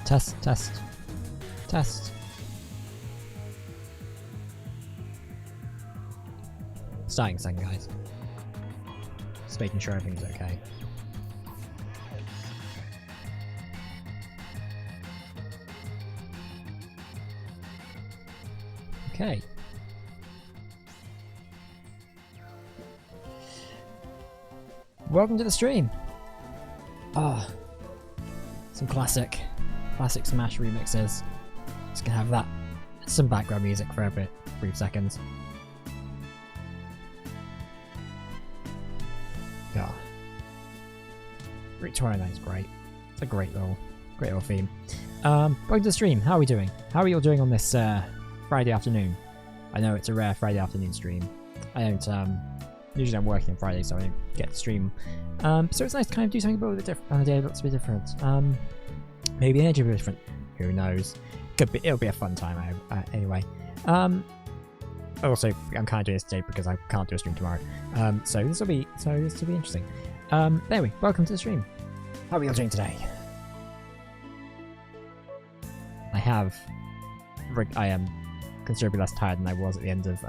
Test, test, test. Starting second, guys. Just making sure everything's okay. Okay. Welcome to the stream. Ah, some classic Smash remixes. Just gonna have that. Some background music for a bit, brief seconds. Yeah. Route 29 is great. It's a great little theme. Welcome to the stream. How are we doing? How are you all doing on this Friday afternoon? I know it's a rare Friday afternoon stream. I don't usually I'm working on Friday, so I don't get to stream. So it's nice to kind of do something a little bit different on a day that looks a bit different. Maybe the energy will be different. Who knows? It'll be a fun time anyway. Also, I'm kind of doing this today because I can't do a stream tomorrow. So this will be interesting. Anyway, welcome to the stream. How are we all doing today? I am considerably less tired than I was at the end of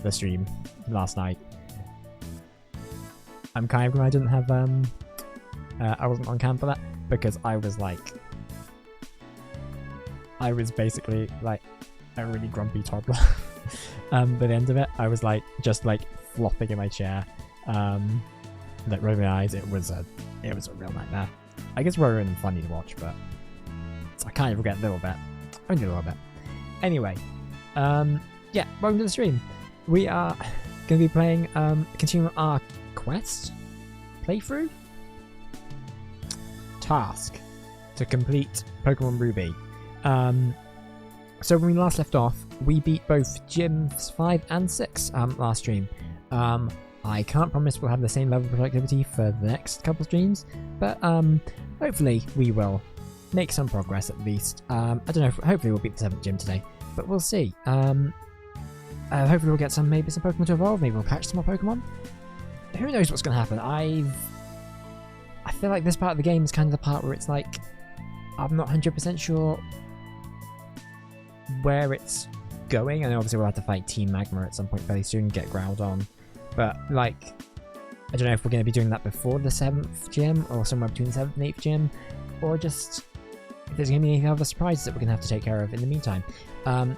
the stream last night. I'm kind of glad I didn't have I wasn't on cam for that, because I was basically like a really grumpy toddler. By the end of it, I was just flopping in my chair, rubbing my eyes. It was a real nightmare. I guess we're really funny to watch, but I kind of regret a little bit. Only a little bit. Anyway, yeah, welcome to the stream. We are going to be playing, continuing our quest playthrough task to complete Pokemon Ruby. So when we last left off, we beat both gyms 5 and 6 last stream. I can't promise we'll have the same level of productivity for the next couple streams, but hopefully we will make some progress at least. I don't know, hopefully we'll beat the 7th gym today, but we'll see. Hopefully we'll get maybe some Pokemon to evolve, maybe we'll catch some more Pokemon. Who knows what's going to happen? I feel like this part of the game is kind of the part where it's like, I'm not 100% sure where it's going. And obviously we'll have to fight Team Magma at some point fairly soon, get Groudon. But I don't know if we're going to be doing that before the 7th gym, or somewhere between the 7th and 8th gym, or just if there's going to be any other surprises that we're going to have to take care of in the meantime.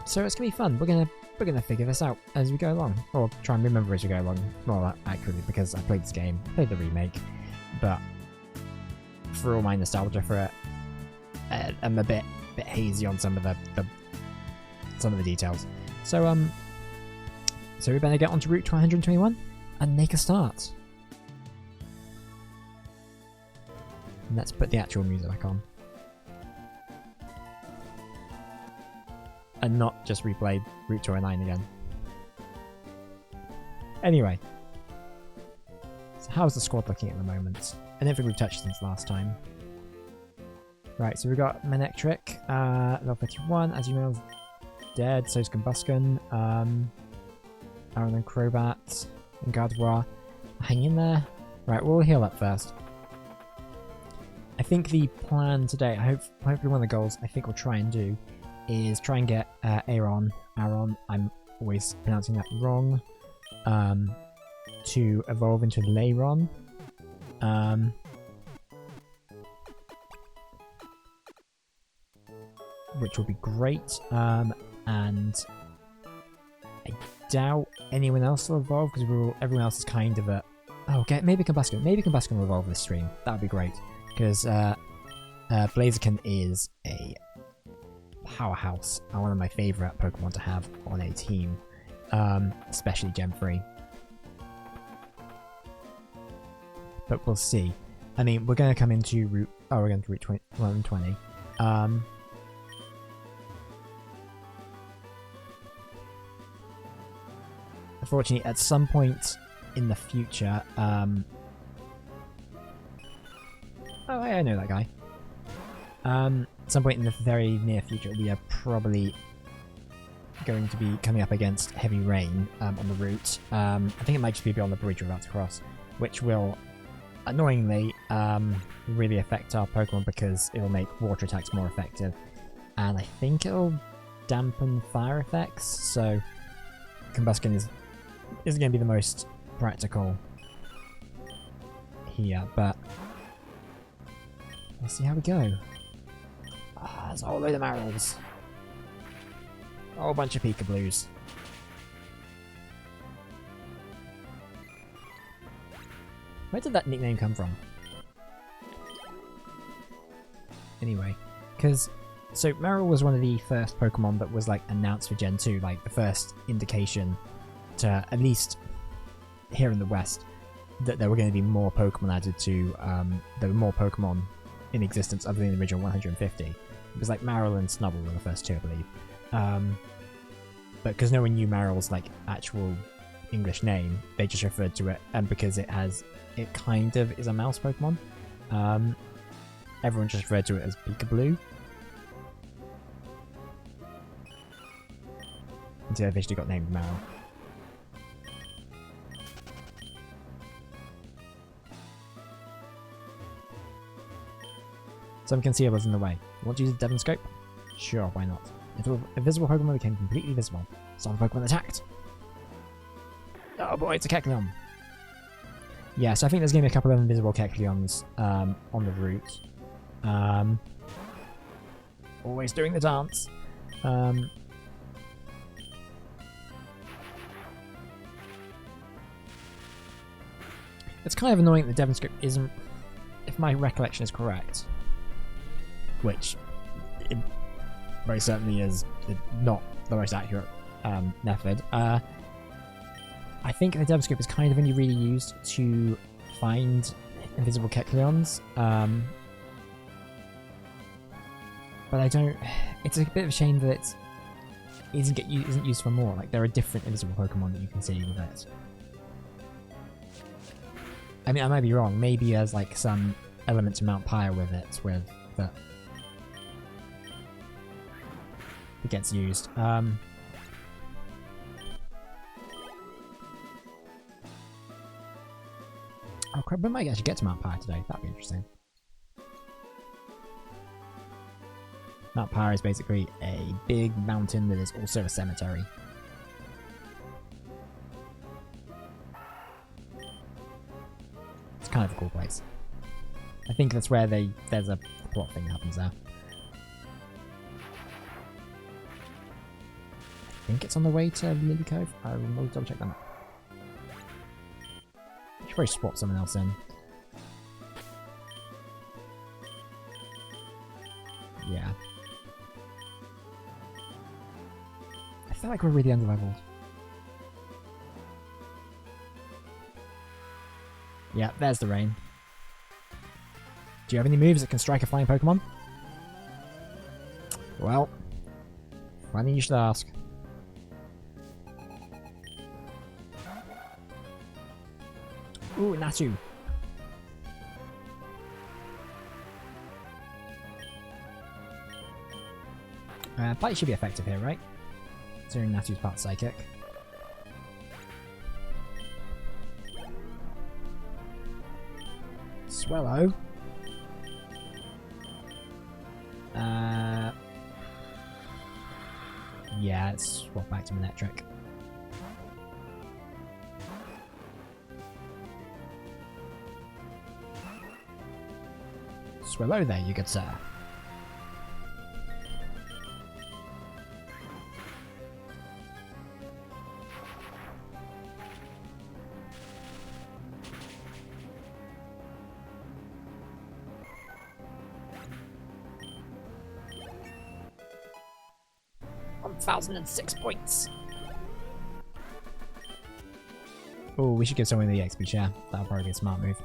So it's going to be fun. We're gonna figure this out as we go along, or try and remember as we go along, more accurately, because I played this game, played the remake, but for all my nostalgia for it, I'm a bit hazy on some of the details. So we better get onto Route 121 and make a start. And let's put the actual music back on. And not just replay Route 209 again. Anyway. So how's the squad looking at the moment? I don't think we've touched since last time. Right, so we've got Manectric, level 31, as you know, dead, so's Combusken, Aaron and Crobat, and Gardevoir. Hang in there. Right, we'll heal up first. I think the plan today, hopefully one of the goals I think we'll try and do is try and get Aaron, I'm always pronouncing that wrong, to evolve into Lairon. Which will be great, and I doubt anyone else will evolve, because everyone else is kind of a... Oh, okay, maybe Combusken. Maybe Combusken will evolve this stream. That would be great, because Blaziken is a powerhouse and one of my favourite Pokemon to have on a team, especially Gen 3. But we'll see. I mean, we're going to come into Route... Oh, we're going to Route 120. Unfortunately, at some point in the future... Oh, I know that guy. At some point in the very near future, we are probably going to be coming up against heavy rain on the route. I think it might just be beyond the bridge we're about to cross, which will annoyingly really affect our Pokemon because it'll make water attacks more effective. And I think it'll dampen fire effects, so Combustion isn't going to be the most practical here, but let's see how we go. There's a whole load of Marils. A whole bunch of Peekabloos. Where did that nickname come from? Anyway, because so Marill was one of the first Pokemon that was like announced for Gen 2, like the first indication to, at least here in the West, that there were going to be more Pokemon added to, there were more Pokemon in existence other than the original 150. It was like Marill and Snubbull were the first two, I believe. But because no one knew Marill's like actual English name, they just referred to it, and because it kind of is a mouse Pokemon, everyone just referred to it as Peekaboo. Until it eventually got named Marill. Some concealers in the way. Want to use a Devon Scope? Sure, why not? Until a visible Pokemon became completely visible. Some Pokemon attacked! Oh boy, it's a Kecleon! Yeah, so I think there's going to be a couple of invisible Kecleons on the route. Always doing the dance. It's kind of annoying that the Devon Scope isn't, if my recollection is correct, which it very certainly is not the most accurate method. I think the Devon Scope is kind of only really used to find invisible Kecleons, but I don't. It's a bit of a shame that it isn't used for more. Like there are different invisible Pokemon that you can see with it. I mean, I might be wrong. Maybe there's like some element to Mount Pyre with it, that it gets used. Oh crap! We might actually get to Mount Pyre today. That'd be interesting. Mount Pyre is basically a big mountain that is also a cemetery. It's kind of a cool place. I think that's where there's a plot thing that happens there. I think it's on the way to Lily Cove. I will double check that out. I should probably swap someone else in. Yeah. I feel like we're really underleveled. Yeah, there's the rain. Do you have any moves that can strike a flying Pokemon? Well, funny you should ask. Ooh, Natu. Bite should be effective here, right? Considering Natu's part Psychic. Swallow. Yeah, let's swap back to Manectric. Swallow there, you good sir. £1,006 Oh, we should give someone the XP share. That'll probably be a smart move.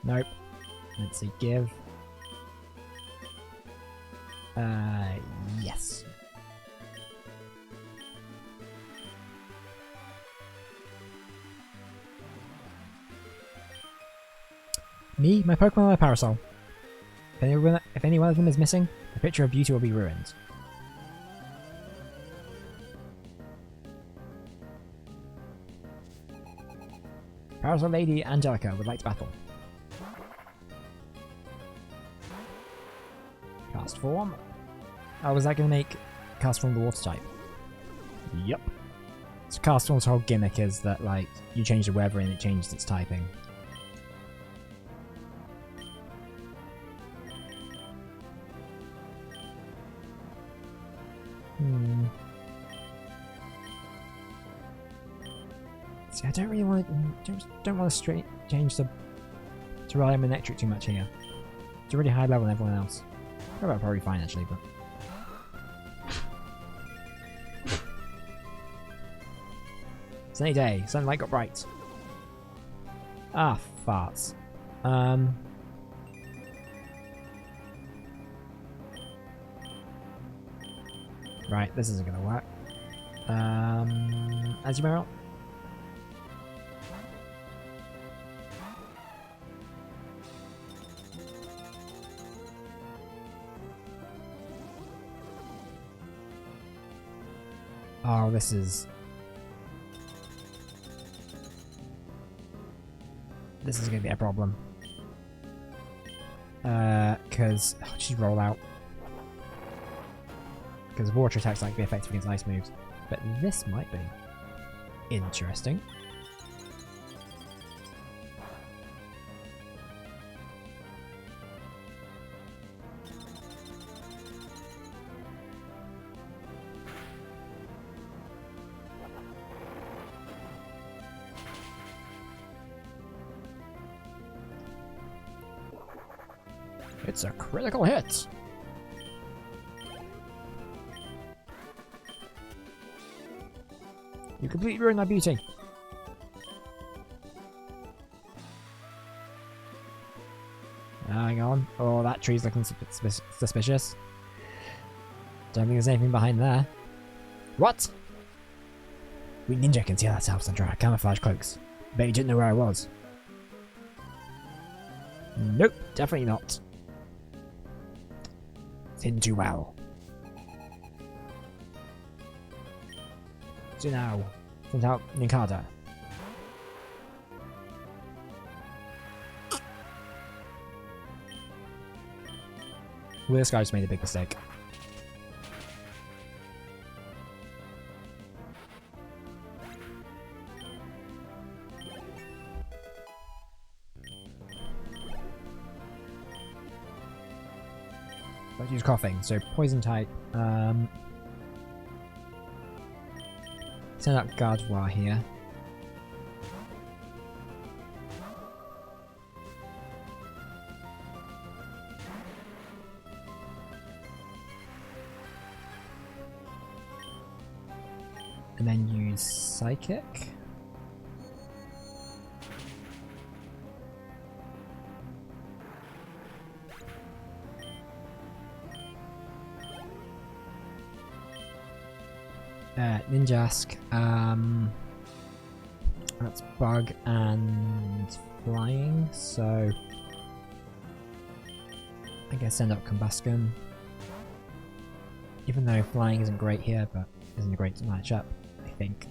Nope. Let's see, give. Yes. Me, my Pokemon, and my Parasol. If any one of them is missing, the picture of beauty will be ruined. Parasol Lady Angelica would like to battle. Cast form. Oh, was that going to make cast form the water type? Yep. So cast form's whole gimmick is that, like, you change the weather and it changes its typing. See, I don't really want to. Don't want to change the Terrarium and Electric too much here. It's a really high level than everyone else. Probably fine actually, but. Sunny day, sunlight got bright. Ah, farts. Right, this isn't gonna work. Anti-barrel. Oh, this is gonna be a problem. Cause she'd roll out. Because water attacks like be effective against ice moves. But this might be interesting. It's a critical hit! You completely ruined my beauty! Hang on. Oh, that tree's looking suspicious. Don't think there's anything behind there. What? We ninja conceal ourselves under our camouflage cloaks. Bet you didn't know where I was. Nope, definitely not. It's hidden too well. So now, send out Ninkada. Well, this guy just made a big mistake. Let's use coughing, so poison type. Send out Gardevoir here. And then use Psychic. Ninjask, that's Bug and Flying, so I guess send up Combustion. Even though Flying isn't great here, but isn't a great matchup, I think.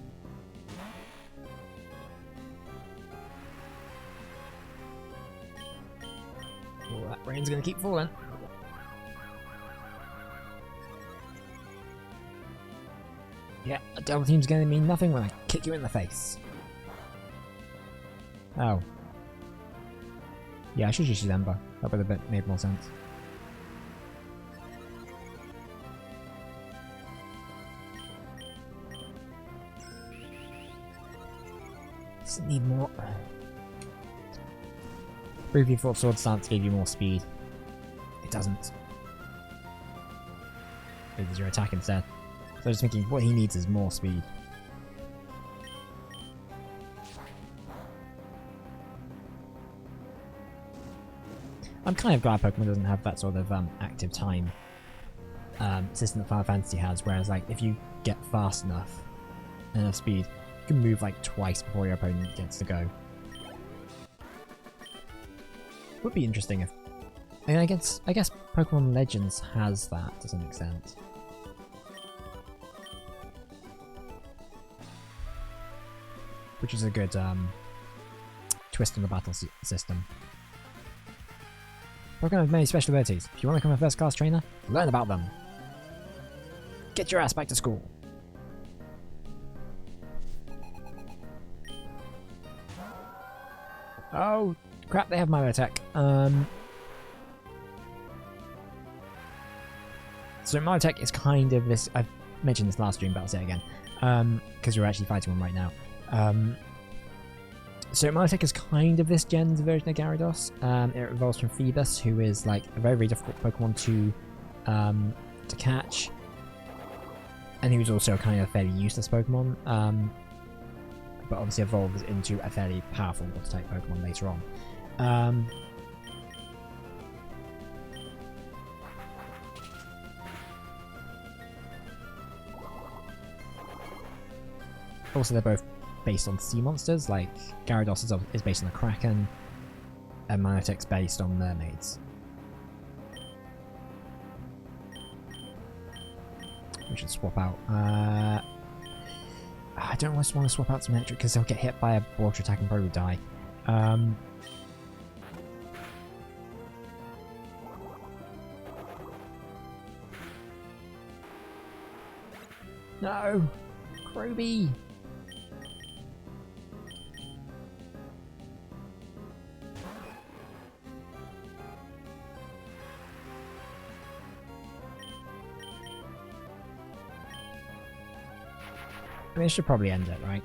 Oh, that rain's gonna keep falling. Yeah, a double team's gonna mean nothing when I kick you in the face. Oh. Yeah, I should just use Ember. That would have made more sense. Does it need more? Briefly thought Sword Stance gave you more speed. It doesn't. It is your attack instead. So I was thinking, what he needs is more speed. I'm kind of glad Pokemon doesn't have that sort of active time system that Final Fantasy has, whereas like if you get fast enough and enough speed, you can move like twice before your opponent gets to go. Would be interesting if I guess Pokemon Legends has that to some extent. Which is a good twist on the battle system. Pokemon have many special abilities. If you want to become a first class trainer, learn about them. Get your ass back to school. Oh, crap, they have my attack. So my attack is kind of this. I've mentioned this last stream, but I'll say it again. Because we're actually fighting one right now. So my attack is kind of this gen's version of Gyarados. It evolves from Phoebus, who is like a very, very difficult Pokemon to catch. And he was also kind of a fairly useless Pokemon. But obviously evolves into a fairly powerful water-type Pokemon later on. Also, they're both based on sea monsters, like Gyarados is based on the Kraken, and Manatech's based on mermaids. We should swap out. I don't want to swap out some electric because they'll get hit by a water attack and probably die. No! Kroby! I mean, it should probably end it, right?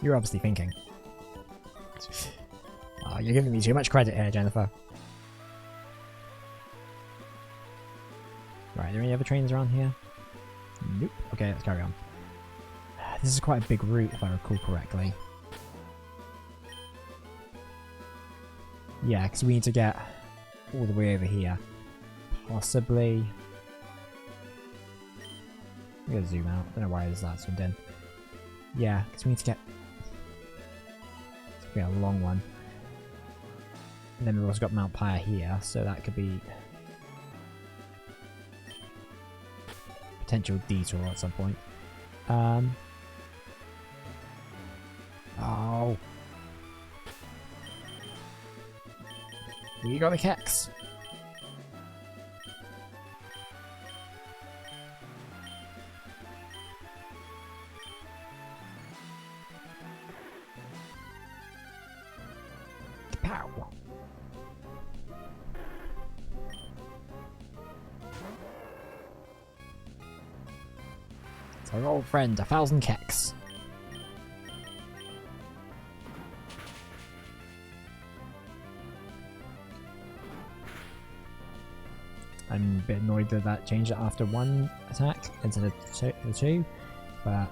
You're obviously thinking. Oh, you're giving me too much credit here, Jennifer. Right, are there any other trains around here? Nope. Okay, let's carry on. This is quite a big route, if I recall correctly. Yeah, because we need to get all the way over here. Possibly. I'm going to zoom out. Don't know why this is zoomed in. Yeah, because we need to get... It's going to be a long one. And then we've also got Mount Pyre here, so that could be... potential detour at some point. Oh... We got a Kex. Pow. It's our old friend, 1,000 Kex. I'm a bit annoyed that that changed it after one attack instead of the two, but...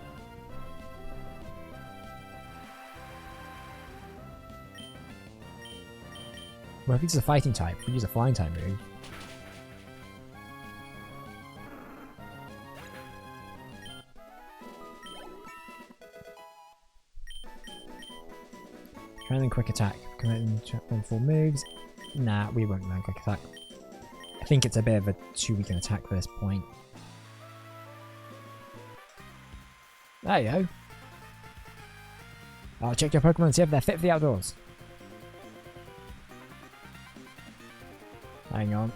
Well, if it's a fighting type, we use a flying type move. Try and then quick attack. Committing on 4 moves. Nah, we won't learn quick attack. I think it's a bit of a too weak an attack at this point. There you go. I'll check your Pokemon and see if they're fit for the outdoors. Hang on.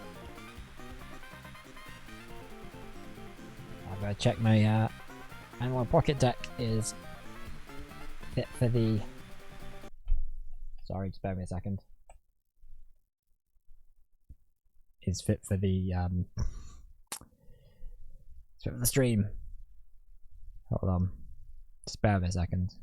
I'm gonna check my Animal Pocket deck is fit for the... Sorry, just bear with me a second. Is fit for the fit for the stream. Hold on. Just bear with me a second.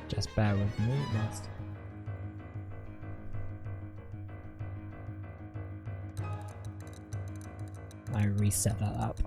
Just bear with me, last. I reset that up.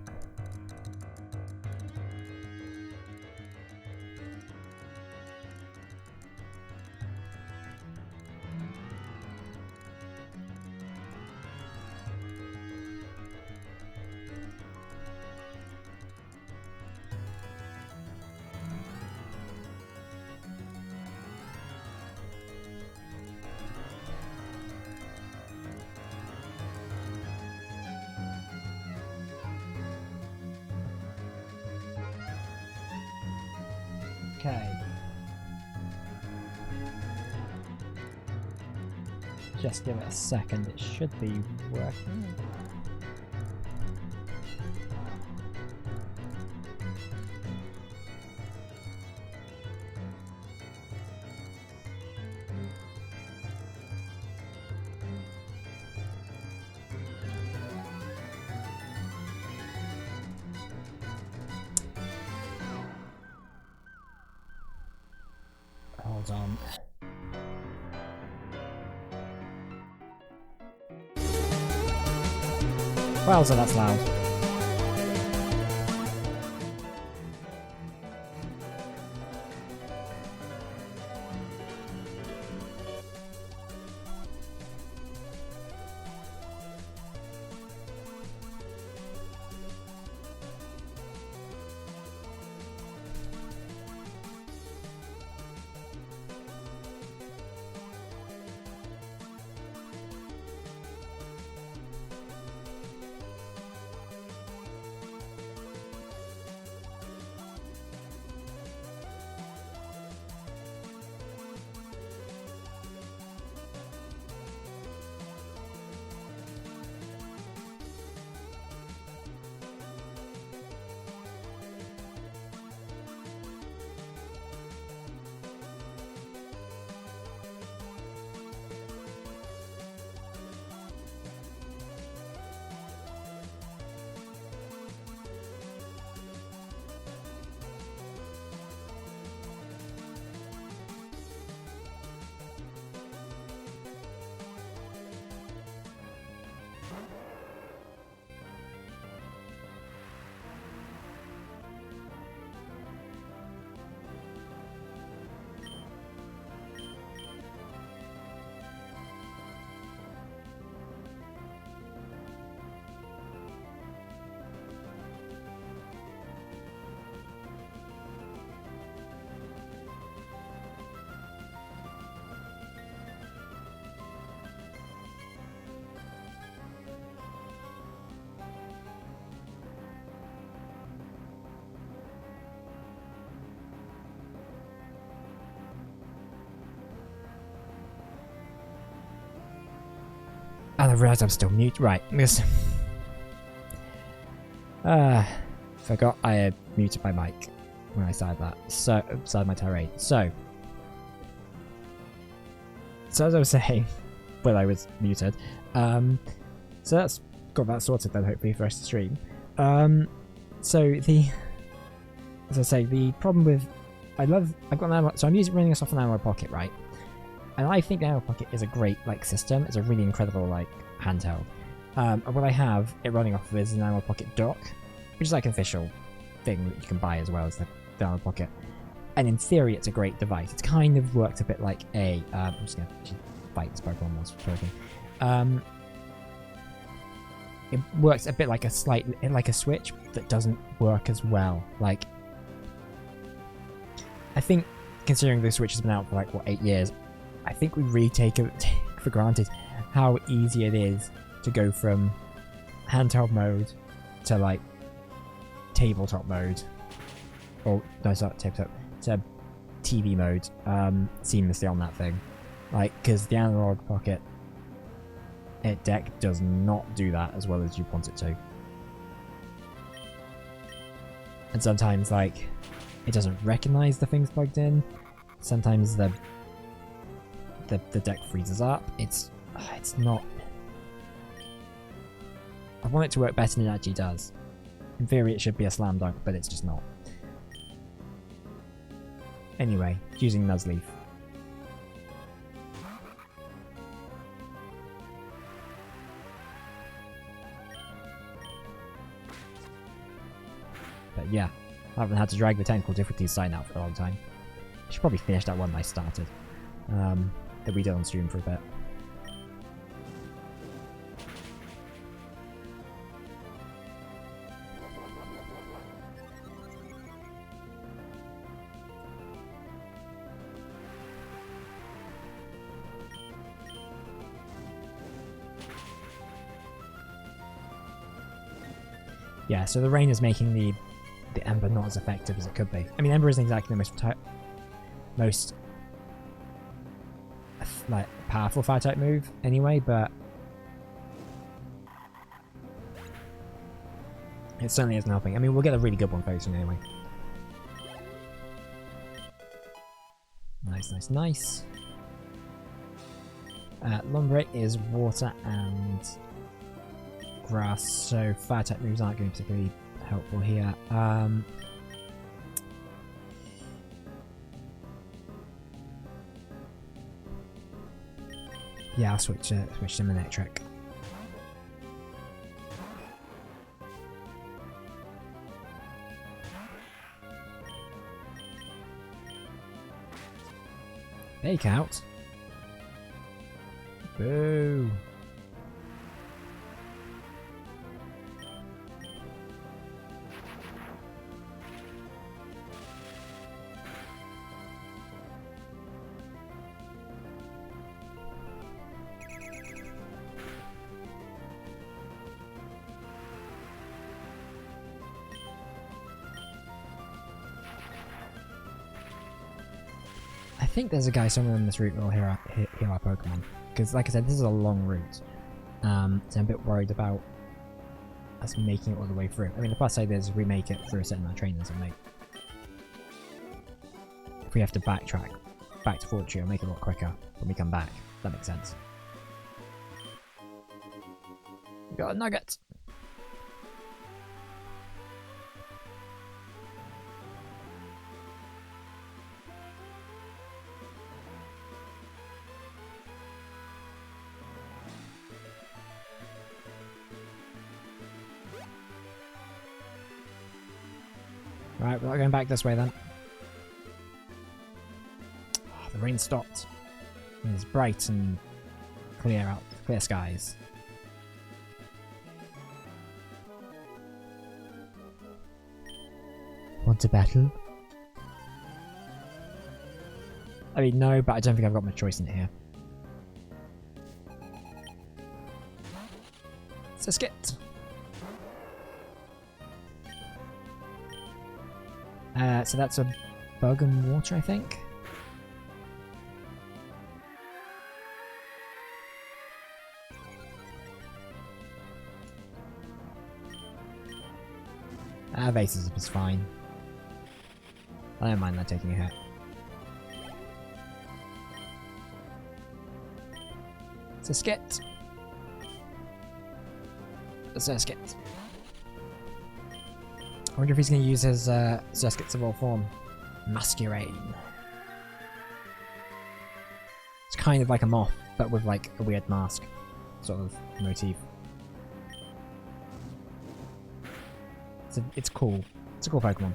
Okay. Just give it a second, it should be working. Hold on. Well, so that's loud. And I realised I'm still mute. Right, this. Forgot I had muted my mic when I started that. So, started my tirade. So as I was saying, when I was muted, so that's got that sorted then, hopefully, for the rest of the stream. As I say, the problem with, I've got an analog, so I'm running this off an Analog Pocket, right? And I think the Analog Pocket is a great, system. It's a really incredible, handheld. And what I have it running off of is an Analog Pocket dock, which is an official thing that you can buy as well as the Analog Pocket. And in theory, it's a great device. It's kind of worked a bit like a, I'm just going to fight this Pokemon whilst talking. It works a bit like a Switch that doesn't work as well. I think, considering the Switch has been out for 8 years, I think we really take for granted how easy it is to go from handheld mode to tabletop mode, or no, it's not tabletop, to TV mode seamlessly on that thing. Because the Analog Pocket deck does not do that as well as you want it to. And sometimes it doesn't recognize the things plugged in. Sometimes the deck freezes up. It's not. I want it to work better than it actually does. In theory, it should be a slam dunk, but it's just not. Anyway, using Nuzleaf. But yeah, I haven't had to drag the technical difficulties sign out for a long time. I should probably finish that one I started. That we did on stream for a bit. Yeah, so the rain is making the the Ember not as effective as it could be. I mean, Ember isn't exactly the most like powerful fire type move anyway, but it certainly isn't helping. I mean, we'll get a really good one very soon anyway. Nice, nice, nice. Lumberate is water and grass, so fire type moves aren't going to be particularly helpful here. Yeah, I'll switch to electric. Fake out. Boo. I think there's a guy somewhere on this route who will heal our Pokemon. Because, like I said, this is a long route. So I'm a bit worried about us making it all the way through. I mean, the plus side is if we make it through a certain amount of trainers, it'll make... If we have to backtrack back to Fortune, it'll make it a lot quicker when we come back. That makes sense. We got a nugget! Right, we're not going back this way then. Oh, the rain stopped. And it's bright and clear skies. Want to battle? I mean, no, but I don't think I've got much choice in here. So skit. So that's a bug and water, I think. Vases is fine. I don't mind that taking a hit. It's a skit. It's a skit. I wonder if he's going to use his Zeskit's Evolved form. Masquerade. It's kind of like a moth, but with like a weird mask sort of motif. It's cool. It's a cool Pokemon.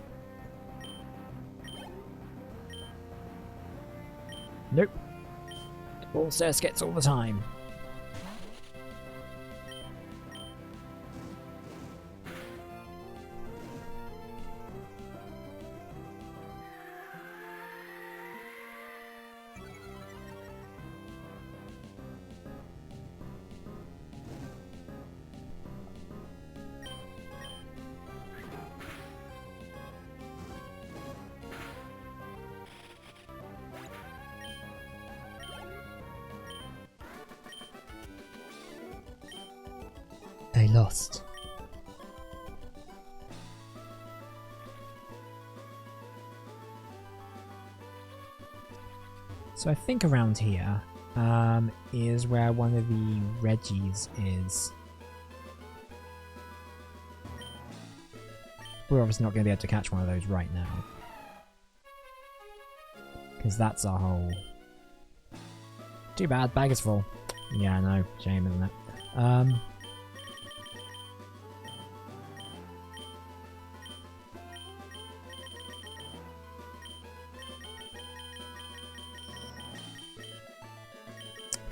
Nope. All Zeskits all the time. They lost. So I think around here is where one of the Reggies is. We're obviously not going to be able to catch one of those right now. Because that's our whole... Too bad, bag is full. Yeah, I know. Shame, isn't it?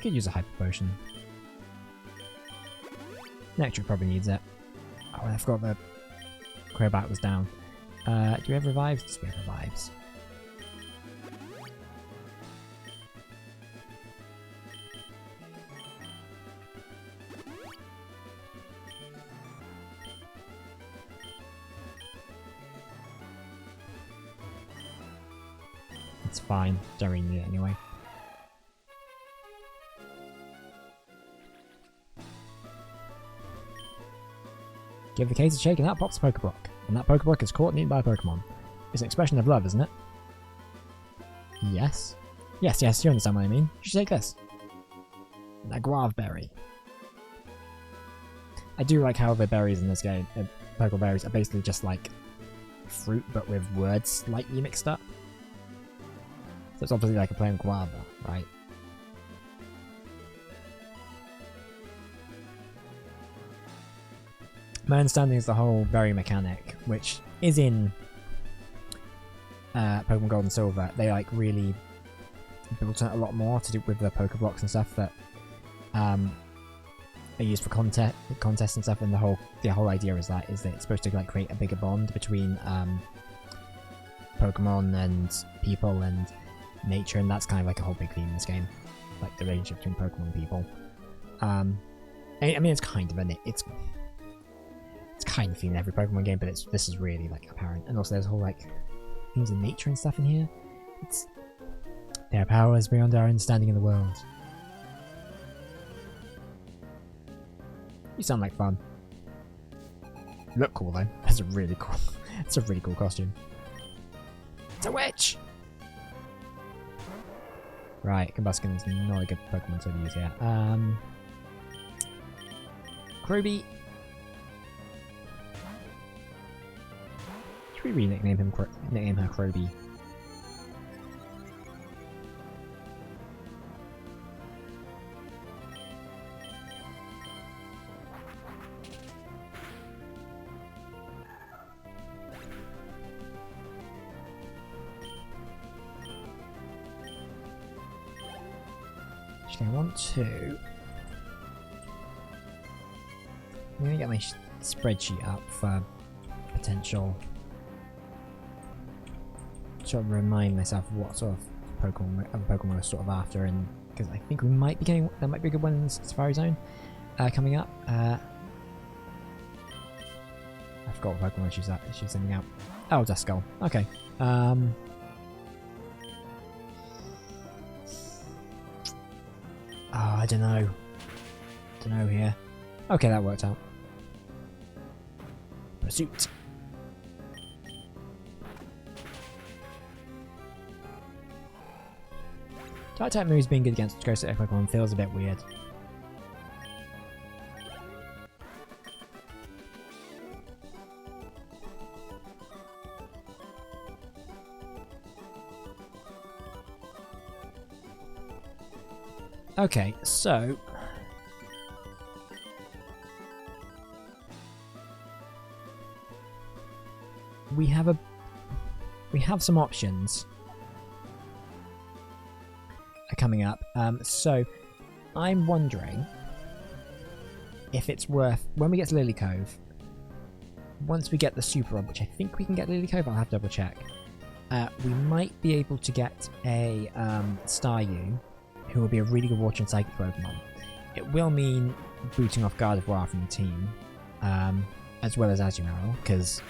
Could use a Hyper Potion. Nectar probably needs it. Oh, I forgot the Crobat was down. Do we have revives? Yes, we have revives. It's fine. Don't really need it anyway. Give the case a shake and out pops a Pokeblock. And that Pokeblock is caught and eaten by a Pokemon. It's an expression of love, isn't it? Yes. Yes, yes, you understand what I mean. You should take this. A Guava Berry. I do like how the berries in this game, Pokeball berries, are basically just like fruit but with words slightly mixed up. So it's obviously like a plain guava, right? My understanding is the whole berry mechanic, which is in Pokemon Gold and Silver, they like really built it a lot more to do with the Pokeblocks and stuff that are used for contests and stuff, and the whole idea is that it's supposed to like create a bigger bond between Pokemon and people and nature, and that's kind of like a whole big theme in this game, like the relationship between Pokemon and people. I mean, it's kind of it's kind of theme in every Pokemon game, but this is really like apparent, and also there's whole like themes of nature and stuff in here. Their power is beyond our understanding of the world. You sound like fun. You look cool though. That's a really cool. It's a really cool costume. It's a witch. Right, Combusken's not a good Pokemon to use here. Kroby. Should we rename him? Nickname her Kroby. I want to... I'm going to get my spreadsheet up for potential... sort of remind myself of what sort of Pokemon we're sort of after, and because I think we might be getting... There might be a good one in Safari Zone coming up. I forgot what Pokemon she's sending out. Oh, Duskull. Okay. I don't know. Don't know here. Okay, that worked out. Pursuit. Type moves being good against Ghost Pokemon feels a bit weird. Okay, so we have some options coming up. So I'm wondering if it's worth, when we get to Lily Cove, once we get the Super Rod, which I think we can get Lily Cove, I'll have to double check. We might be able to get a Staryu, who will be a really good Water and Psychic Pokemon. It will mean booting off Gardevoir from the team, as well as Azumarill, because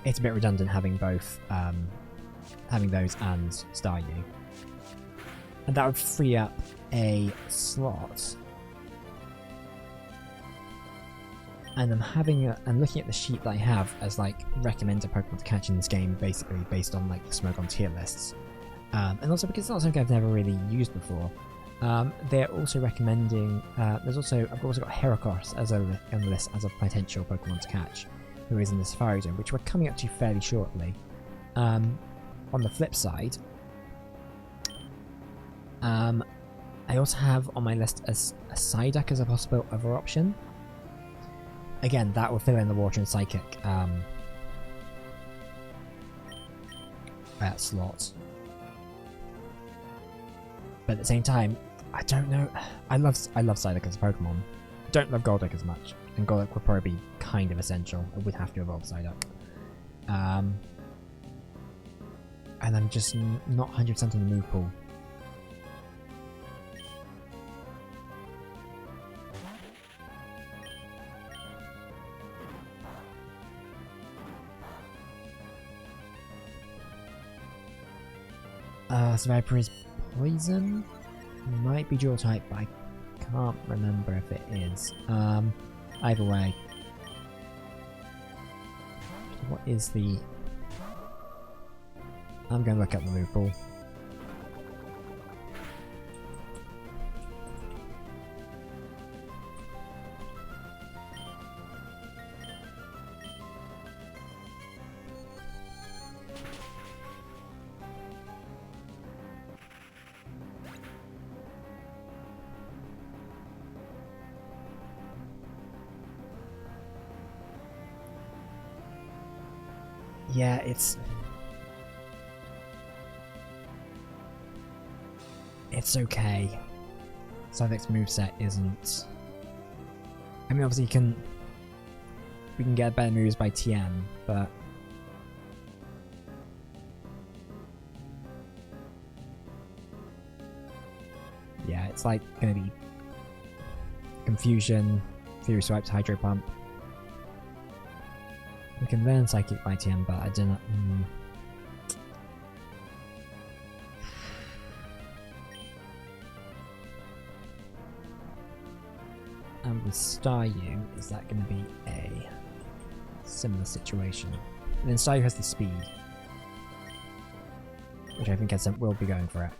it's a bit redundant having both, having those and Staryu. And that would free up a slot. And I'm looking at the sheet that I have as like recommended Pokemon to catch in this game, basically based on like the Smogon tier lists. And also because it's not something I've never really used before. They're also recommending, I've also got Heracross on the list as a potential Pokemon to catch, who is in the Safari Zone, which we're coming up to fairly shortly. On the flip side, I also have on my list a Psyduck as a possible other option. Again, that will fill in the Water and Psychic slot. But at the same time, I don't know. I love Psyduck as a Pokemon. I don't love Golduck as much, and Golduck would probably be kind of essential. I would have to evolve Psyduck. And I'm just not 100% on the move pool. So Viper is poison? Might be dual type, but I can't remember if it is. Either way. What is the... I'm going to look up the move pool. Yeah, it's okay. Psyvic's moveset isn't... I mean, obviously we can get better moves by TM, but... yeah, it's like gonna be Confusion, Fury Swipes, Hydro Pump. We can learn Psychic by TM, but I don't know. And with Staryu, is that going to be a similar situation? And then Staryu has the speed, which I think will be going for it.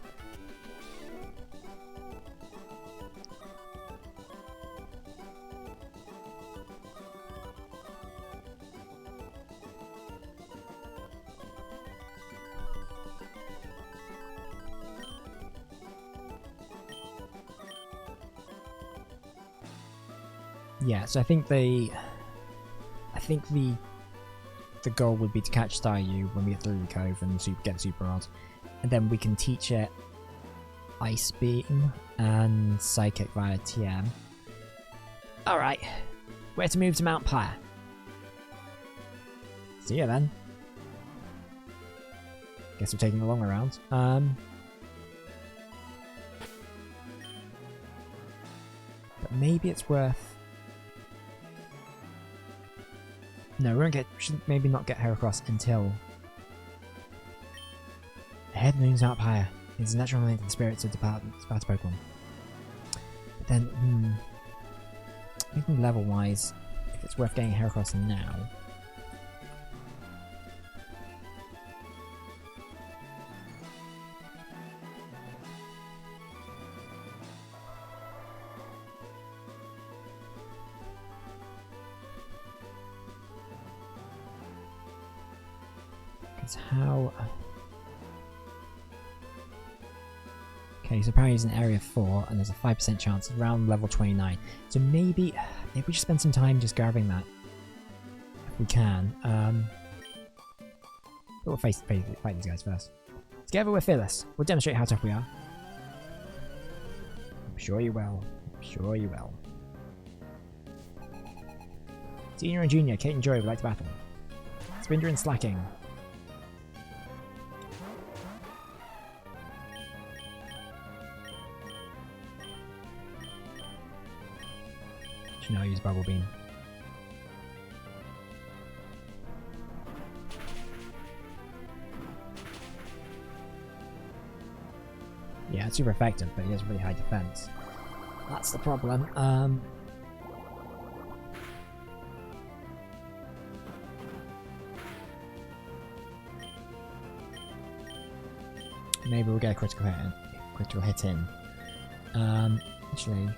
Yeah, so I think the goal would be to catch Staryu when we get through the cove and get Super Rod, and then we can teach it Ice Beam and Psychic via TM. Alright, where to move to Mount Pyre? See ya then. Guess we're taking the long way around. But maybe it's worth... no, we should maybe not get Heracross until Head moves Mount Pyre. It's a natural link to the spirits of Sparta Pokemon. But then, I think level wise, if it's worth getting Heracross now. How... okay, so apparently he's in area 4 and there's a 5% chance around level 29. So maybe we just spend some time just grabbing that. If we can. But we'll fight these guys first. Together we're fearless. We'll demonstrate how tough we are. I'm sure you will. I'm sure you will. Senior and Junior, Kate and Joy would like to battle. Spinder and Slacking. Now use Bubble Beam. Yeah, it's super effective, but he has really high defense. That's the problem. Maybe we'll get a critical hit in. Actually.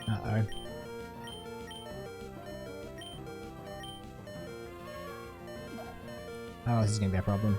Uh-oh. Oh, this is gonna be a problem.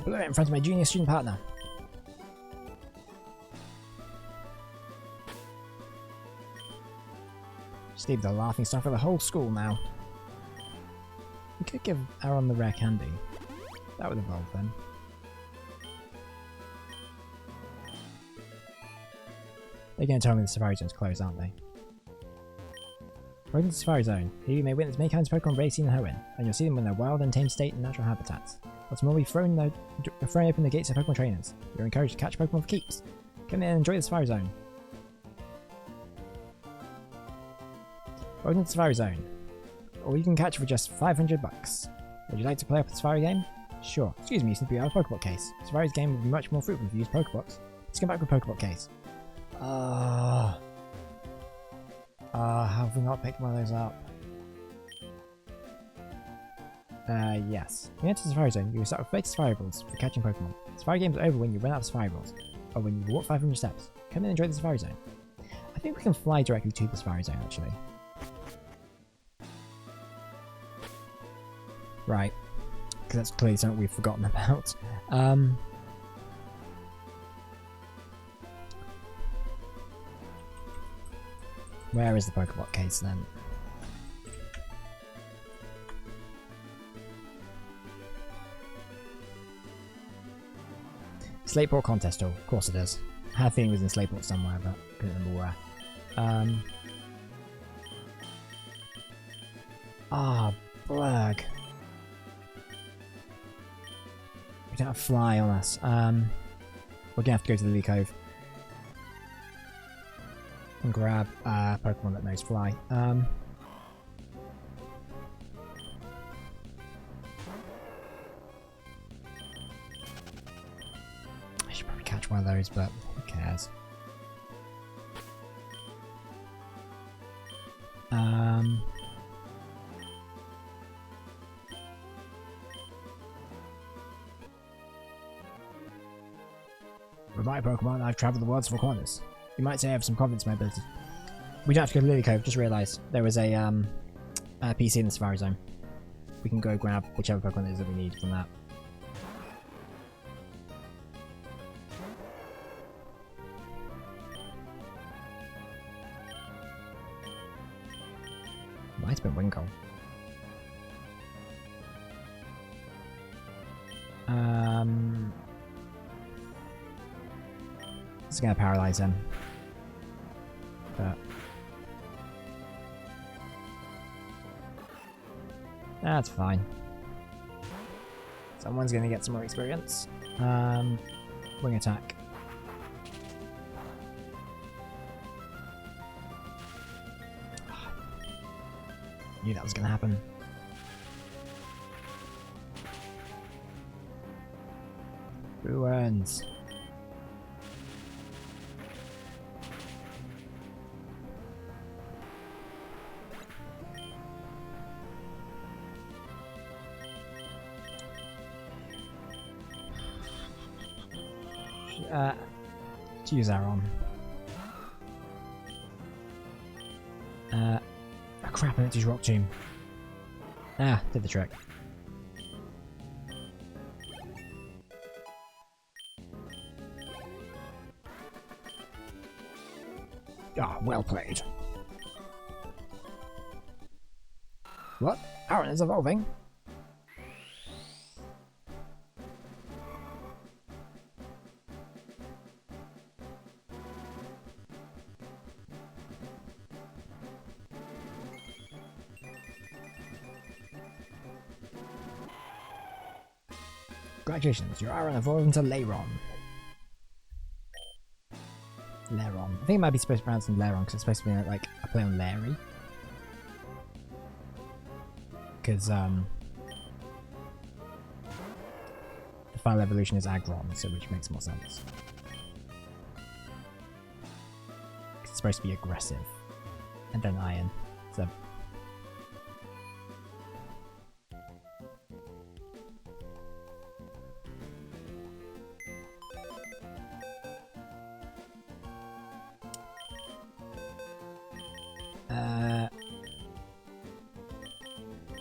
I blew it in front of my junior student partner. Just leave the laughing stock for the whole school now. We could give Aaron the rare candy. That would evolve then. They're going to tell me the Safari Zone's closed, aren't they? Welcome to the Safari Zone. Here you may witness many kinds of Pokemon racing and hoeing, and you'll see them in their wild and tame state and natural habitats. What's more, we've thrown open the gates of Pokemon trainers. You're encouraged to catch Pokemon for keeps. Come in and enjoy the Safari Zone. Welcome to the Safari Zone. All you can catch for just 500 bucks. Would you like to play up a Safari game? Sure. Excuse me, you seem to be out of Pokeball case. Safari's game would be much more fruitful if you use Pokeblocks. Let's come back with Pokeball case. Have we not picked one of those up? Yes. When you enter the Safari Zone, you will start with 30 Safari balls for catching Pokemon. Safari game's over when you run out of Safari balls, or when you walk 500 steps. Come in and enjoy the Safari Zone. I think we can fly directly to the Safari Zone, actually. Right. Because that's clearly something we've forgotten about. Where is the Pokeball case then? Slateport contest hall. Of course it is. I had a feeling it was in Slateport somewhere, but couldn't remember where. Blurg. We don't have Fly on us. We're gonna have to go to the Lily Cove and grab Pokemon that knows Fly. I should probably catch one of those, but who cares? With my Pokemon, I've travelled the world's four corners. You might say I have some confidence in my abilities. We don't have to go to Lily Cove, just realised there was a PC in the Safari Zone. We can go grab whichever Pokemon it is that we need from that. Might have been Winkle. This is going to paralyze him. But that's fine. Someone's going to get some more experience. Wing attack. Knew that was going to happen. Ruins. To use Aaron. Crap, I meant to use Rock Tomb. Did the trick. Well played. What? Aaron is evolving? Congratulations, your Aaron evolved into Lairon. Lairon. I think it might be supposed to pronounce Lairon because it's supposed to be like a play on Larry. Because the final evolution is Aggron, so which makes more sense. It's supposed to be aggressive. And then Iron. So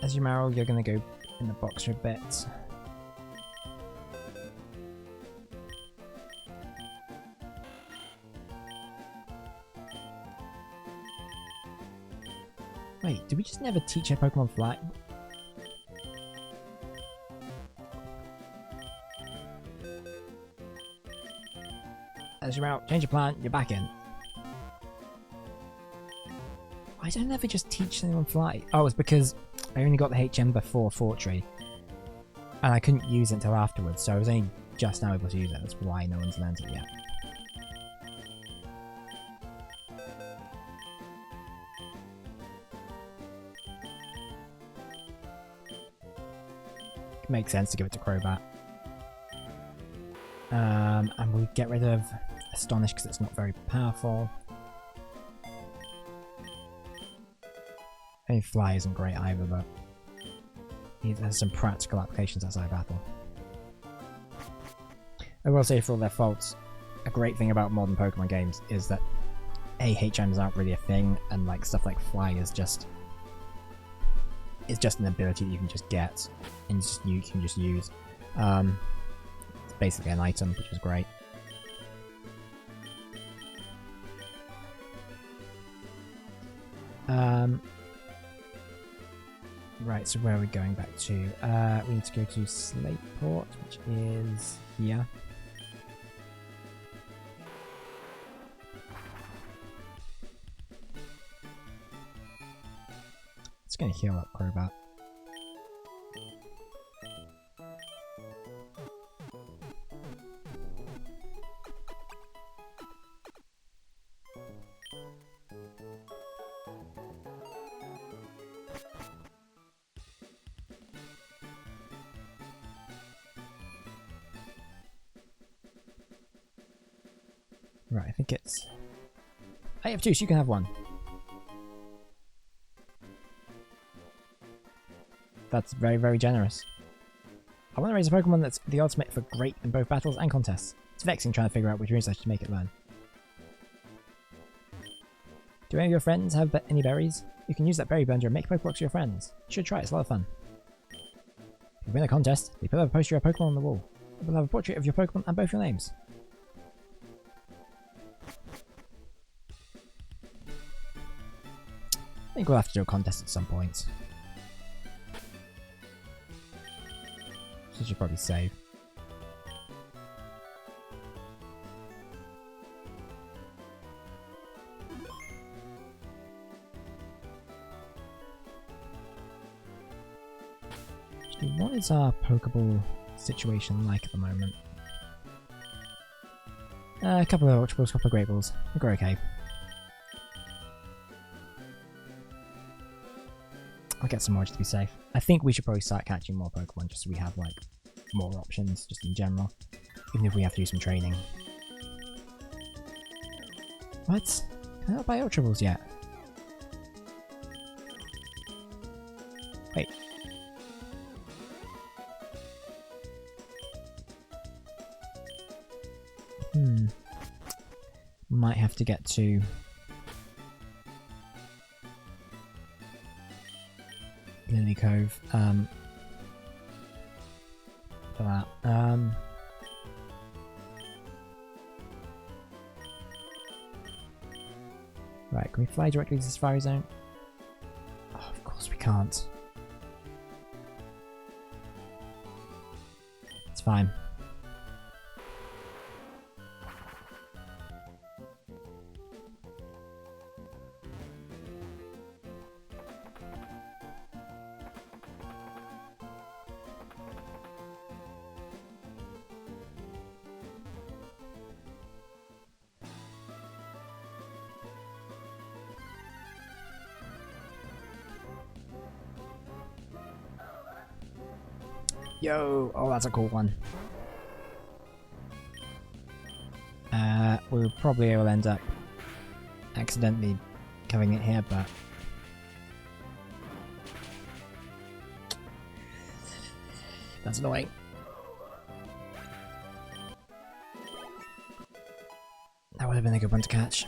as you Marill, you're gonna go in the box for a bit. Wait, did we just never teach a Pokemon fly? As you're out, change your plan, you're back in. Why don't I ever just teach anyone fly? Oh, it's because I only got the HM before Fortree. And I couldn't use it until afterwards, so I was only just now able to use it. That's why no one's learned it yet. It makes sense to give it to Crobat. And we'll get rid of Astonish because it's not very powerful. I mean, Fly isn't great either, but it has some practical applications outside battle. I will say, for all their faults, a great thing about modern Pokemon games is that AHMs aren't really a thing, and like stuff like Fly is just an ability that you can just get and you can just use. It's basically an item, which is great. Right, so where are we going back to? We need to go to Slateport, which is here. It's going to heal up Crobat. Right, I think it's... I have two, so you can have one. That's very, very generous. I want to raise a Pokemon that's the ultimate for great in both battles and contests. It's vexing trying to figure out which moves I should make it learn. Do any of your friends have any berries? You can use that berry blender and make Pokeblocks for your friends. You should try it, it's a lot of fun. If you win a contest, they put up a poster of your Pokemon on the wall. It will have a portrait of your Pokemon and both your names. I think we'll have to do a contest at some point. So I should probably save. Actually, what is our Pokeball situation like at the moment? A couple of Ultra Balls, a couple of Great Balls. I think we're okay. I'll get some more just to be safe. I think we should probably start catching more Pokemon just so we have like more options just in general. Even if we have to do some training. What? Can I not buy Ultra Balls yet? Wait. Might have to get to... Lily Cove, for that. Right, can we fly directly to the Safari Zone? Oh, of course we can't. It's fine. Yo! Oh, that's a cool one. We'll probably will end up accidentally covering it here, but... That's annoying. That would have been a good one to catch.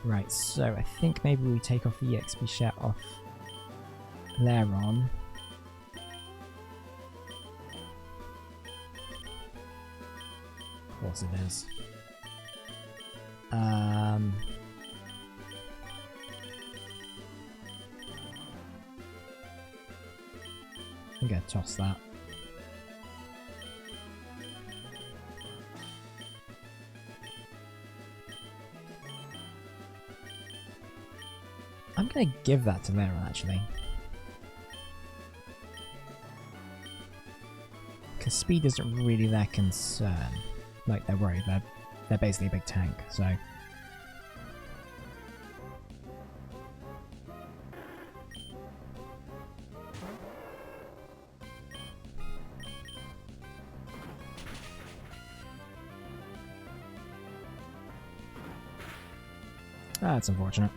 Right, so I think maybe we take off the EXP share off Lairon. Of course it is. I'm gonna toss that. I'm gonna give that to Lyra actually. Because speed isn't really their concern. Like they're worried, they're basically a big tank, so. That's unfortunate.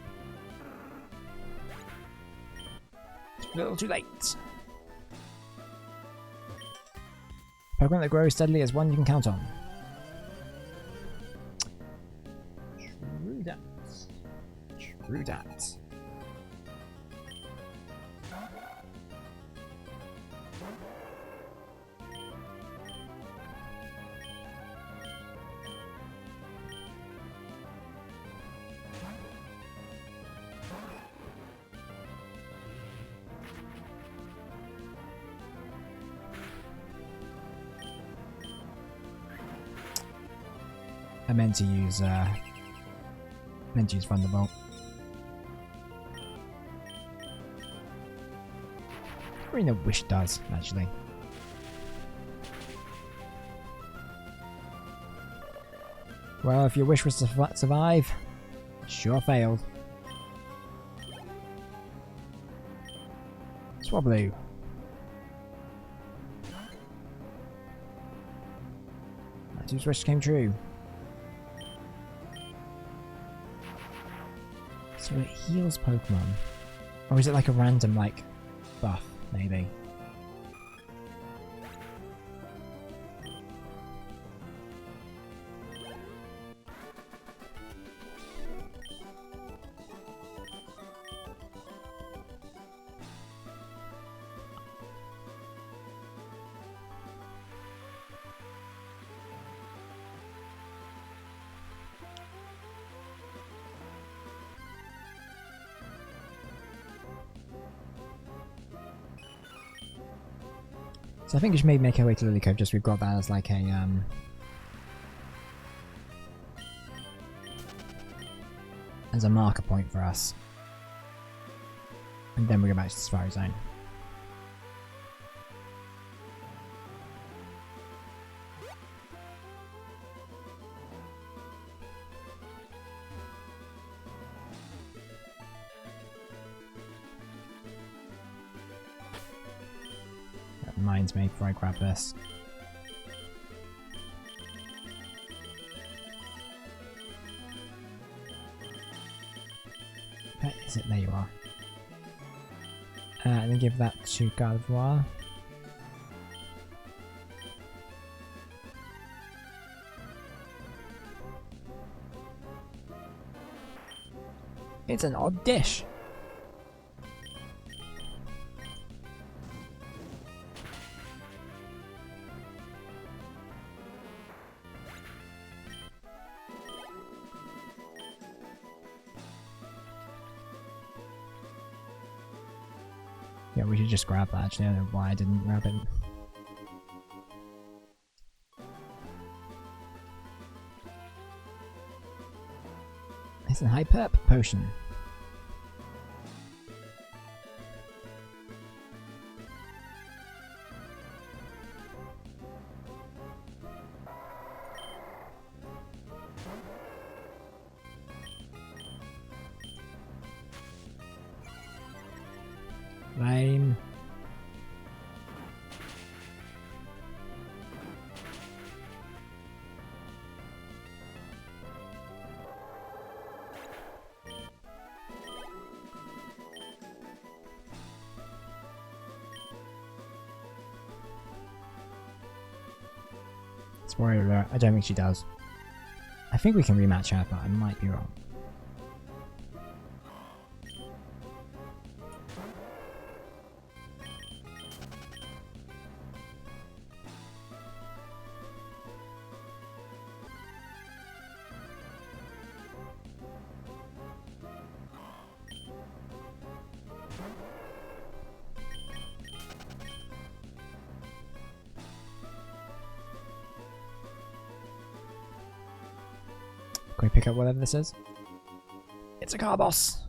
A little too late. Pokemon that grows steadily is one you can count on. True that. True that. I meant to use Thunderbolt. I really know Wish does, actually. Well, if your wish was to survive, sure failed. Swablu. That whose wish came true. So it heals Pokemon. Or is it like a random, like, buff, maybe? So I think we should maybe make our way to Lily Cove, just we've got that as like a as a marker point for us. And then we go back to the Safari Zone. Reminds me before I grab this. Where is it? There you are. And then give that to Gardevoir. It's an odd dish. Yeah, we should just grab that actually. I don't know why I didn't grab it. It's a Hyperp potion. Lame. Spoiler alert, I don't think she does. I think we can rematch her, but I might be wrong. Can we pick up whatever this is? It's a car boss!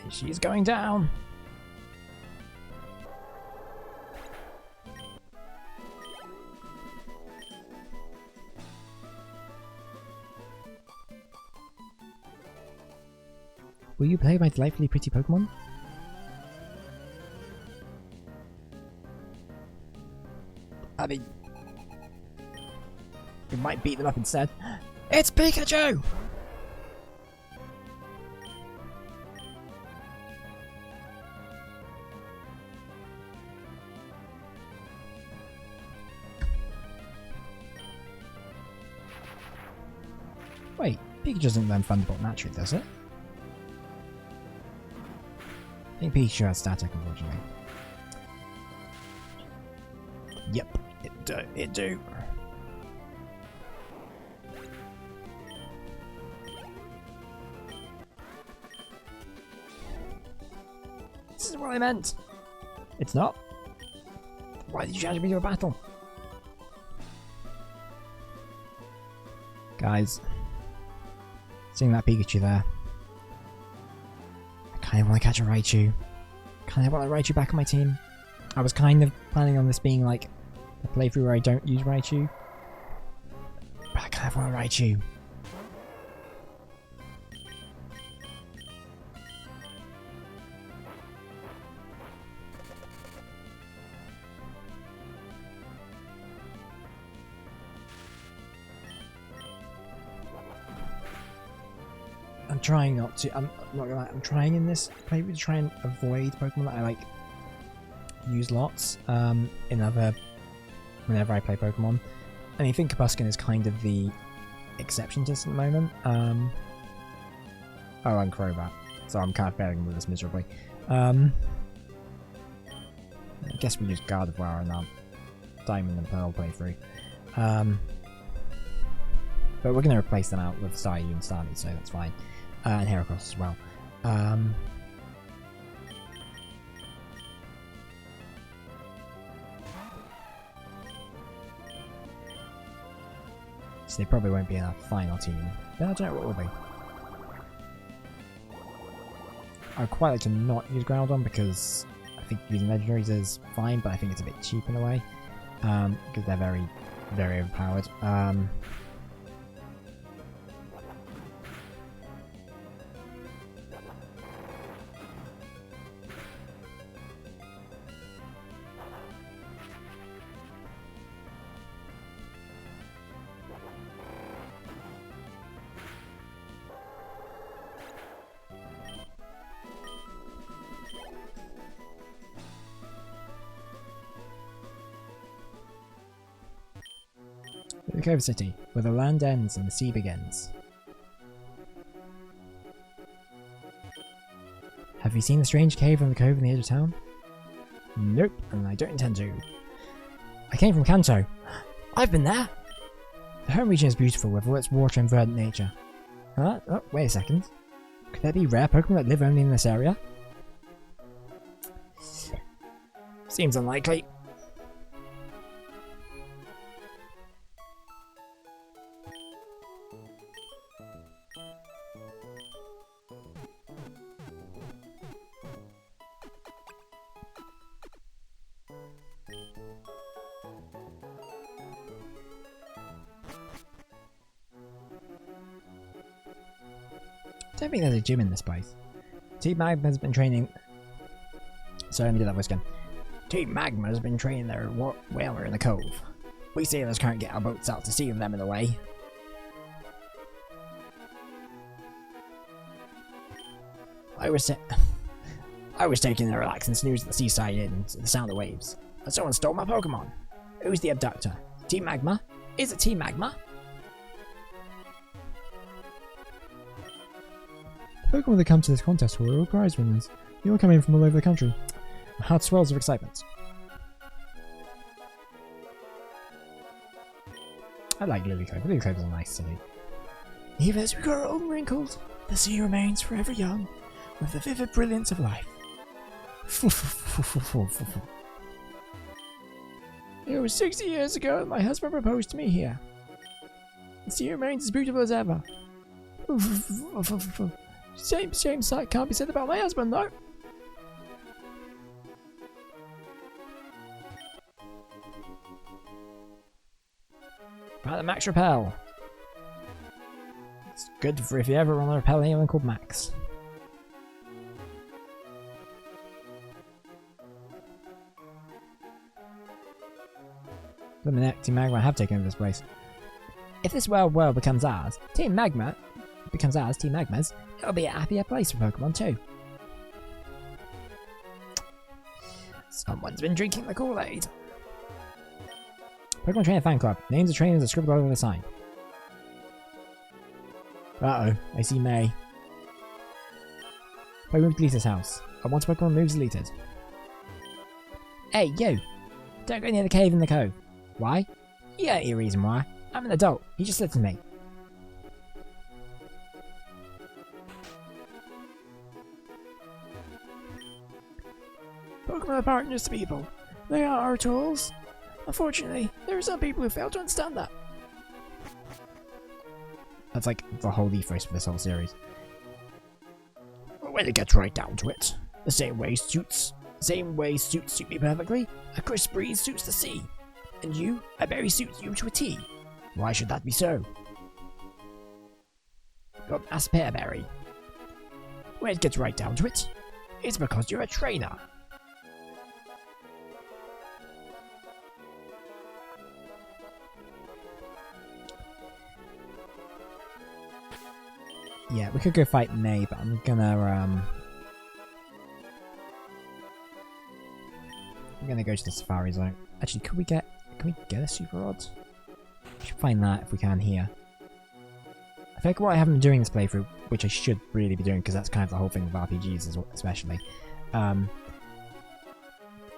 She's going down! Will you play my delightfully pretty Pokemon? I mean, we might beat them up instead. It's Pikachu! Wait, Pikachu doesn't learn Thunderbolt naturally, does it? I think Pikachu has static, unfortunately. Yep, it do. This is what I meant. It's not. Why did you challenge me to a battle? Guys, seeing that Pikachu there, I kind of want to catch a Raichu. Kind of want a Raichu back on my team. I was kind of planning on this being like a playthrough where I don't use Raichu, but I kind of want a Raichu. I'm trying not to. I'm not gonna lie. I'm trying in this playthrough to try and avoid Pokemon that I like use lots. Whenever I play Pokemon. And I think Kabuskin is kind of the exception to this at the moment. Oh, and Crobat. So I'm kind of failing with this miserably. I guess we use Gardevoir in that Diamond and Pearl playthrough. But we're going to replace them out with Staryu and Starmie, so that's fine. And Heracross as well. So they probably won't be in our final team, but I don't know what will be. I'd quite like to not use Groudon because I think using legendaries is fine, but I think it's a bit cheap in a way. Because they're very, very overpowered. The Cove City, where the land ends and the sea begins. Have you seen the strange cave on the cove in the edge of town? Nope, and I don't intend to. I came from Kanto. I've been there! The home region is beautiful with all its water and verdant nature. Huh? Oh, wait a second. Could there be rare Pokemon that live only in this area? Seems unlikely. I don't think there's a gym in this place. Team Magma has been training. Sorry, let me do that voice again. Team Magma has been training their whaler in the cove. We sailors can't get our boats out to sea with them in the way. I was taking a relax and snooze at the seaside inn to the sound of waves, and someone stole my Pokemon. Who's the abductor? Team Magma? Is it Team Magma? Pokemon that come to this contest will all prize winners. They all come in from all over the country. My heart swells with excitement. I like Lilycove. Lilycove is a nice city. Even as we grow old and wrinkled, the sea remains forever young, with the vivid brilliance of life. It was 60 years ago that my husband proposed to me here. The sea remains as beautiful as ever. Same sight can't be said about my husband, though. Right, the Max Repel. It's good for if you ever want to repel anyone called Max. Team Magma have taken over this place. If this world becomes ours, Team Magma's, it'll be a happier place for Pokemon too. Someone's been drinking the Kool-Aid. Pokemon Trainer Fan Club. Names of trainers are scribbled over the sign. Uh-oh, I see May. Pokemon Deleter's house. Once Pokemon moves deleted. Hey, you! Don't go near the cave in the cove. Why? You don't need a reason why. I'm an adult. You just listen to me. Pokemon are partners to people. They are our tools. Unfortunately, there are some people who fail to understand that. That's like the whole ethos for this whole series. When it gets right down to it, the same way suits suit me perfectly. A crisp breeze suits the sea. And you, a berry suits you to a T. Why should that be so? You're an Asperberry. When it gets right down to it, it's because you're a trainer. Yeah, we could go fight May, but I'm gonna go to the Safari Zone. Actually, can we get a Super Rod? We should find that if we can here. I think what I haven't been doing this playthrough, which I should really be doing because that's kind of the whole thing with RPGs especially,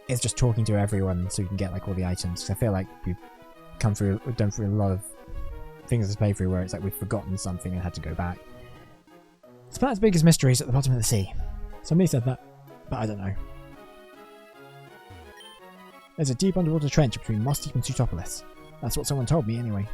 is just talking to everyone so you can get like all the items. Because I feel like we've done through a lot of things this playthrough where it's like we've forgotten something and had to go back. This planet's biggest mystery is at the bottom of the sea. Somebody said that, but I don't know. There's a deep underwater trench between Moss Deep and Sutopolis. That's what someone told me anyway.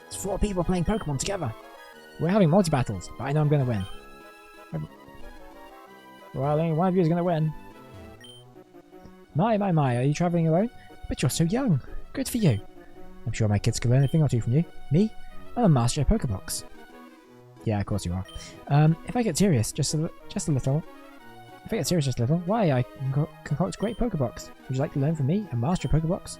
It's 4 people playing Pokemon together. We're having multi-battles, but I know I'm going to win. Well, only one of you is going to win. My, are you travelling alone? But you're so young. Good for you. I'm sure my kids could learn a thing or two from you. Me? I'm a master at Pokeblocks. Yeah, of course you are. If I get serious just a little... why I concoct great Pokeblocks. Would you like to learn from me, a master at Pokeblocks?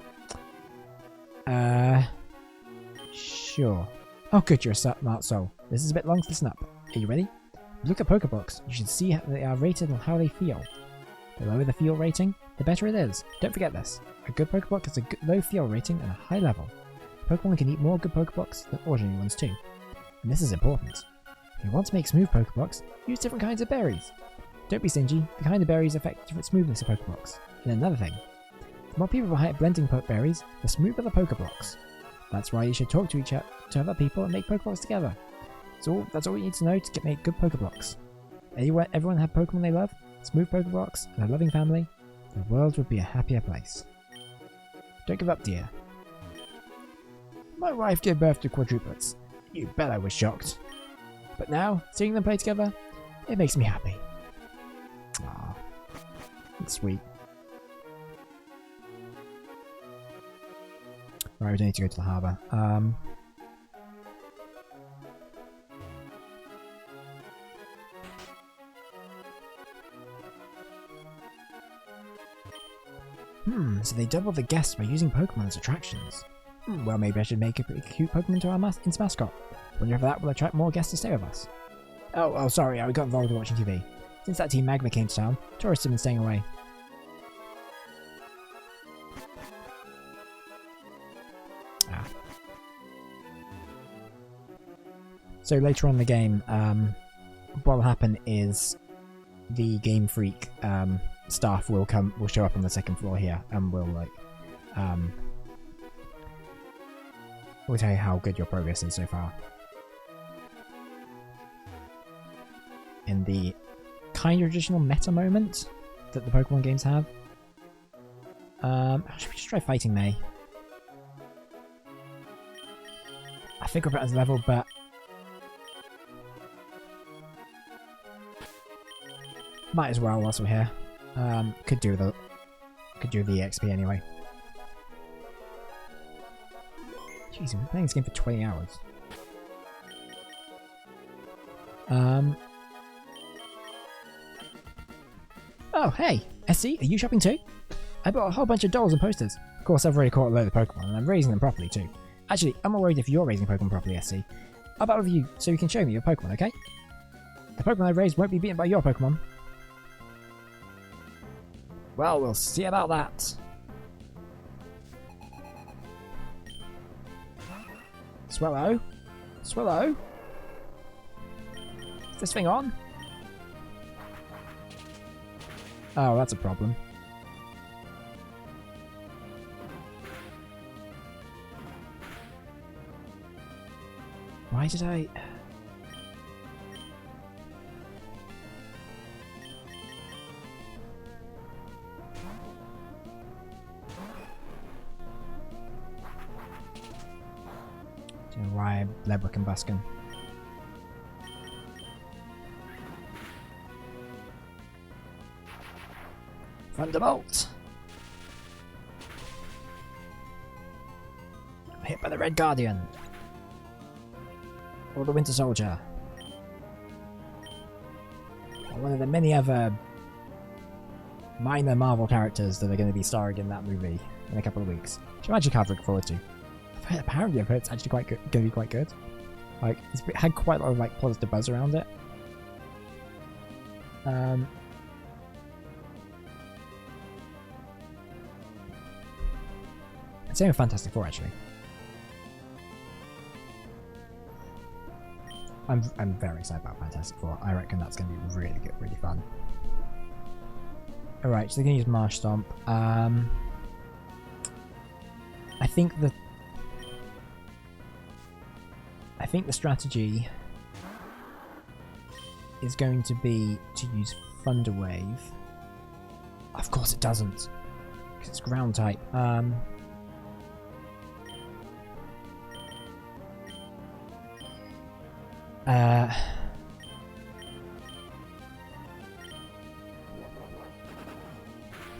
Sure. Oh good, you're a smart soul. This is a bit long to listen up. Are you ready? Look at Pokeblocks. You should see how they are rated on how they feel. The lower the feel rating, the better it is. Don't forget this. A good Pokeblock has a low feel rating and a high level. Pokemon can eat more good Pokeblocks than ordinary ones too. And this is important. If you want to make smooth Pokeblocks, use different kinds of berries. Don't be stingy, the kind of berries affect different smoothness of Pokeblocks. And another thing, the more people behind blending berries, the smoother the Pokeblocks. That's why you should talk to other people and make Pokeblocks together. That's all you need to know to make good Pokeblocks. Everyone have Pokemon they love, smooth Pokeblocks, and a loving family. The world would be a happier place. Don't give up, dear. My wife gave birth to quadruplets. You bet I was shocked. But now, seeing them play together, it makes me happy. Aww. That's sweet. Right, we don't need to go to the harbour. So they double the guests by using Pokemon as attractions. Well, maybe I should make a pretty cute Pokemon to our mascot. Wonder if that will attract more guests to stay with us. Oh, sorry, I got involved with watching TV. Since that Team Magma came to town, tourists have been staying away. So later on in the game, what will happen is the Game Freak staff will show up on the second floor here, and will we'll tell you how good your progress is so far. In the kind of traditional meta moment that the Pokemon games have. Should we just try fighting May? I think we're better as level, but might as well whilst we're here. Could do the XP anyway. Jeez, we've been playing this game for 20 hours. Oh, hey! SC, are you shopping too? I bought a whole bunch of dolls and posters. Of course, I've already caught a load of Pokemon, and I'm raising them properly too. Actually, I'm not worried if you're raising Pokemon properly, SC. How about with you, so you can show me your Pokemon, okay? The Pokemon I raised won't be beaten by your Pokemon. Well, we'll see about that. Swellow? Swellow? Is this thing on? Oh, that's a problem. Why did I... Don't know why Lebrock and Buskin. Thunderbolt! Hit by the Red Guardian. Or the Winter Soldier. Or one of the many other minor Marvel characters that are going to be starring in that movie in a couple of weeks. Which I'm actually kind of looking forward to. Apparently I've heard it's actually going to be quite good. Like, it's had quite a lot of like positive buzz around it. Same with Fantastic Four, actually. I'm very excited about Fantastic Four. I reckon that's going to be really good, really fun. Alright, so they're going to use Marsh Stomp. I think the strategy is going to be to use Thunder Wave. Of course it doesn't, because it's ground type.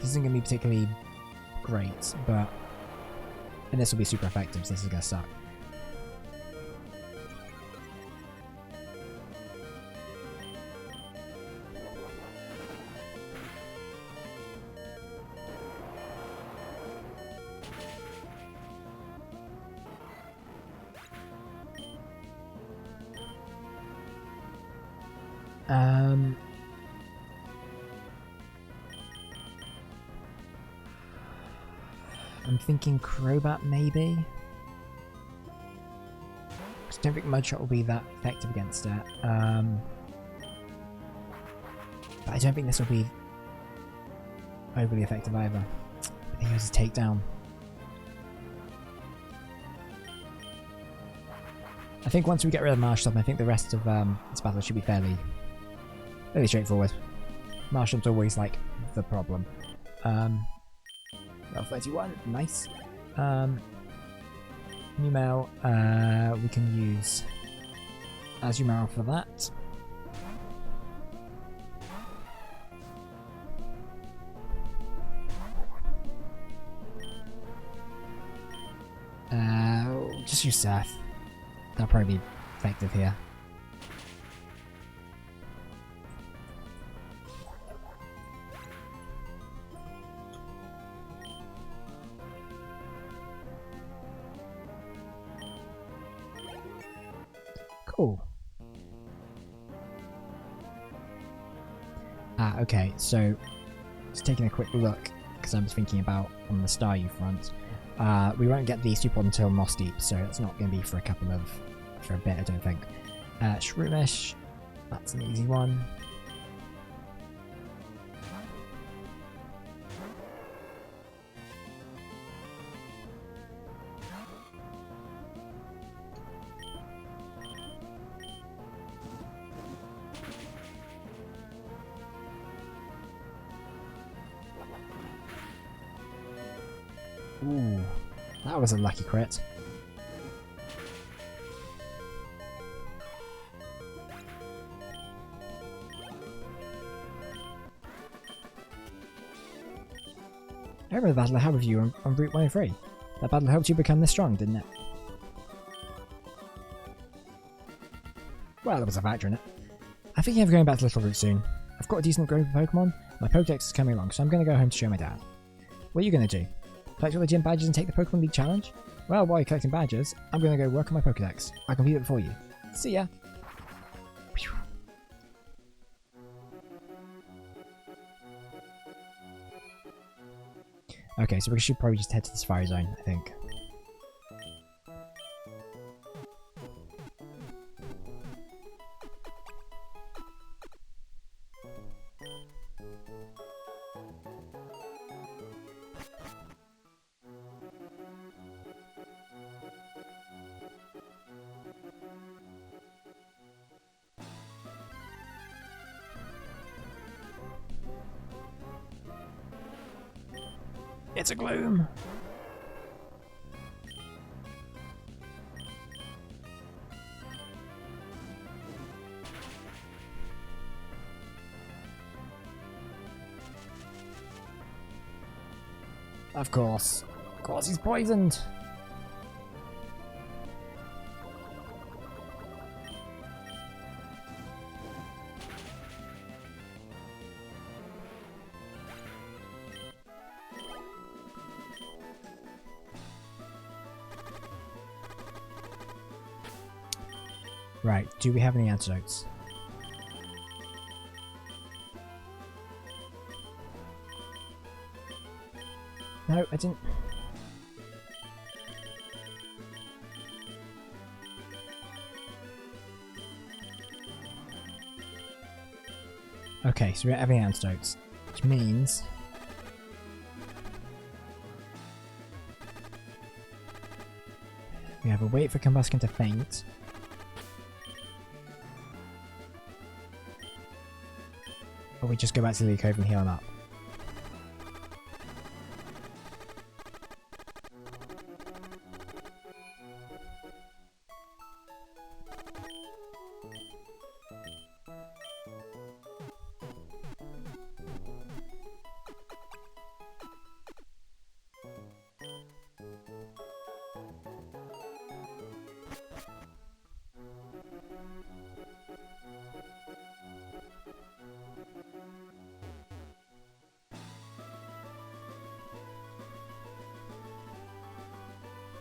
This isn't going to be particularly great, but... And this will be super effective, so this is going to suck. I'm thinking Crobat maybe? Because I don't think Mudshot will be that effective against it. But I don't think this will be overly effective either. I think it was a takedown. I think once we get rid of Marshtomp, I think the rest of this battle should be fairly straightforward. Marshtomp's always like the problem. Level 31, nice. Numel, we can use Azumarill for that. Just use Surf. That'll probably be effective here. Cool. Okay, so just taking a quick look, because I was thinking about on the Staryu front. We won't get the Super until Moss Deep, so it's not going to be for a bit, I don't think. Shroomish. That's an easy one. Ooh, that was a lucky crit. I remember the battle I had with you on Route 103. That battle helped you become this strong, didn't it? Well, there was a factor in it. I think I'm going back to Little Root soon. I've got a decent group of Pokemon. My Pokedex is coming along, so I'm going to go home to show my dad. What are you going to do? Collect all the gym badges and take the Pokemon League challenge? Well, while you're collecting badges, I'm going to go work on my Pokedex. I'll complete it before you. See ya! Whew. Okay, so we should probably just head to the Safari Zone, I think. It's a gloom! Of course. Of course he's poisoned! Right, do we have any antidotes? No, I didn't. Okay, so we don't have any antidotes, which means we have a wait for Combuskin to faint. Or we just go back to Lee Cove and heal him up.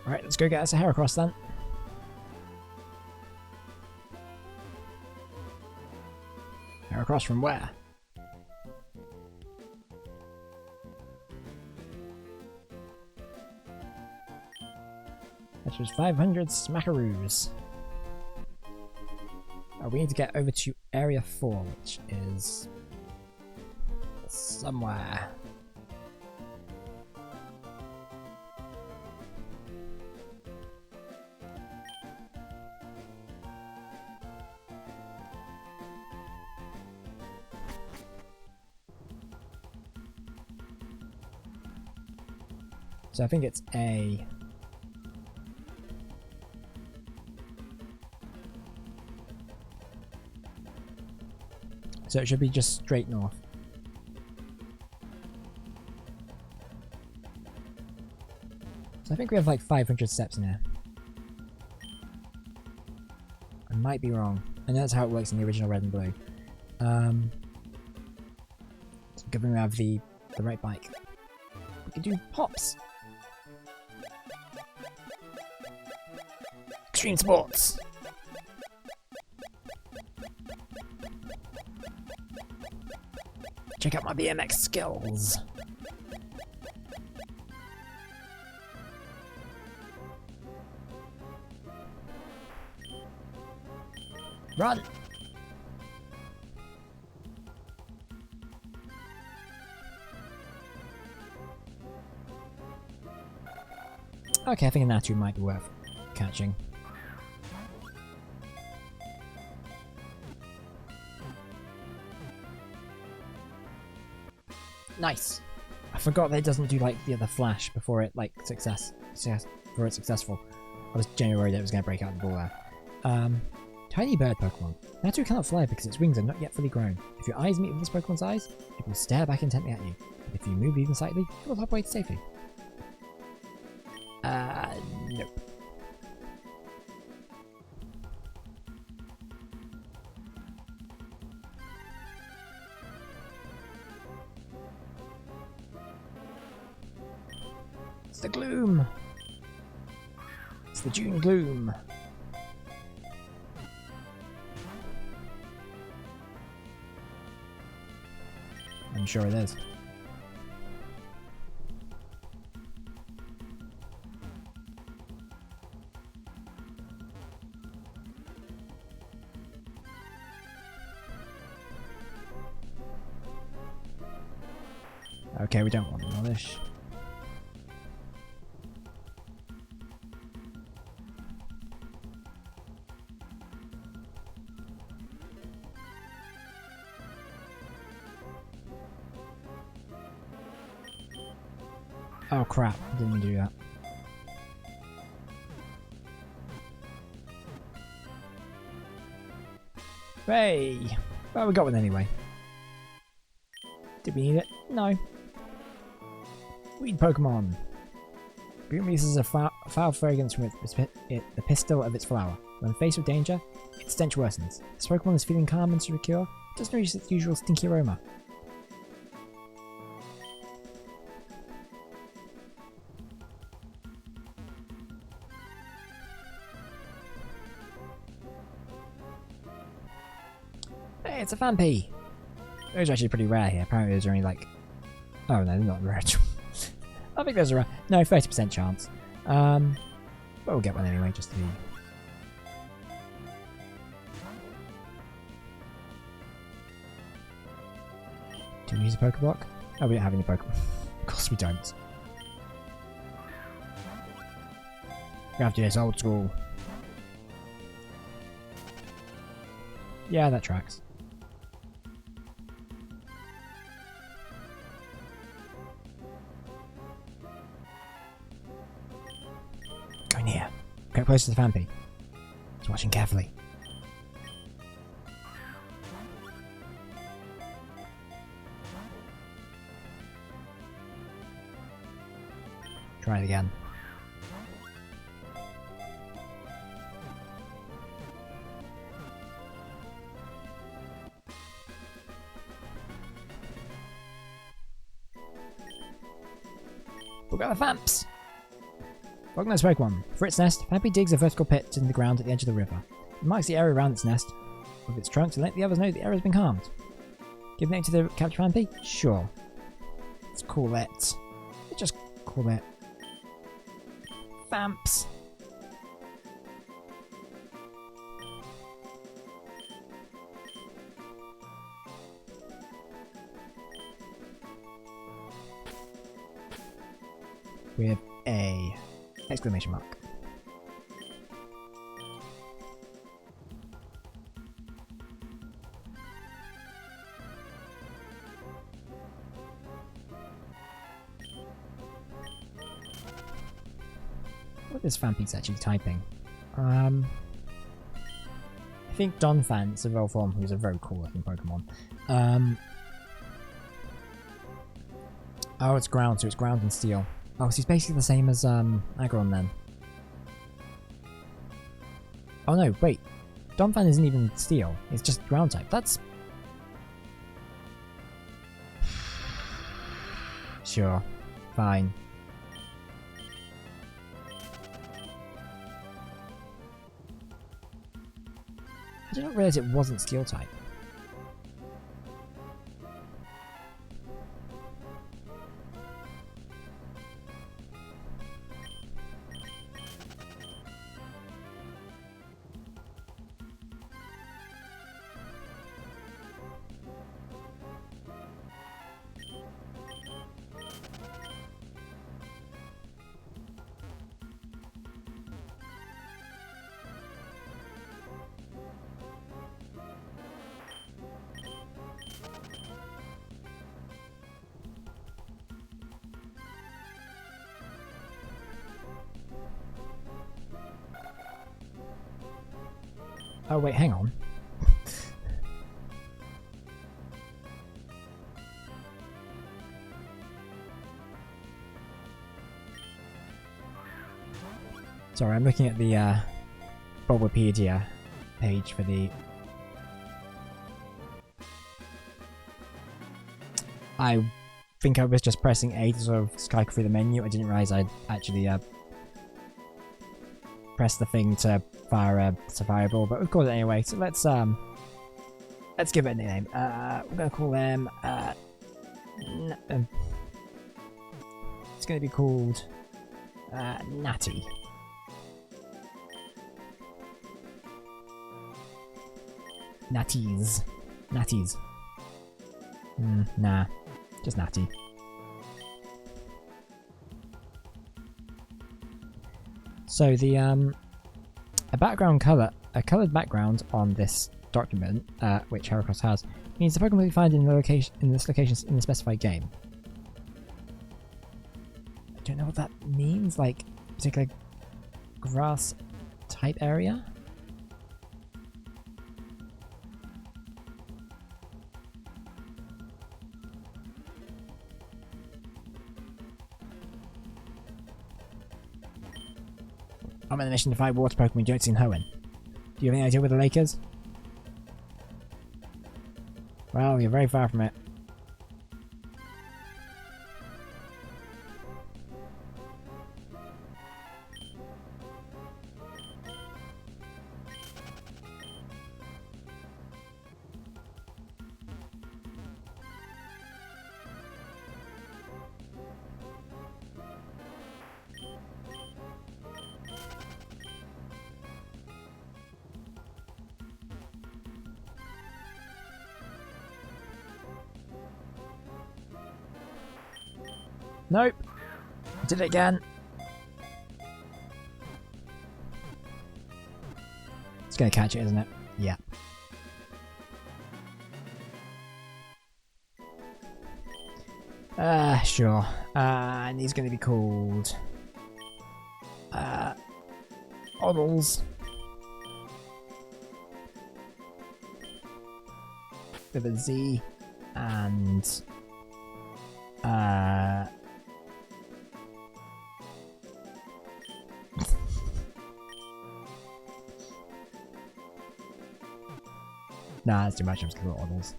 Alright, let's go get us a Heracross then. Heracross from where? That was 500 smackaroos. Oh, we need to get over to Area 4, which is somewhere. So I think it's A. So it should be just straight north. So I think we have like 500 steps in here. I might be wrong. I know that's how it works in the original Red and Blue. So given we have the right bike, we can do pops. Extreme sports. Check out my BMX skills. Run! Okay, I think a Natu might be worth catching. Nice! I forgot that it doesn't do like the other flash before it like before it's successful. I was genuinely worried that it was going to break out the ball there. Tiny bird Pokemon. Natu cannot fly because its wings are not yet fully grown. If your eyes meet with this Pokemon's eyes, it will stare back intently at you. If you move even slightly, it will hop away safely. Nope. It's the gloom! It's the June gloom! I'm sure it is. Okay, we don't want rubbish. Oh crap, I didn't mean to do that. Hey! Well, we got one anyway. Did we need it? No. Weed Pokemon. Green releases a foul fragrance from the pistil of its flower. When faced with danger, its stench worsens. This Pokemon is feeling calm and secure. It doesn't reach its usual stinky aroma. Hey, it's a Vampy! Those are actually pretty rare here. Apparently those are only like... Oh no, they're not rare. I think there's a... No, 30% chance. But we'll get one anyway, just to be... Do we use a Pokeblock? Oh, we don't have any Pokemon. Of course we don't. We have to do this old school. Yeah, that tracks. Going here. Get close to the Vampy. He's watching carefully. Try it again. We've got the Vamps! Recognize Pokemon. For its nest, Vampy digs a vertical pit in the ground at the edge of the river. It marks the area around its nest with its trunk to let the others know the area has been calmed. Give name to the captured Vampy? Sure. Let's call it... Let's just call it... Vamps. With a exclamation mark. What is Vampy's actually typing? I think Donphan's a real form, who's a very cool looking Pokemon. Oh, it's ground, so it's ground and steel. Oh, so he's basically the same as Aggron then. Oh no, wait. Donphan isn't even steel, it's just ground type. That's... Sure. Fine. I did not realise it wasn't steel type. Oh wait, hang on. Sorry, I'm looking at the Bulbapedia page for the... I think I was just pressing A to sort of cycle through the menu. I didn't realise I'd actually press the thing to fire a Safari Ball, but we'll call it anyway. So let's give it a nickname. We're gonna call them it's gonna be called Natty. Natties. Natties. Nah. Just Natty. So the a coloured background on this document, which Heracross has, means the Pokemon will be found in this location in the specified game. I don't know what that means. Like particular grass type area. I'm on a mission to find water Pokemon Jonesy and Hoenn. Do you have any idea where the lake is? Well, you're very far from it. Nope. Did it again. It's gonna catch it, isn't it? Yeah. Sure. And he's gonna be called Oddles. With a Z and nah, that's too much. I'm just gonna go Oddles.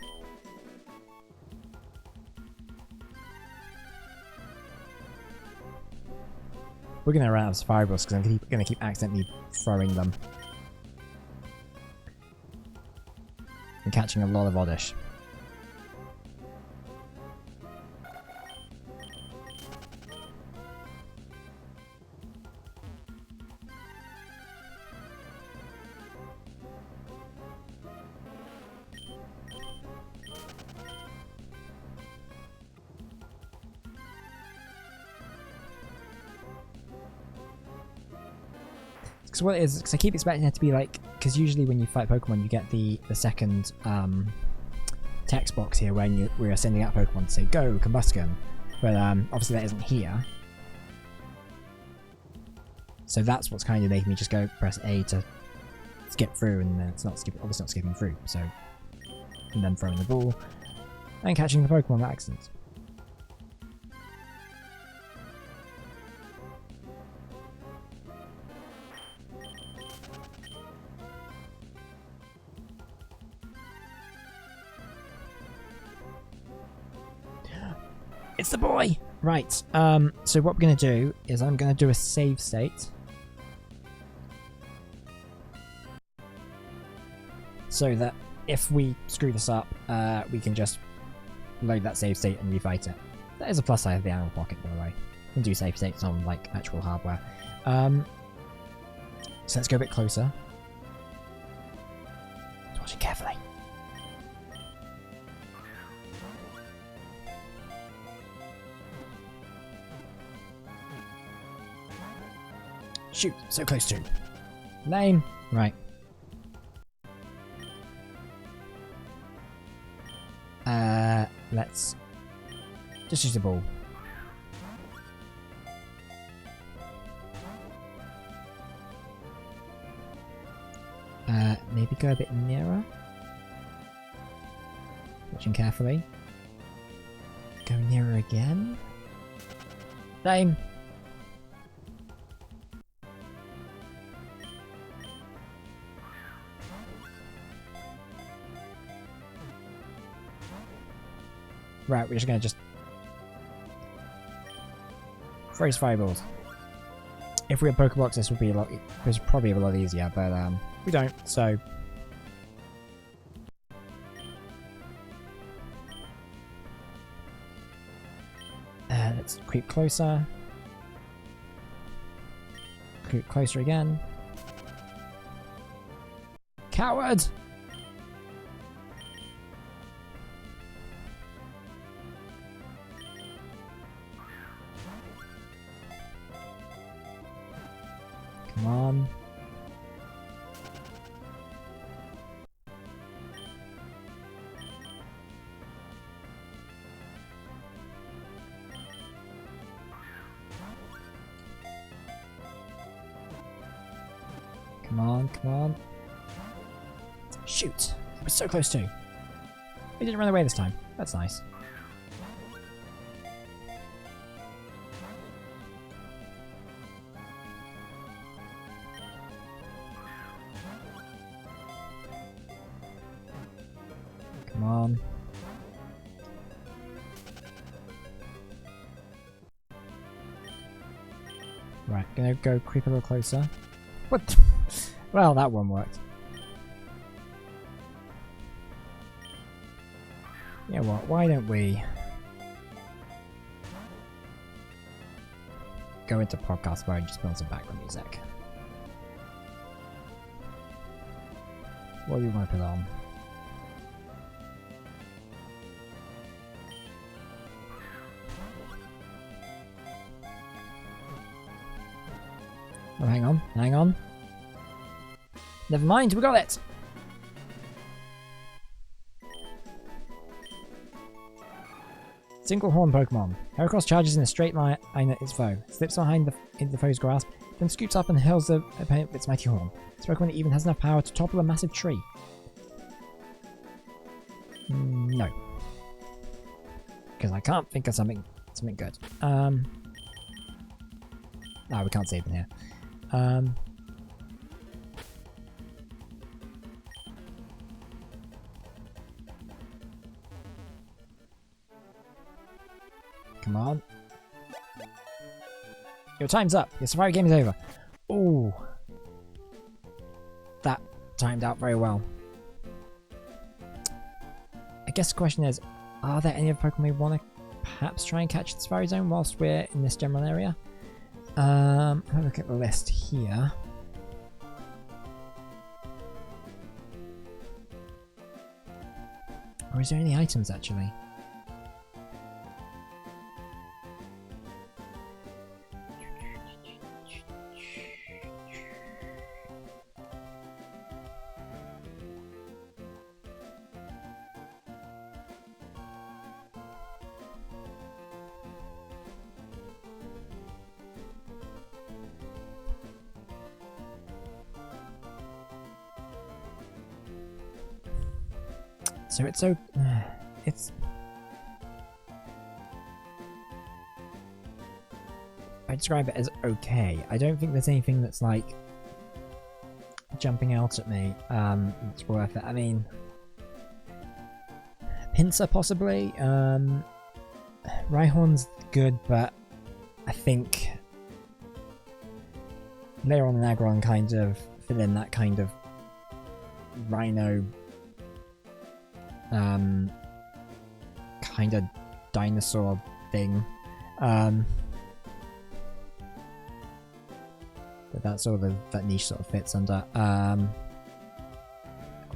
We're gonna run out of Safari Balls because I'm gonna keep accidentally throwing them and catching a lot of Oddish. Because what it is, because I keep expecting it to be like, because usually when you fight Pokemon, you get the second text box here when we are sending out Pokemon to say go Combusken, but obviously that isn't here. So that's what's kind of making me just go press A to skip through, and it's not obviously not skipping through. So and then throwing the ball and catching the Pokemon by accident. It's the boy! Right, so what we're going to do is I'm going to do a save state. So that if we screw this up, we can just load that save state and refight it. That is a plus side of the Animal Pocket, by the way. You can do save states on, like, actual hardware. So let's go a bit closer. Watching carefully. Shoot, so close to. Lame. Right. Let's just use the ball. Maybe maybe go a bit nearer. Watching carefully. Go nearer again. Same. Right, we're just gonna freeze fireballs. If we had Pokeblocks, this would be probably a lot easier, but we don't, so let's creep closer. Creep closer again. Coward! Come on. Come on, come on. Shoot! I was so close too. We didn't run away this time. That's nice. Come on. Right, gonna go creep a little closer. What? Well, that one worked. Yeah, what? Why don't we go into podcast mode and just build some background music? What do you want to put on? Oh, hang on, hang on. Never mind, we got it! Single horn Pokemon. Heracross charges in a straight line at its foe, slips behind into the foe's grasp, then scoots up and hurls the opponent with its mighty horn. This Pokemon even has enough power to topple a massive tree. No. Because I can't think of something good. No, we can't save in here. Come on. Your time's up. Your Safari game is over. Ooh. That timed out very well. I guess the question is, are there any other Pokemon we want to perhaps try and catch the Safari Zone whilst we're in this general area? Have a look at the list here. Or is there any items actually? So it's so I describe it as okay. I don't think there's anything that's like jumping out at me that's worth it. I mean, Pinsir possibly. Rhyhorn's good, but I think Leon and Aggron kind of fill in that kind of Rhino kind of dinosaur thing. But that's all that niche sort of fits under.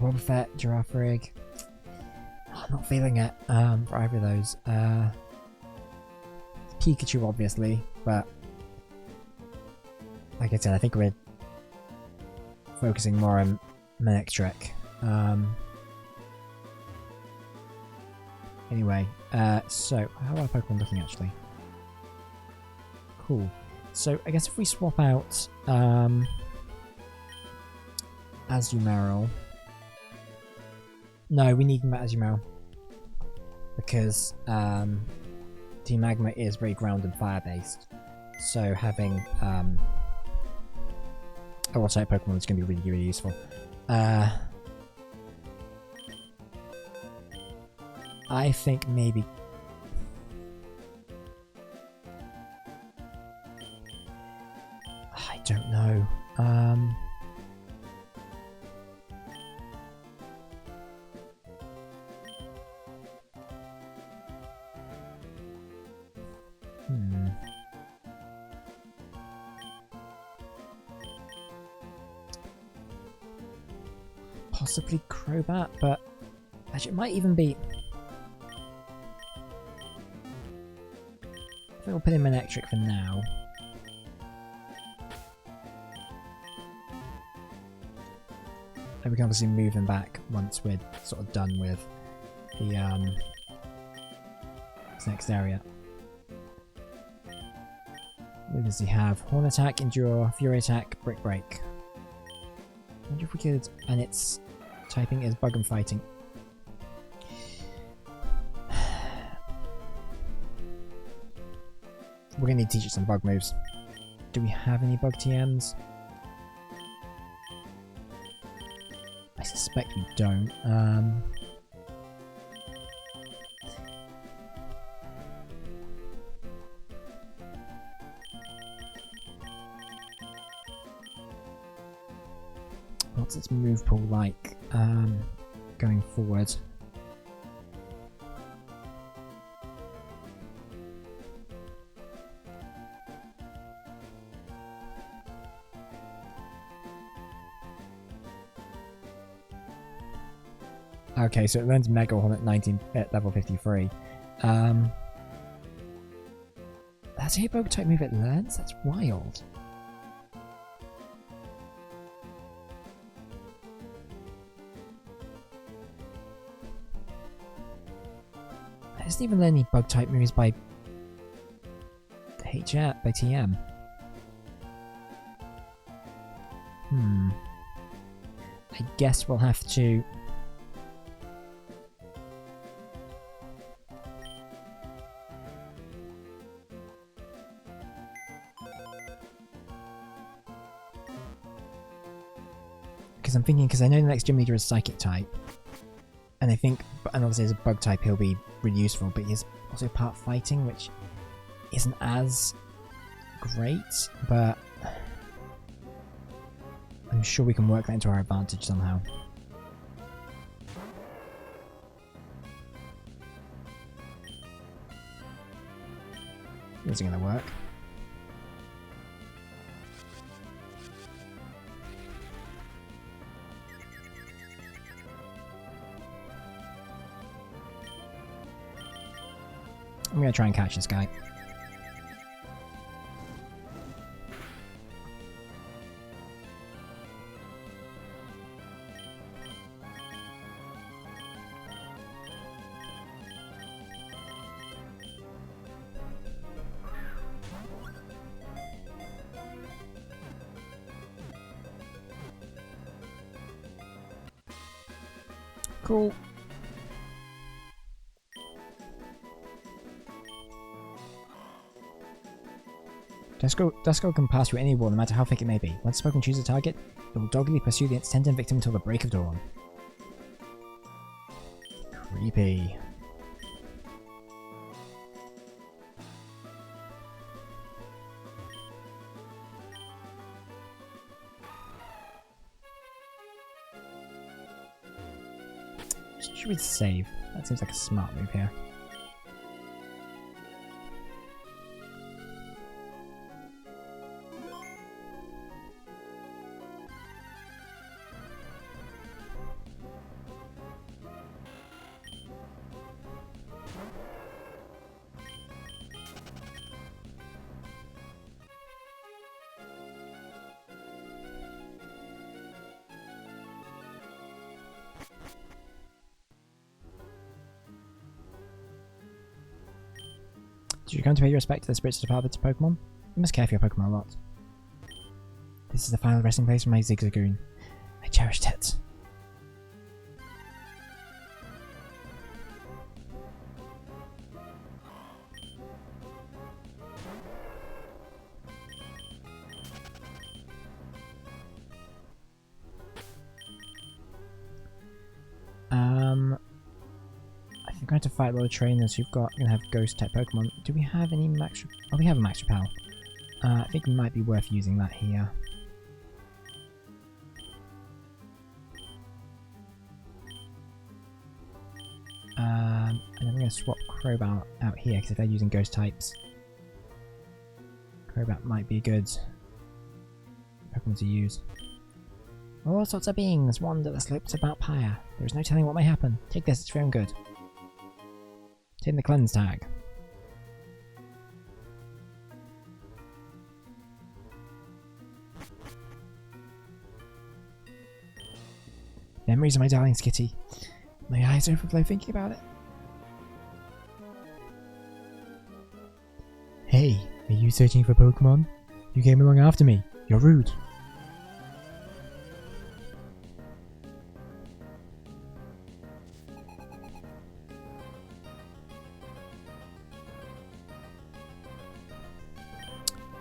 Wobbuffet, Girafarig. Oh, I'm not feeling it for either of those. Pikachu, obviously, but like I said, I think we're focusing more on Manectric. Anyway, so how are Pokemon looking actually? Cool. So I guess if we swap out Azumarill No, we need Magma because Team Magma is very ground and fire based. So having a water type Pokemon is going to be really, really useful. I think maybe. I don't know. Possibly Crobat, but actually it might even be. I think we'll put him electric for now. And we can obviously move him back once we're sort of done with the this next area. What does he have? Horn Attack, Endure, Fury Attack, Brick Break. I wonder if we could, and its typing is Bug and Fighting. We're going to need to teach it some bug moves. Do we have any bug TMs? I suspect we don't. What's its move pool like going forward? Okay, so it learns Mega Horn at level 53. That's a Bug type move it learns? That's wild. It doesn't even learn any Bug type moves by TM. I guess we'll have to. Because I'm thinking, because I know the next gym leader is Psychic type, and I think, and obviously as a Bug type he'll be really useful, but he's also part Fighting, which isn't as great, but I'm sure we can work that into our advantage somehow. Is it going to work? I'm going to try and catch this guy. Cool. Dusko can pass through any wall, no matter how thick it may be. Once Pokemon chooses a target, it will doggedly pursue the intended victim until the break of dawn. Creepy. Should we save? That seems like a smart move here. Did you come to pay your respect to the spirits of departed Pokemon? You must care for your Pokemon a lot. This is the final resting place for my Zigzagoon. I cherished it. going to fight a lot of trainers who've got gonna have ghost type Pokemon. Do we have any max? Oh, we have a max repel. I think it might be worth using that here. And then I'm going to swap Crobat out here because if they're using ghost types, Crobat might be a good Pokemon to use. All sorts of beings wander the slopes of Mount Pyre. There is no telling what may happen. Take this, it's very good. Take the cleanse tag. Memories of my darling Skitty. My eyes overflow thinking about it. Hey, are you searching for Pokemon? You came along after me. You're rude.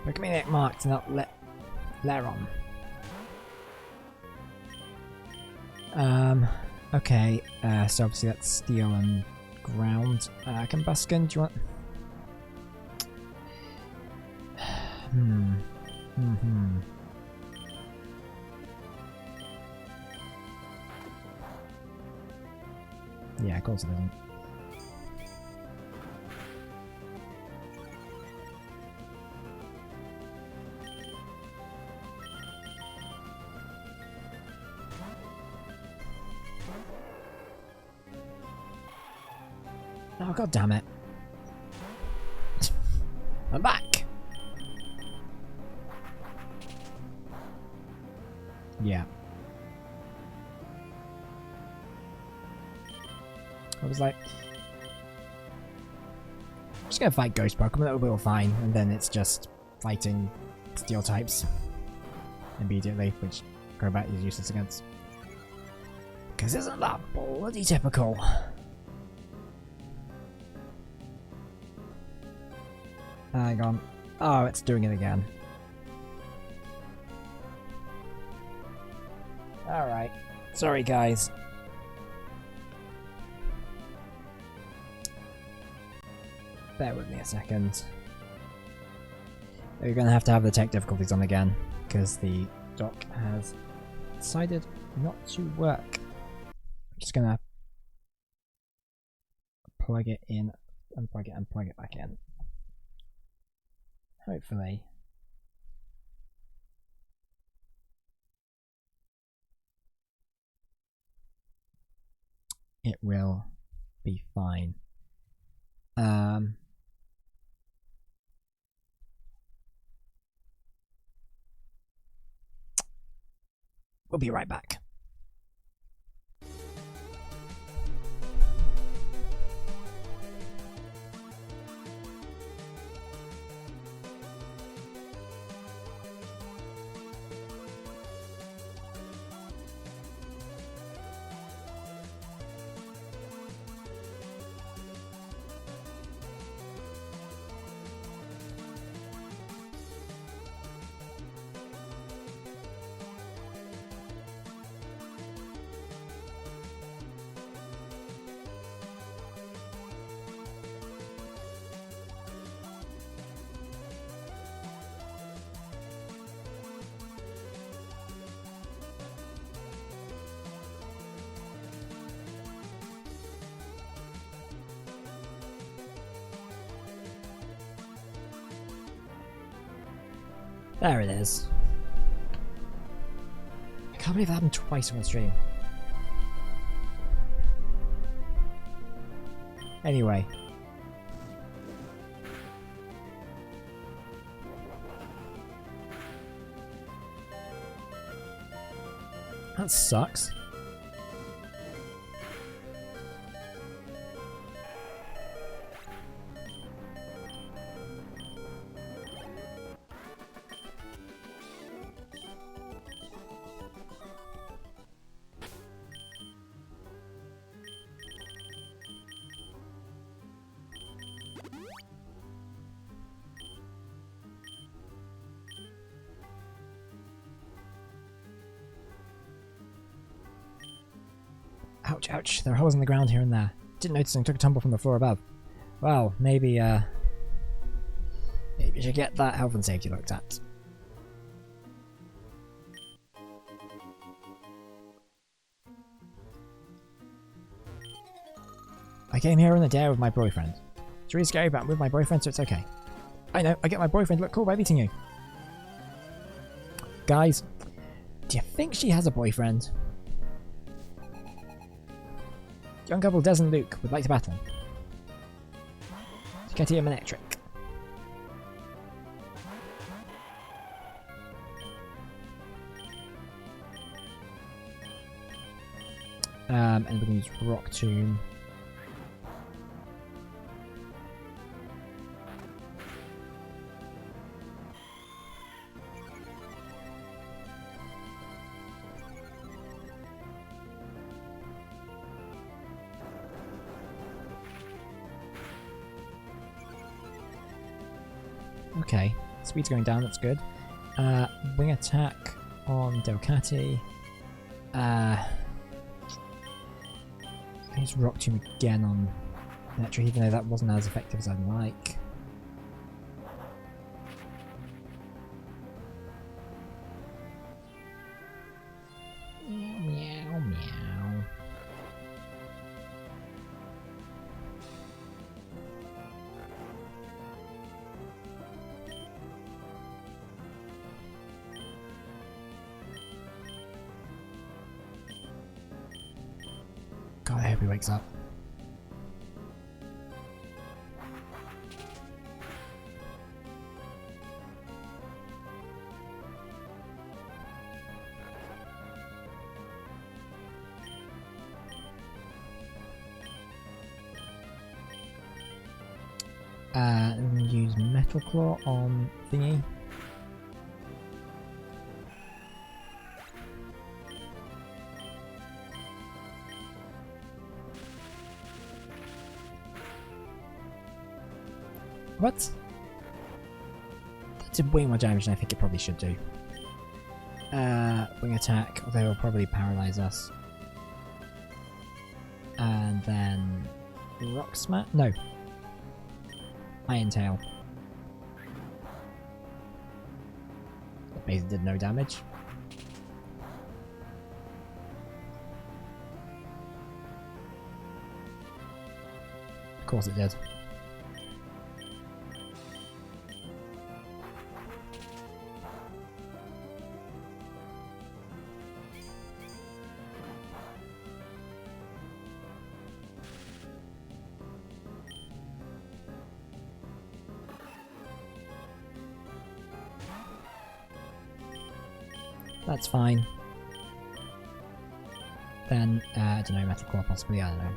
Pokemon marked, not Leron. Okay, so obviously that's steel and ground. Combustion, do you want... Yeah, of course it doesn't. Oh, god damn it. I'm back! Yeah. I was like... I'm just gonna fight ghost Pokemon, that'll be all fine, and then it's just fighting steel types immediately, which Crobat is useless against. Because isn't that bloody typical? Hang on. Oh, it's doing it again. Alright. Sorry, guys. Bear with me a second. We're gonna have to have the tech difficulties on again, because the dock has decided not to work. I'm just gonna plug it in, unplug it, and plug it back in. Hopefully. It will be fine. We'll be right back. There it is. I can't believe that happened twice on the stream. Anyway. That sucks. Ouch, ouch. There are holes in the ground here and there. Didn't notice and took a tumble from the floor above. Well, maybe maybe you should get that health and safety looked at. I came here on a dare with my boyfriend. It's really scary, but I'm with my boyfriend, so it's okay. I know, I get my boyfriend to look cool by beating you. Guys, do you think she has a boyfriend? Young couple Des and Luke would like to battle. Sketty and Electric. And we're going to use Rock Tomb. Okay, speed's going down, that's good. Wing attack on Delcati. Use Rock Tomb again on Electric, even though that wasn't as effective as I'd like. Meow, meow, meow. God, I hope he wakes up. And use Metal Claw on thingy. What? That did way more damage than I think it probably should do. Wing attack, although it'll probably paralyze us. And then Rock Smash? No. Iron Tail. That basically did no damage. Of course it did. That's fine. Then, I don't know, Metal Claw possibly, I don't know.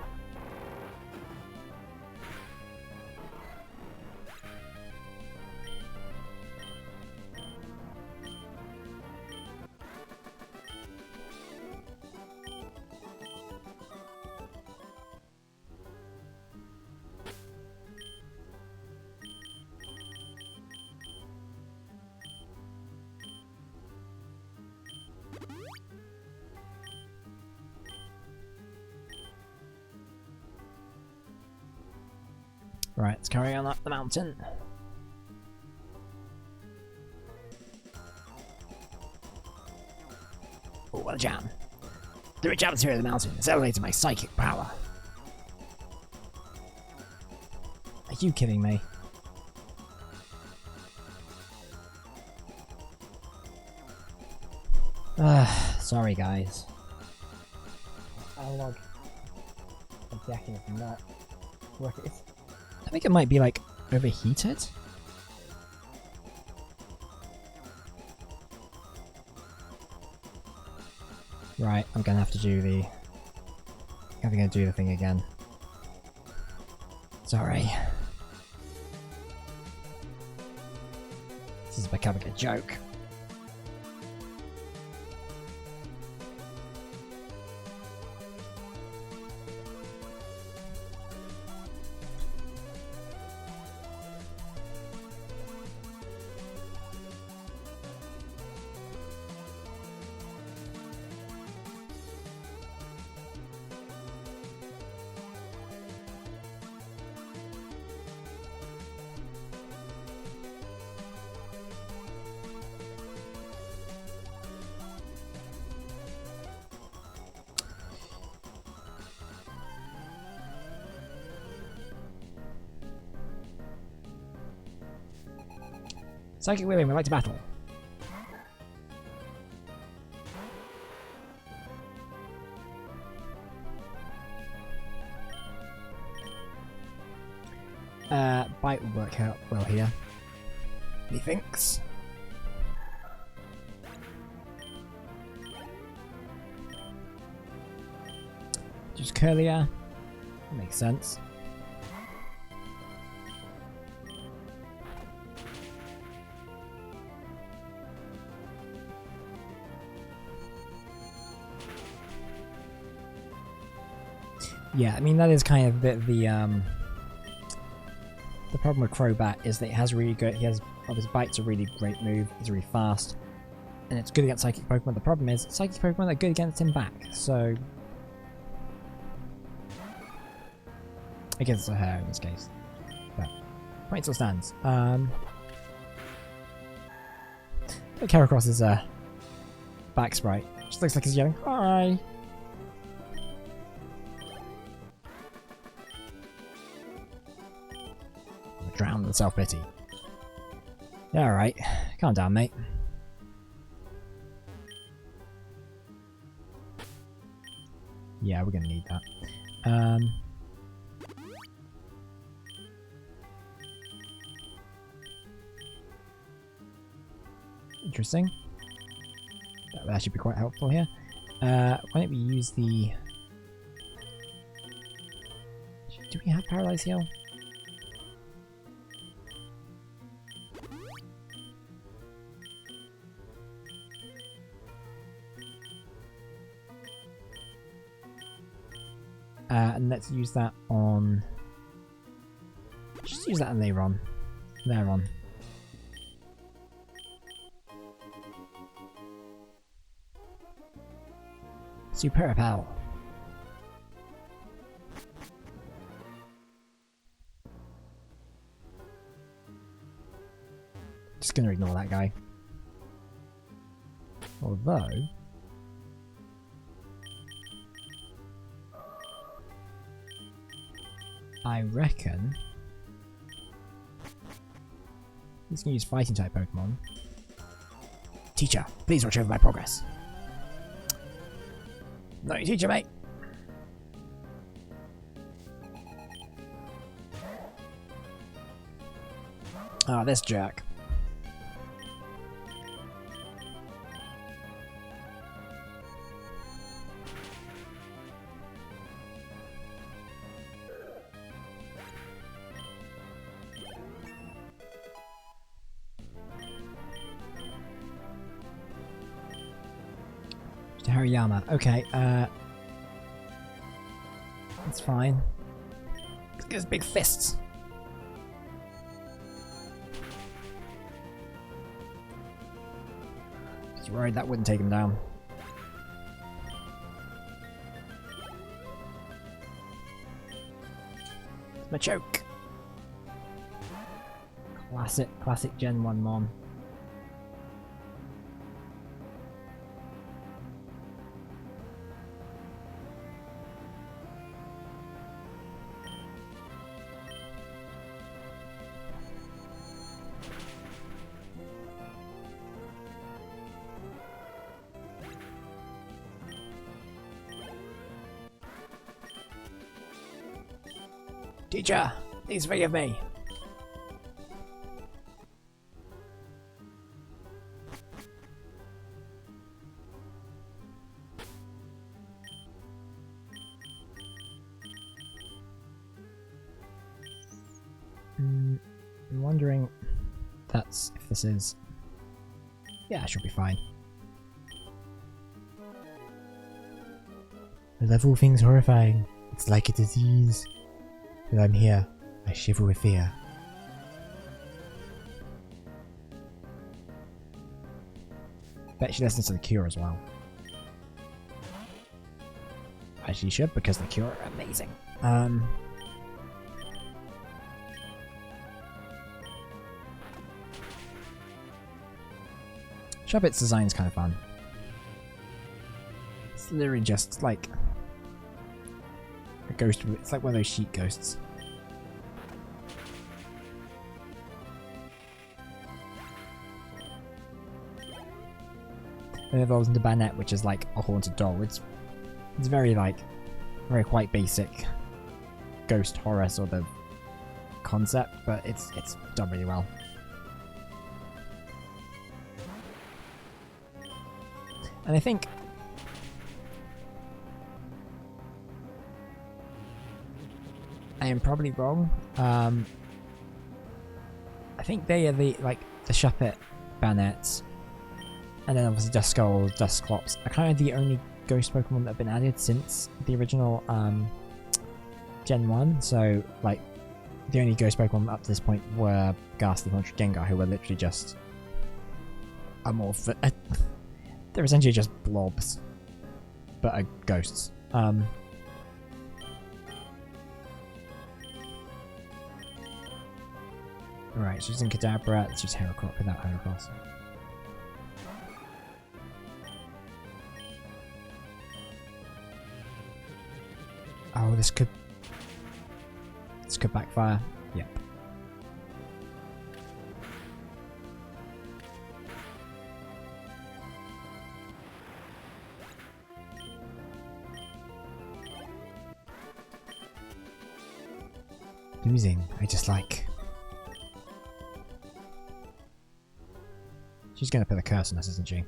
Right, let's carry on up the mountain. Oh, what a jam. The rich atmosphere of the mountain has elevated my psychic power. Are you kidding me? Sorry guys. Analog decking is not working. I think it might be like overheated. Right, I'm gonna have to do the... I'm gonna do the thing again. Sorry. This is becoming a joke. Psychic Wheeling, we'd like to battle. Bite would work out well here. Methinks. Just Curlier. That makes sense. Yeah, I mean that is kind of a bit of the problem with Crobat is that it has really good. His Bite's a really great move. It's really fast, and it's good against Psychic Pokemon. The problem is Psychic Pokemon are good against him back. So against her in this case, but point still stands. Caracross's back sprite just looks like he's yelling "Hi." Drown in self-pity. Yeah, alright. Calm down, mate. Yeah, we're gonna need that. Interesting. That would actually be quite helpful here. Why don't we use the... Do we have Paralyze Heal? And let's use that on... Just use that on Leiron. Leiron. Super Repel. Just gonna ignore that guy. Although... I reckon he's going to use fighting type Pokemon. Teacher, please watch over my progress. No, teacher, mate. Ah, this jerk. Hariyama. Okay, that's fine. Let's get his big fists. Just worried that wouldn't take him down. It's my choke. Classic Gen 1 Mon. Teacher, please forgive me. I'm wondering if this is... Yeah, it should be fine. I love all things horrifying. It's like a disease. But I'm here. I shiver with fear. Bet she listens to The Cure as well. As she should, because The Cure are amazing. Shubbit's design is kind of fun. It's literally just like a ghost. It's like one of those sheet ghosts. It evolves into Banette, which is like a haunted doll. It's very like, very quite basic ghost horror sort of concept, but it's done really well. And I think I am probably wrong. I think they are the Shuppet Banettes, and then obviously Duskull, Dusclops are kind of the only ghost Pokemon that have been added since the original Gen 1. So like the only ghost Pokemon up to this point were Ghastly, Contra, Gengar, who were literally just they're essentially just blobs, but are ghosts. Alright, so using Kadabra, let's use Heracross without Heracross. Oh, this could backfire. Yep. Losing, I just like. She's gonna put a curse on us, isn't she?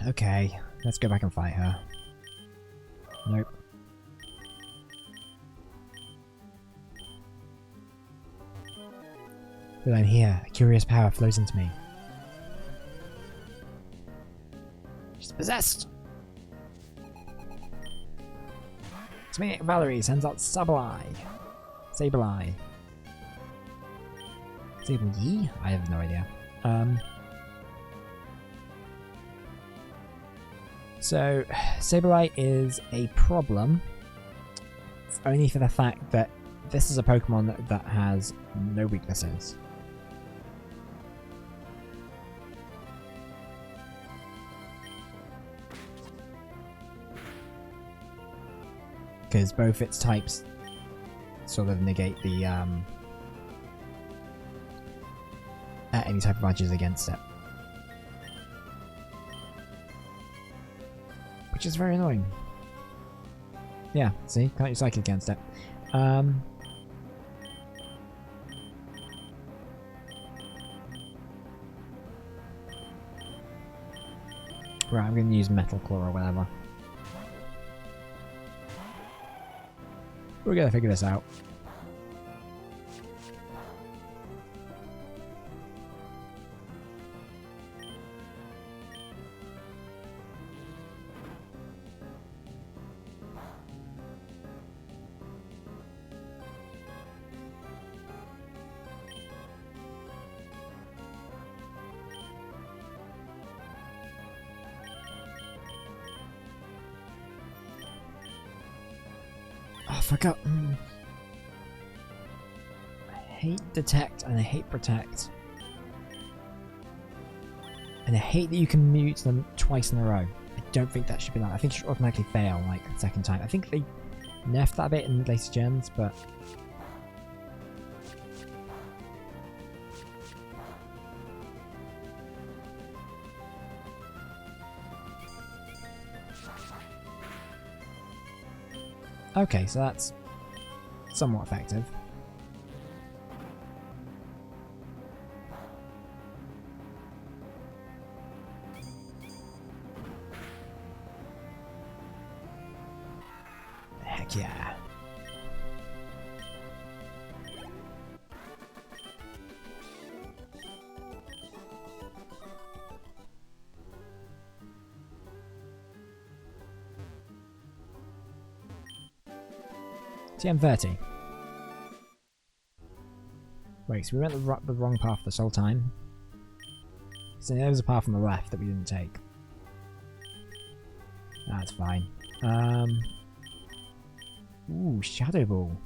Okay, let's go back and fight her. Nope. But I'm here. A curious power flows into me. She's possessed! Swing Valerie sends out Sableye. Sableye. Sableye? I have no idea. So, Sableye is a problem, only for the fact that this is a Pokemon that has no weaknesses. Because both its types sort of negate the any type of edges against it. Which is very annoying. Yeah, see? Can't use Psychic against it. Right, I'm going to use Metal Claw or whatever. We're going to figure this out. Oh, I forgot. I hate Detect and I hate Protect. And I hate that you can mute them twice in a row. I don't think that should be like. I think it should automatically fail like the second time. I think they nerfed that a bit in later gens, but okay, so that's somewhat effective. Heck yeah. TM30. Wait, so we went the wrong path this whole time? So there was a path on the left that we didn't take. That's fine. Ooh, Shadow Ball.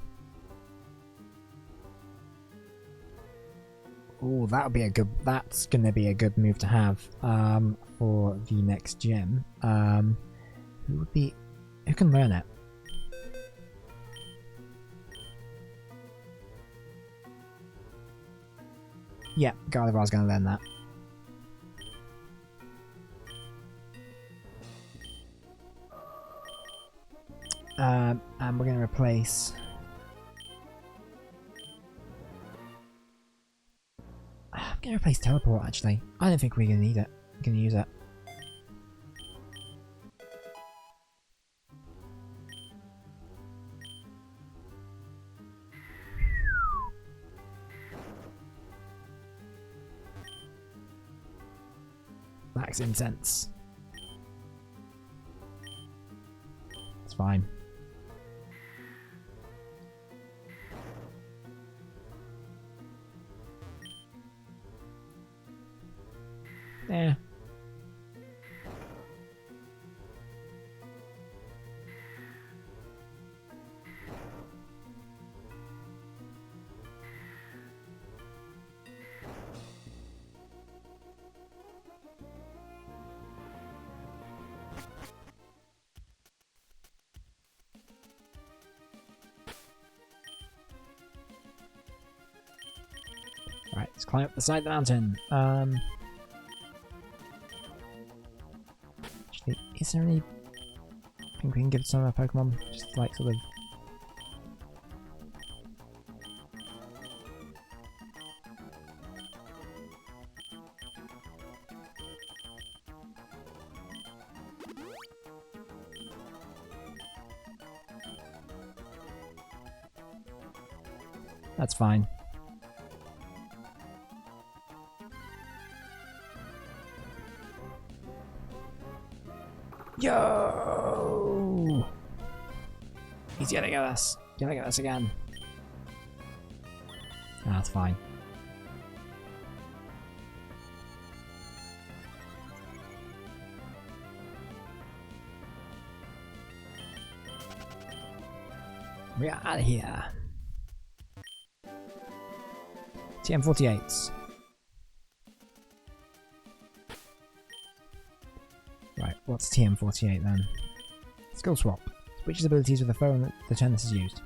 Ooh, that would be a good. That's gonna be a good move to have for the next gym. Who can learn it? Yeah, Gardevoir's going to learn that. And we're going to replace... I'm going to replace Teleport, actually. I don't think we're going to need it. We're going to use it. Max incense. It's fine. Yeah. Right, let's climb up the side of the mountain. Actually, is there any... I think we can give some of our Pokemon just like sort of... That's fine. Yo! He's yelling at us. Yelling at us again. That's fine. We are out of here. TM48s. Right, what's TM48 then? Skill swap. Switches abilities with the phone that the turn this is used.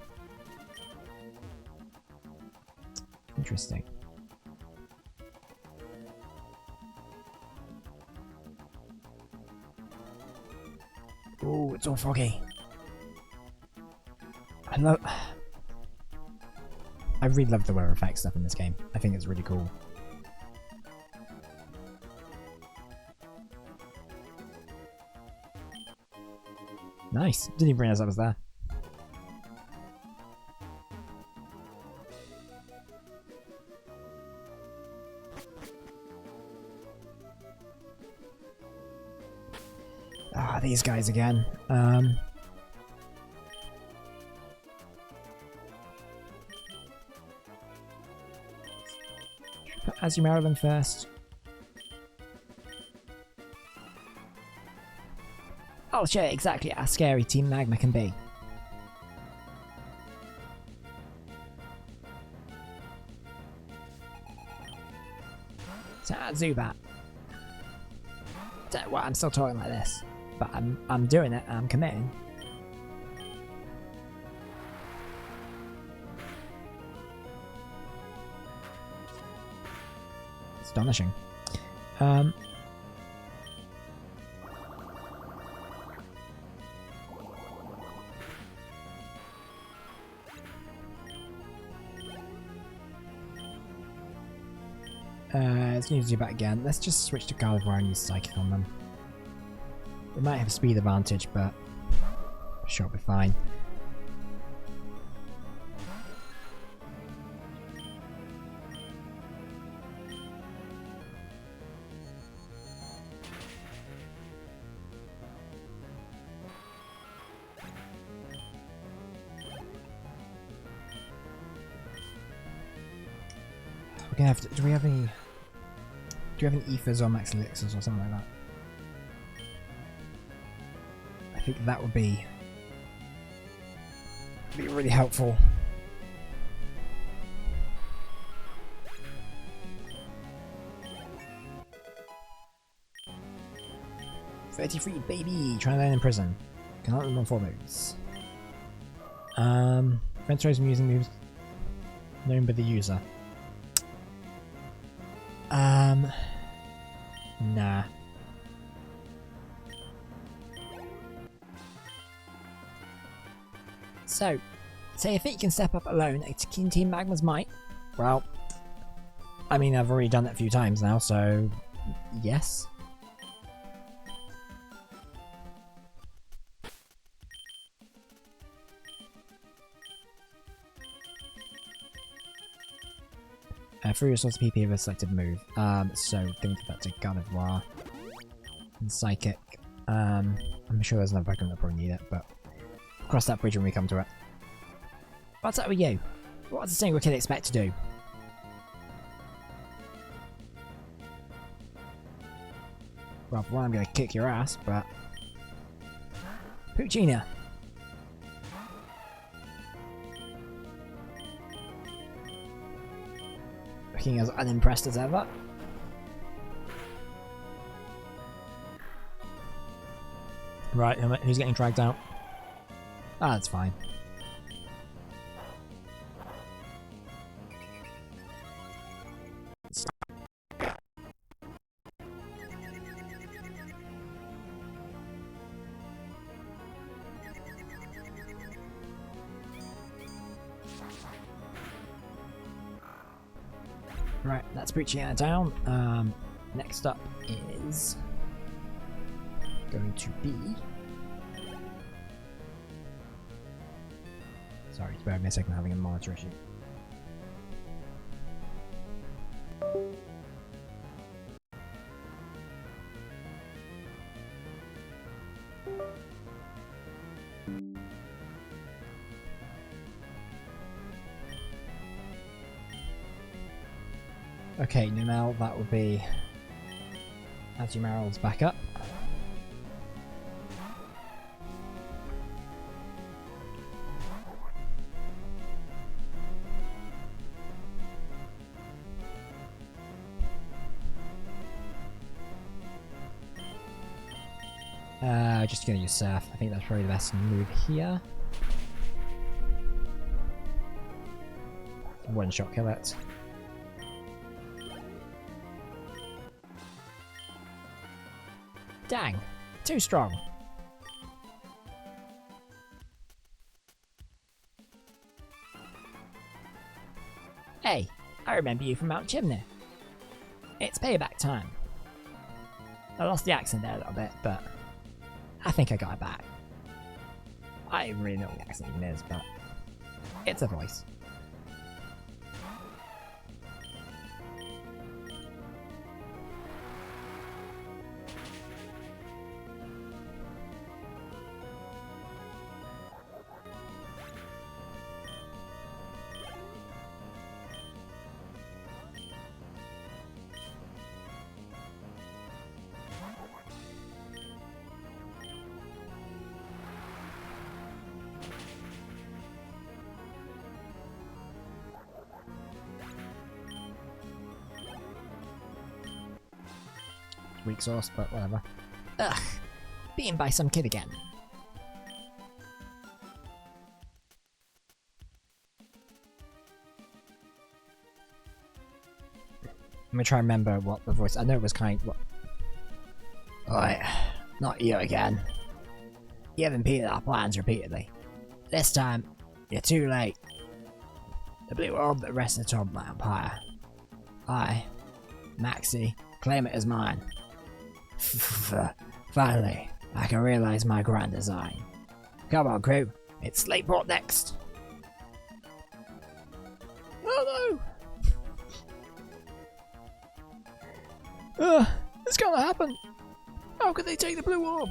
Interesting. Ooh, it's all foggy. I really love the weather effect stuff in this game. I think it's really cool. Nice. Didn't even realize that was there. Ah, these guys again. Put Azumarill first. I'll show you exactly how scary Team Magma can be. So, Zubat. Don't worry, I'm still talking like this, but I'm doing it. I'm committing. Astonishing. Let's use Zubat again. Let's just switch to Gardevoir and use Psychic on them. We might have a speed advantage, but I'm sure it'll be fine. We're gonna have to, do we have any ethers or max elixirs or something like that? I think that would be really helpful. "33 baby, trying to learn in prison. Cannot learn on 4 moves. French throws and using moves known by the user. Nah. So, say if it can step up alone against Team Magma's might, well, I mean, I've already done that a few times now, so yes. Free resource PP of a selected move. So think that's a God of War and Psychic. I'm sure there's another Pokemon that probably need it, but we'll cross that bridge when we come to it. What's up with you? What does a single kid expect to do? Well, for one, I'm gonna kick your ass, but Poochyena. Looking as unimpressed as ever. Right, who's getting dragged out? Ah, that's fine. Right, that's Poochyena down. Next up is going to be... Sorry, just bear with me a second, I'm having a monitor issue. Okay, Numel, that would be Azumarill's back up. Just gonna use Surf. I think that's probably the best move here. One shot kill it. Dang, too strong. Hey, I remember you from Mount Chimney. It's payback time. I lost the accent there a little bit, but I think I got it back. I don't really know what the accent even is, but it's a voice. Weak sauce, but whatever. Ugh! Beaten by some kid again. Let me try and remember what the voice... I know it was kind of... Alright, not you again. You have impeded our plans repeatedly. This time, you're too late. The blue orb that rests atop my empire. I, Maxie, claim it as mine. Finally, I can realize my grand design. Come on, crew. It's Slateport next. Oh no! It's gonna happen. How could they take the blue orb?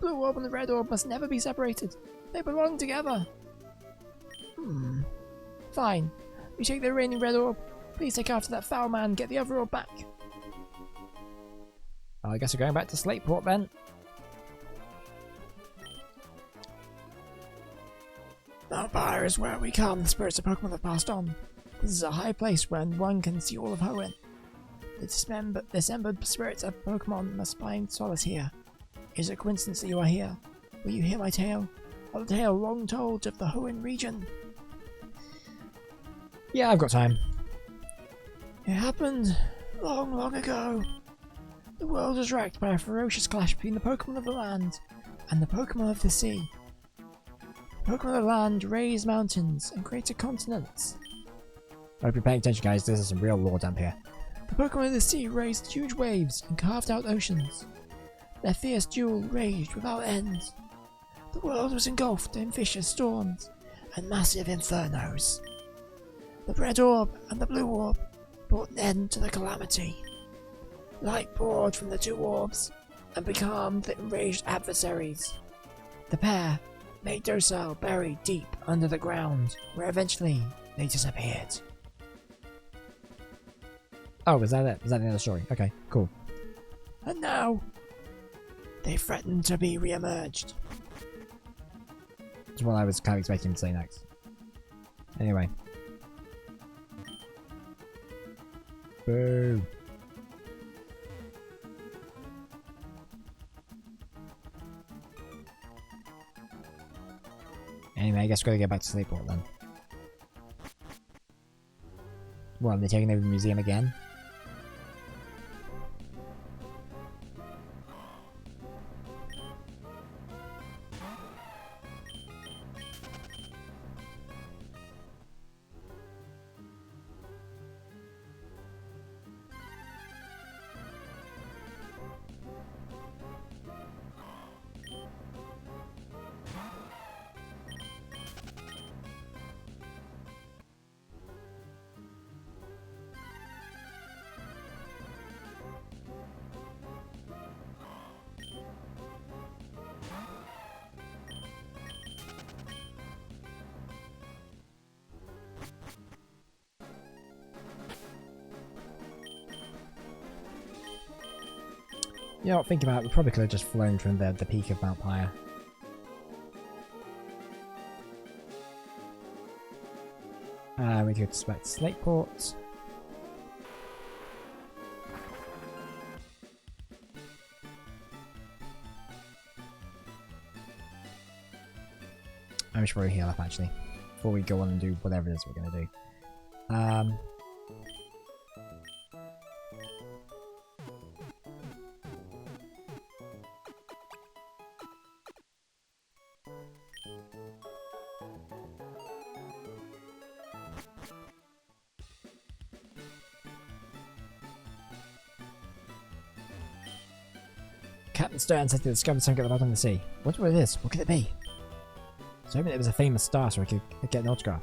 Blue orb and the red orb must never be separated. They belong together. Fine. We take the remaining red orb. Please take after that foul man and get the other orb back. I guess we're going back to Slateport then. Mount Fire is where we come. The spirits of Pokemon have passed on. This is a high place where one can see all of Hoenn. The dismembered spirits of Pokemon must find solace here. Is it a coincidence that you are here? Will you hear my tale? A tale long told of the Hoenn region. Yeah, I've got time. It happened Long, long ago, the world was wrecked by a ferocious clash between the Pokemon of the land and the Pokemon of the sea. The Pokemon of the land raised mountains and created continents. I hope you're paying attention, guys. This is some real lore dump here. The Pokemon of the sea raised huge waves and carved out oceans. Their fierce duel raged without end. The world was engulfed in vicious storms and massive infernos. The red orb and the blue orb brought an end to the calamity. Light poured from the two orbs and becalmed the enraged adversaries. The pair, made docile, buried deep under the ground, where eventually they disappeared. Oh, is that it? Is that the end of the story? Okay, cool. And now, they threaten to be re-emerged. That's what I was kind of expecting to say next. Anyway. Boo. Anyway, I guess we're gonna get back to Slateport then. What, are they taking over the museum again? You know, think about it, we probably could have just flown from the peak of Mount Pyre. We could select Slateport. I should probably heal up actually, before we go on and do whatever it is we're going to do. Captain Stern said they discovered something at the bottom of the sea. Wonder what it is. What could it be? So hoping it was a famous star so I could get an autograph.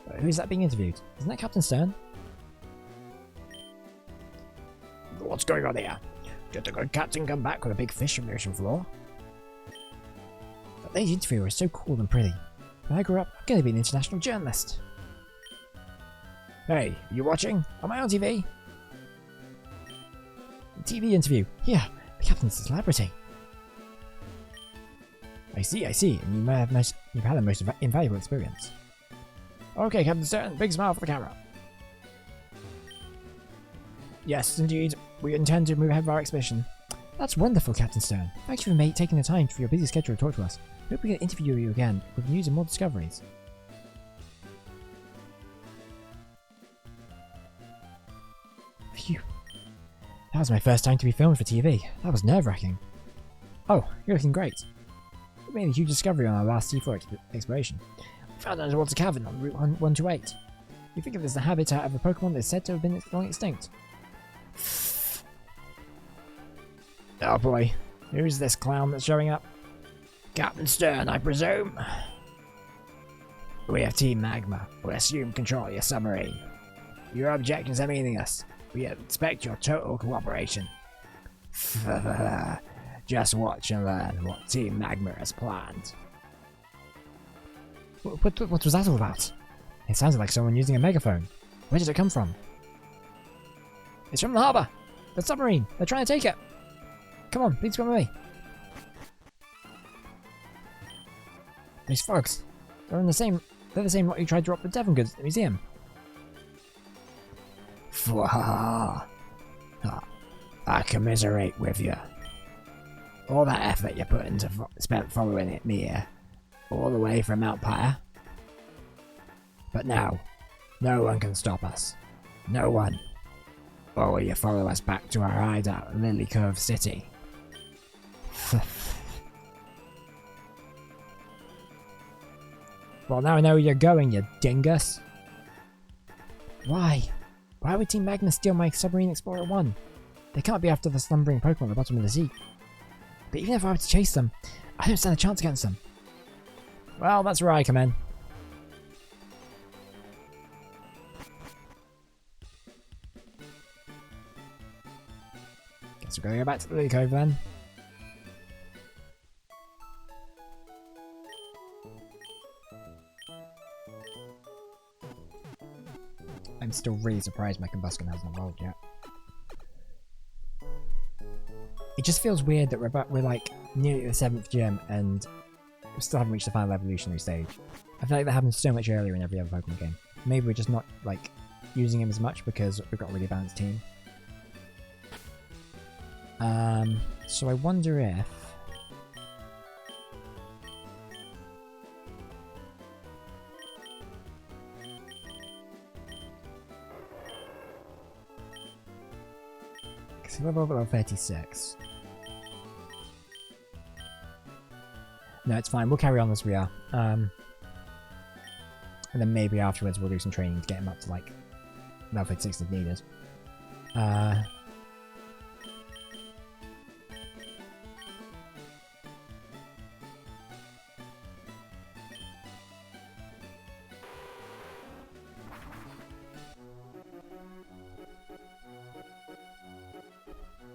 But who's that being interviewed? Isn't that Captain Stern? What's going on here? Did the good captain come back with a big fish from the ocean floor? That lady interviewer is so cool and pretty. When I grow up, I'm going to be an international journalist. Hey, you watching? Am I on TV? TV interview. Yeah, the captain's a celebrity. I see, and you may have you've had a most invaluable experience. Okay, Captain Stern, big smile for the camera. Yes, indeed. We intend to move ahead with our expedition. That's wonderful, Captain Stern. Thank you for taking the time for your busy schedule to talk to us. Hope we can interview you again with news and more discoveries. Phew. That was my first time to be filmed for TV. That was nerve-wracking. Oh, you're looking great. We made a huge discovery on our last seafloor exploration. We found an underwater cavern on Route 128. We think of it as the habitat of a Pokemon that is said to have been long extinct. Oh boy, who's this clown that's showing up? Captain Stern, I presume? We have Team Magma. We assume control of your submarine. Your objections are meaningless. We expect your total cooperation. Just watch and learn what Team Magma has planned. What was that all about? It sounded like someone using a megaphone. Where did it come from? It's from the harbour! The submarine! They're trying to take it! Come on, please come with me. These frogs. They're the same lot you tried to drop the Devon goods at the museum. I commiserate with you. All that effort you spent following me here, all the way from Mount Pyre. But now, no one can stop us. No one. Or will you follow us back to our hideout, Lily Cove City? Well, now I know where you're going, you dingus. Why? Why would Team Magma steal my Submarine Explorer 1? They can't be after the slumbering Pokemon at the bottom of the sea. But even if I were to chase them, I don't stand a chance against them. Well, that's where I come in. Guess we're going to go back to the Lily Cove then. I'm still really surprised my Combustion hasn't evolved yet. It just feels weird that we're like nearly at the 7th gym and we still haven't reached the final evolutionary stage. I feel like that happens so much earlier in every other Pokemon game. Maybe we're just not like using him as much because we've got a really balanced team. So I wonder if... Because we're level 36. No, it's fine. We'll carry on as we are. And then maybe afterwards we'll do some training to get him up to like level 36 if needed.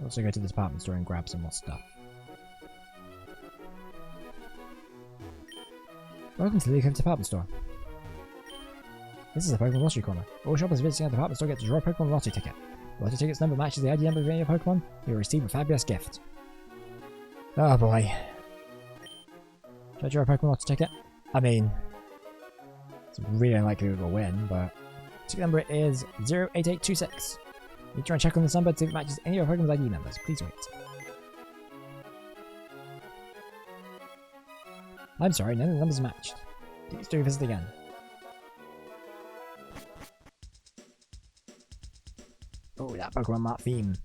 Also go to the department store and grab some more stuff. Welcome to the Lily Cove department store. This is a Pokemon lottery corner. All shoppers visiting our department store get to draw a Pokemon lottery ticket. The lottery ticket's number matches the ID number of any Pokemon. You will receive a fabulous gift. Oh boy. Should I draw a Pokemon lottery ticket? I mean, it's really unlikely we will win, but ticket number is 08826. You try and check on this number to see if it matches any of our Pokemon's ID numbers. Please wait. I'm sorry, none of the numbers matched. Please do visit again. Oh, that Pokemon Mart theme.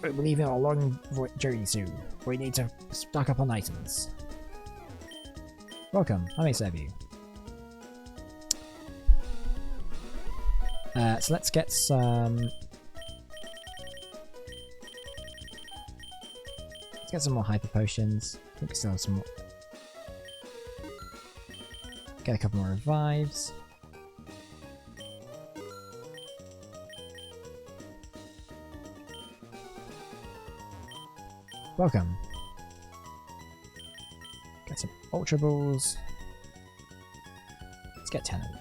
We're leaving on a long journey soon. We need to stock up on items. Welcome, I may serve you. So let's get some... Let's get some more Hyper Potions. I think we still have some more... Get a couple more Revives. Welcome. Get some Ultra Balls. Let's get 10 of them.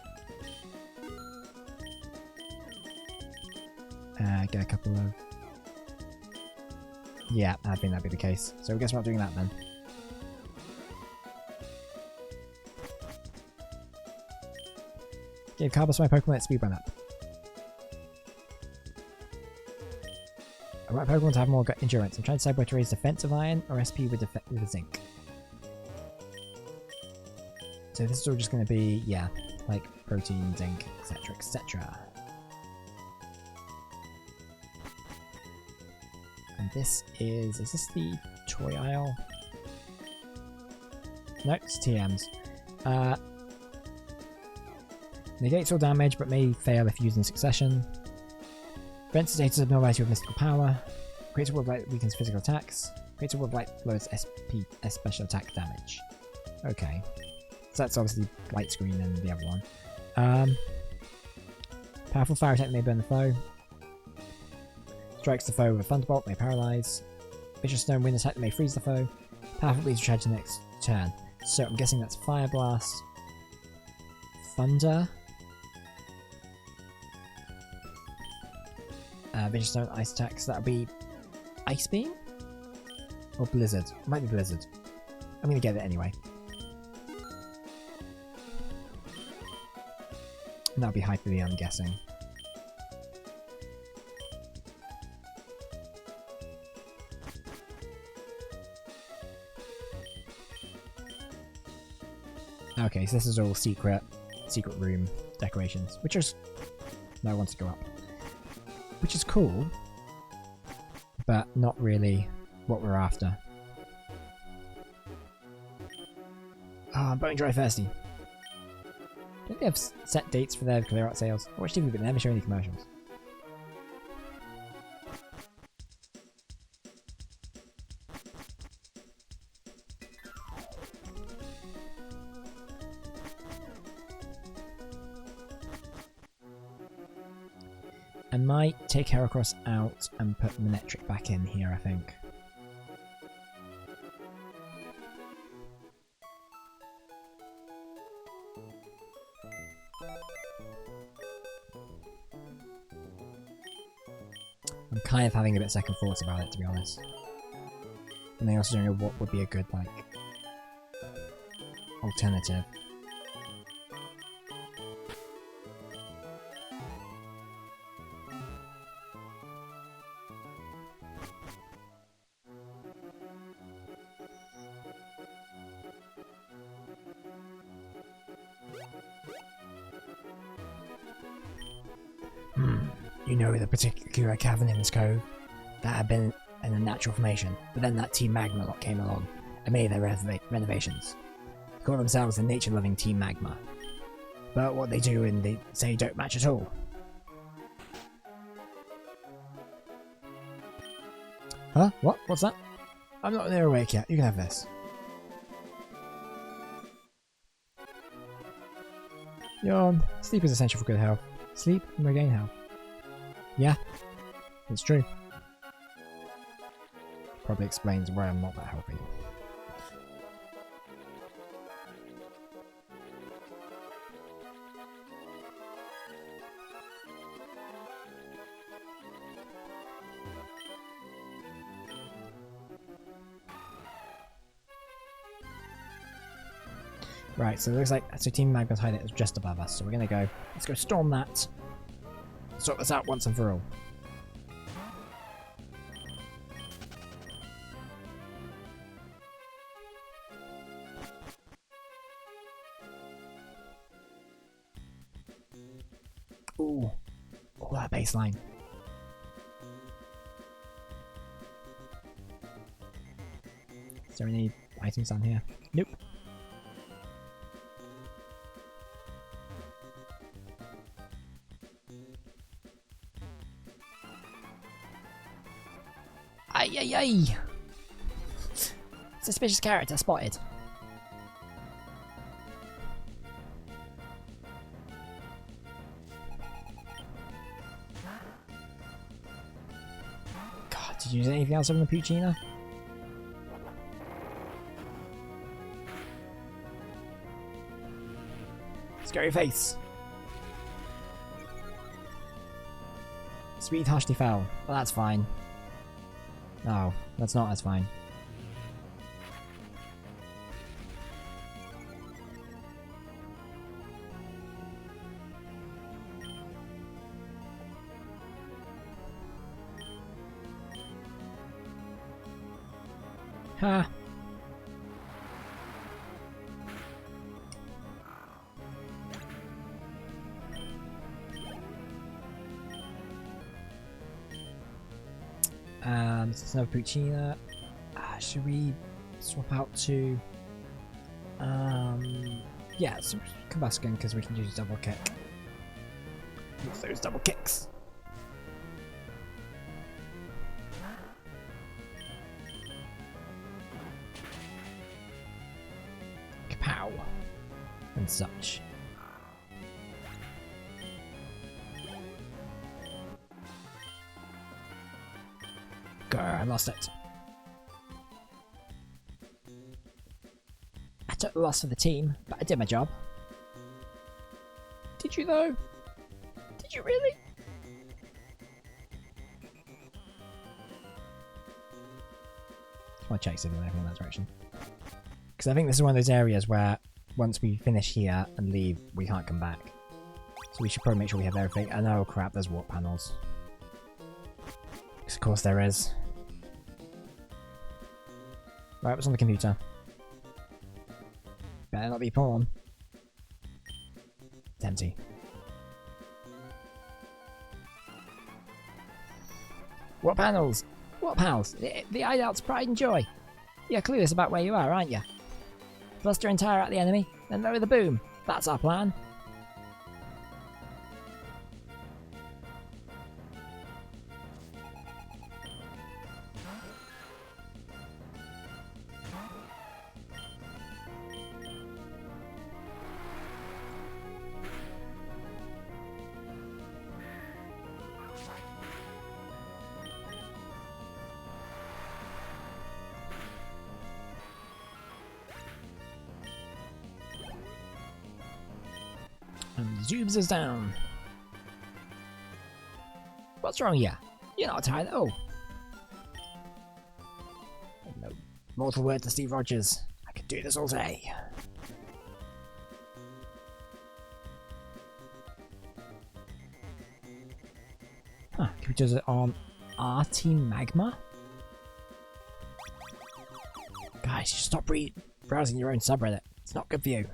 Get a couple of... Yeah, I think that'd be the case. So I guess we're not doing that then. Give Carbos my Pokemon its speed run up. I want Pokemon to have more endurance. I'm trying to decide whether to raise defensive iron or SP with zinc. So this is all just going to be, yeah, like protein, zinc, etc, etc. And this is this the toy aisle? No, it's TMs. Negates all damage, but may fail if used in succession. Prevents status of nobility with mystical power. Creates a wall of light that weakens physical attacks. Creates a wall of light that lowers special attack damage. Okay. So that's obviously light screen and the other one. Powerful fire attack may burn the foe. Strikes the foe with a thunderbolt, may paralyze. Vicious stone wind attack may freeze the foe. Powerful bleeds recharge the next turn. So I'm guessing that's Fire Blast, Thunder, Vicious stone ice attacks. That'll be Ice Beam or Blizzard. It might be Blizzard. I'm gonna get it anyway. And that'll be Hyper V, I'm guessing. Okay, so this is all secret room decorations, which is no one wants to go up. which is cool, but not really what we're after. Ah, I'm bone dry thirsty. Don't they have set dates for their clear out sales? I watch TV but they never show any commercials. I might take Heracross out and put Manectric back in here, I think. I'm kind of having a bit second thoughts about it, to be honest. And I also don't know what would be a good, like, alternative. You know the particular cavern in this cove that had been in a natural formation, but then that Team Magma lot came along and made their renovations. They call themselves the nature-loving Team Magma. But what they do and they say don't match at all. Huh? What? What's that? I'm not near awake yet. You can have this. Yawn. Sleep is essential for good health. Sleep and regain health. Yeah, it's true. Probably explains why I'm not that healthy. Right, so it looks like Team Magma's hideout is just above us, so we're gonna go. Let's go storm that. Sort this out once and for all. Ooh, all that baseline. Is there any items down here? Nope. Ay ay ay! Suspicious character spotted. God, did you use anything else on the Puccina? Scary face. Sweet harshly foul. Well, that's fine. No, that's not as fine. Ha! This is another Puccina. Should we swap out to... yeah, so Combuskin, because we can use double kick. Use those double kicks. Kapow! And such. I lost it. I took the loss for the team, but I did my job. Did you though? Did you really? I'll check if there's anything in that direction. Because I think this is one of those areas where once we finish here and leave, we can't come back. So we should probably make sure we have everything. And oh crap, there's warp panels. Because of course there is. Right, what's on the computer? Better not be porn. It's empty. What panels? What pals? The hideout's pride and joy. You're clueless about where you are, aren't you? Cluster and tire out the enemy, then lower the boom. That's our plan. And Zoobs is down. What's wrong here? You're not tired at all. No mortal word to Steve Rogers. I could do this all day. Huh, can we do it on our Team Magma? Guys, just stop browsing your own subreddit. It's not good for you.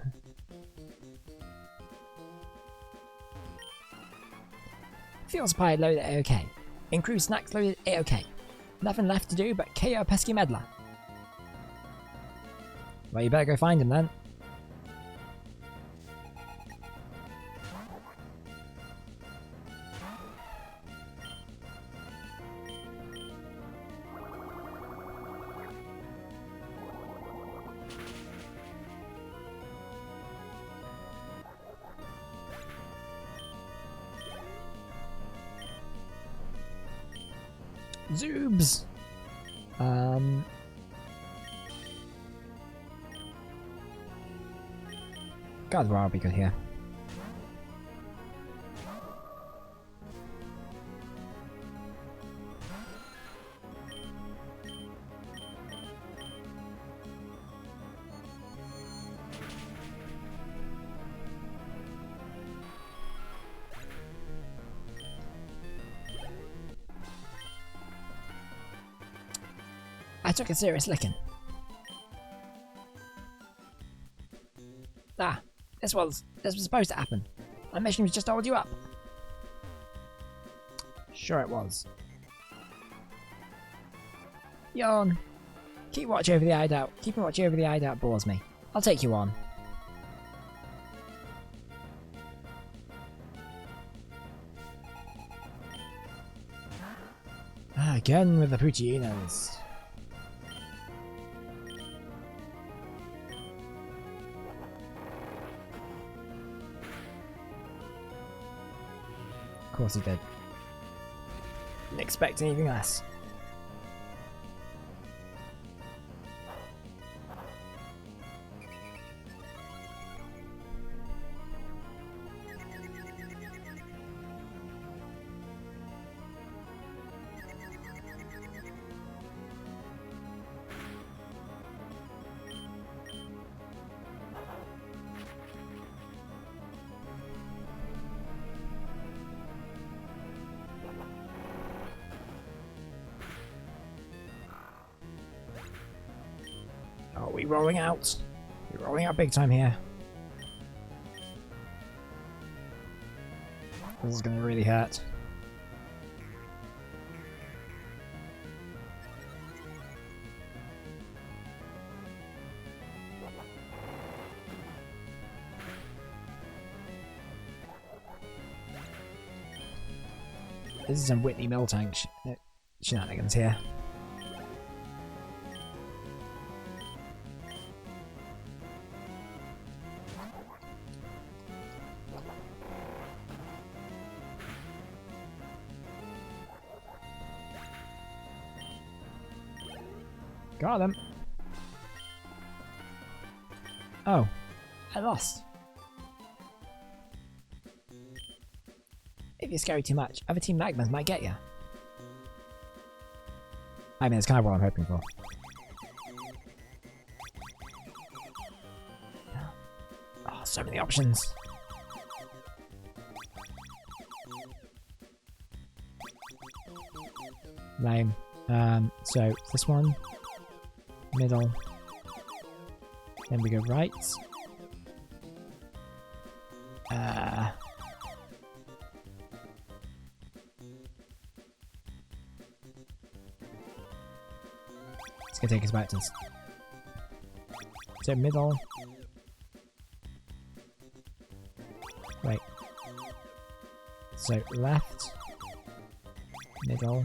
Fuel supply loaded at A-OK. Increased snacks loaded at A-OK. Nothing left to do but KO a pesky meddler. Well, you better go find him then. Zoobs! God, wow, be good here. I took a serious licking. Ah, this was supposed to happen. My mission was just to hold you up. Sure it was. Yawn. Keep watch over the hideout. Keeping watch over the hideout bores me. I'll take you on. Again with the Poochynos. Of course he did. Didn't expect anything less. Are we rolling out? We're rolling out big time here. This is going to really hurt. This is some Whitney Miltank shenanigans here. Got them. Oh, I lost. If you scary too much, other Team Magmas might get you. I mean, it's kind of what I'm hoping for. Oh, so many options. Lame. So this one, middle, then we go right. gonna take us back to... Is it middle? Wait. So, left. Middle.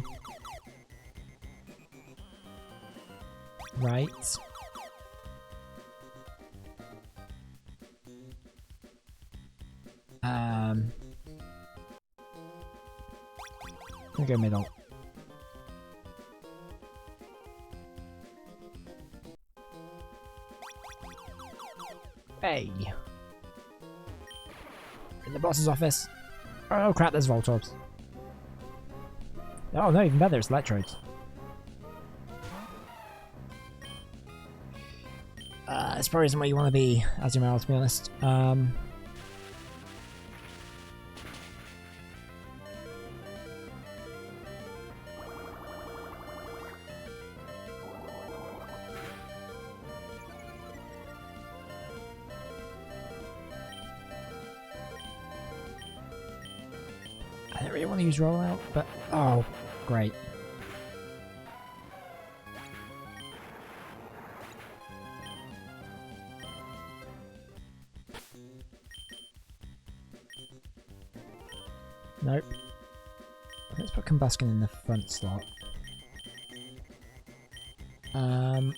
Right. I'm gonna go middle. Hey! In the boss's office. Oh crap, there's Voltorbs. Oh no, even better, it's Electrodes. This probably isn't where you want to be, Azumarill, to be honest. I don't really want to use rollout, but oh, great. Nope. Let's put Combustion in the front slot. And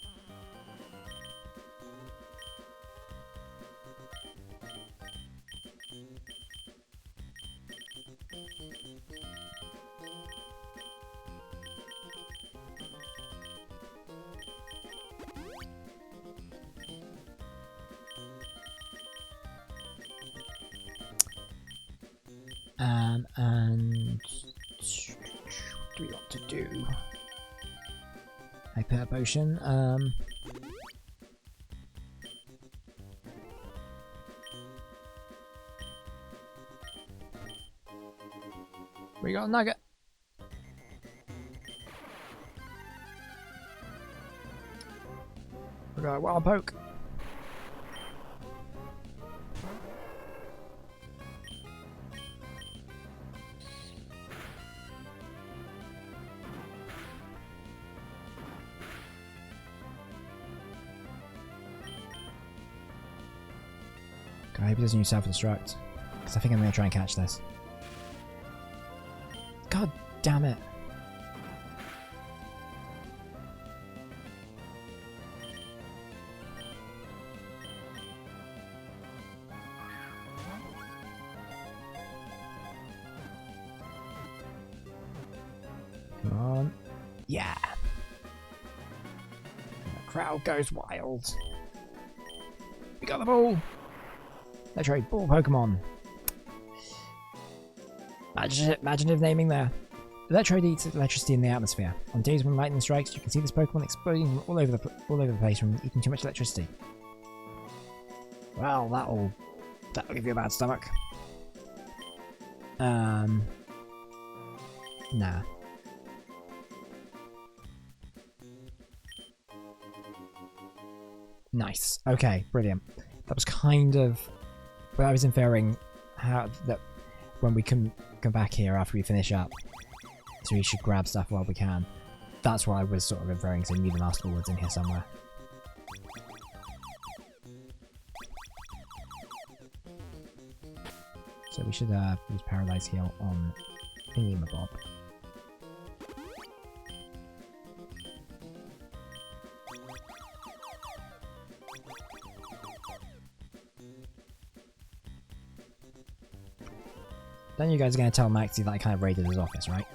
what do we want to do? Hyper Potion. We got a nugget. We got a wild poke. I hope he doesn't use self-destruct, because I think I'm going to try and catch this. God damn it. Come on. Yeah. The crowd goes wild. We got the ball. Electrode ball Pokemon. Imaginative naming there. Electrode eats electricity in the atmosphere. On days when lightning strikes, you can see this Pokemon exploding all over the place from eating too much electricity. Well, that'll give you a bad stomach. Nah. Nice. Okay, brilliant. That was kind of... But I was inferring how that when we come back here after we finish up, so we should grab stuff while we can. That's what I was sort of inferring, so I knew the Master Ball was in here somewhere. So we should use Paralyze Heal on Thingamabob. Then you guys are going to tell Maxie that I kind of raided his office, right?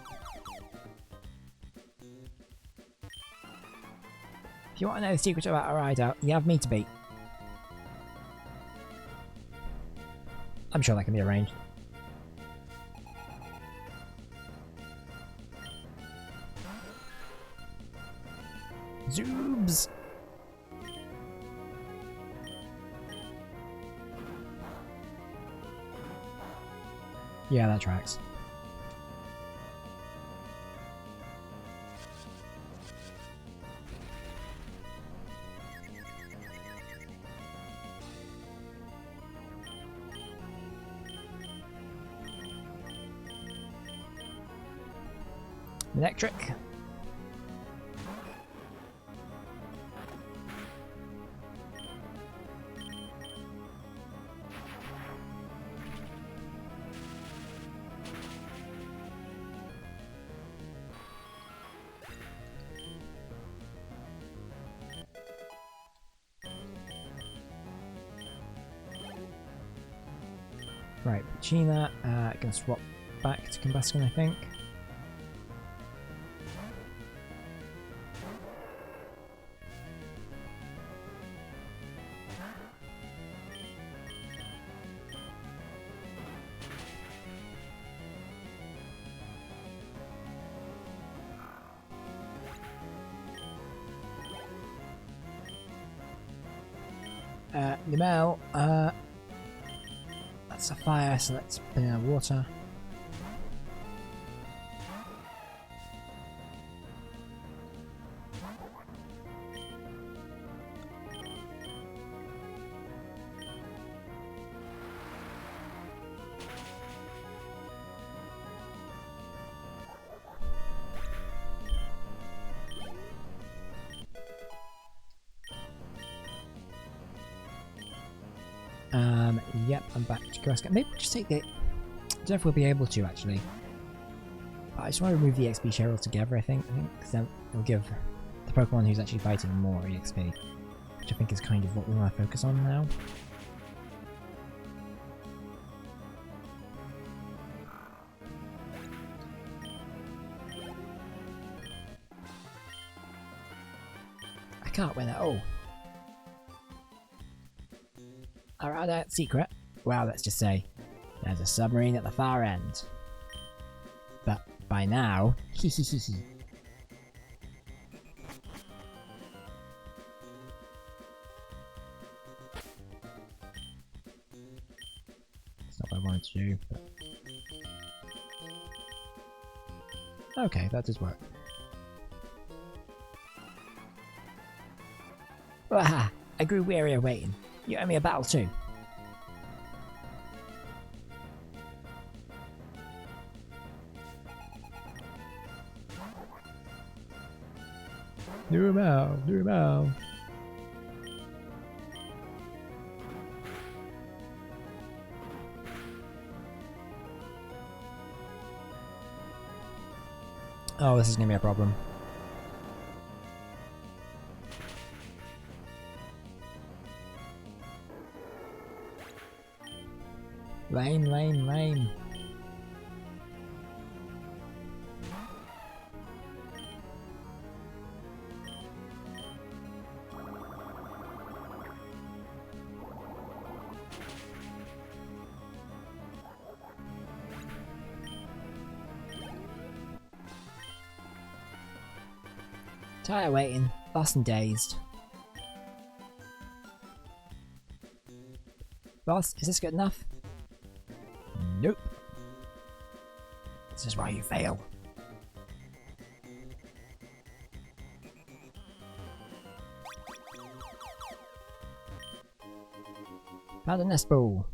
If you want to know the secret about our hideout, you have me to beat. I'm sure that can be arranged. Zoobs! Yeah, that tracks. Electric. Right, Pachina, gonna swap back to Combustion, I think. Limel, that's a fire, so let's put in the water. Yep, I'm back to Graska. Maybe we'll just take the... I don't know if we'll be able to, actually. But I just want to remove the XP share altogether, I think. Because then it'll give the Pokemon who's actually fighting more EXP. Which I think is kind of what we want to focus on now. I can't win at all. Alright, that secret. Well, let's just say there's a submarine at the far end. But by now, It's not what I wanted to do, but... Okay, that does work. Waha! I grew weary of waiting. You owe me a battle too. Do him out, do him out. Oh, this is gonna be a problem. Lame, lame, lame. Tired waiting, lost and dazed. Boss, is this good enough? Nope. This is why you fail. Found a nest ball.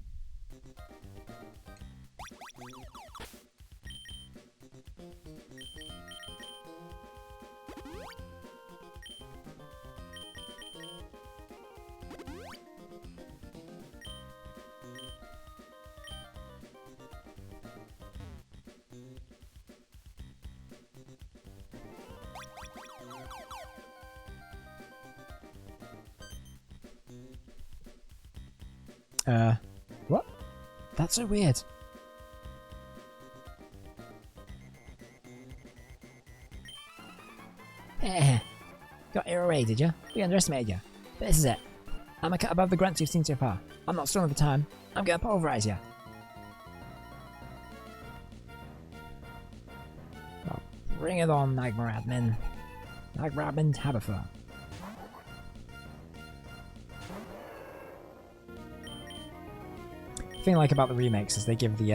What? That's so weird. Got your away, did you? We underestimated you. But this is it. I'm a cut above the grunts you've seen so far. I'm not strong at the time. I'm gonna pulverize you. Oh, bring it on, MagmORE admin. MagmORE admin, have a fun. The thing I like about the remakes is they give the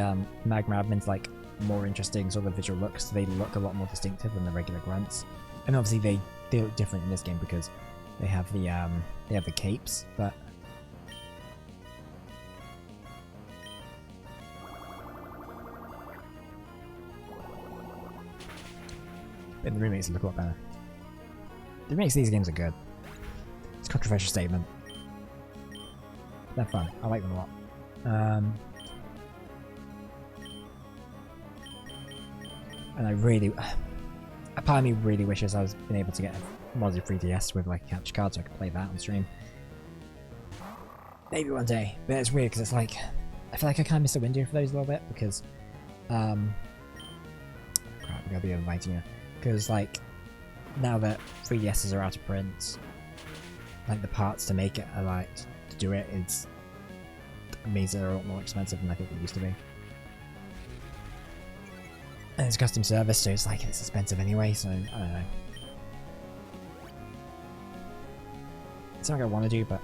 MagmORE admins like more interesting sort of visual looks, so they look a lot more distinctive than the regular grunts. And obviously they look different in this game because they have the capes, but in the remakes they look a lot better. The remakes of these games are good. It's a controversial statement. They're fun. I like them a lot. And I really, a part of me really wishes I was been able to get a modded 3DS with like a capture card so I could play that on stream. Maybe one day, but it's weird because it's like I feel like I kind of missed the window for those a little bit because, crap, I'm gonna be inviting you. Because like, now that 3DSs are out of print, like the parts to make it, to do it, means they're a lot more expensive than I think they used to be. And it's custom service, so it's expensive anyway, so I don't know. It's something I want to do, but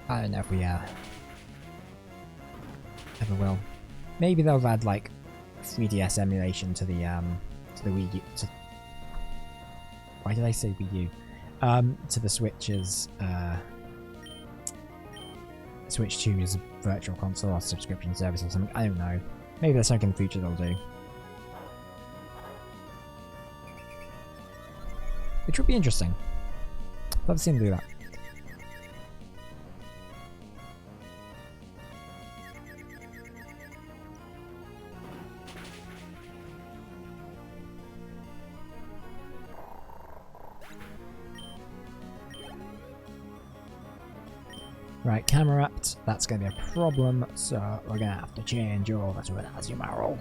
I don't know if we ever will. Maybe they'll add 3DS emulation to the Wii U. Why did I say Wii U? To the Switch's Switch 2's virtual console or subscription service or something. I don't know. Maybe there's something in the future they'll do. Which would be interesting. Love to see them do that. Right, camera upped. That's going to be a problem, so we're going to have to change over to an Azumarill.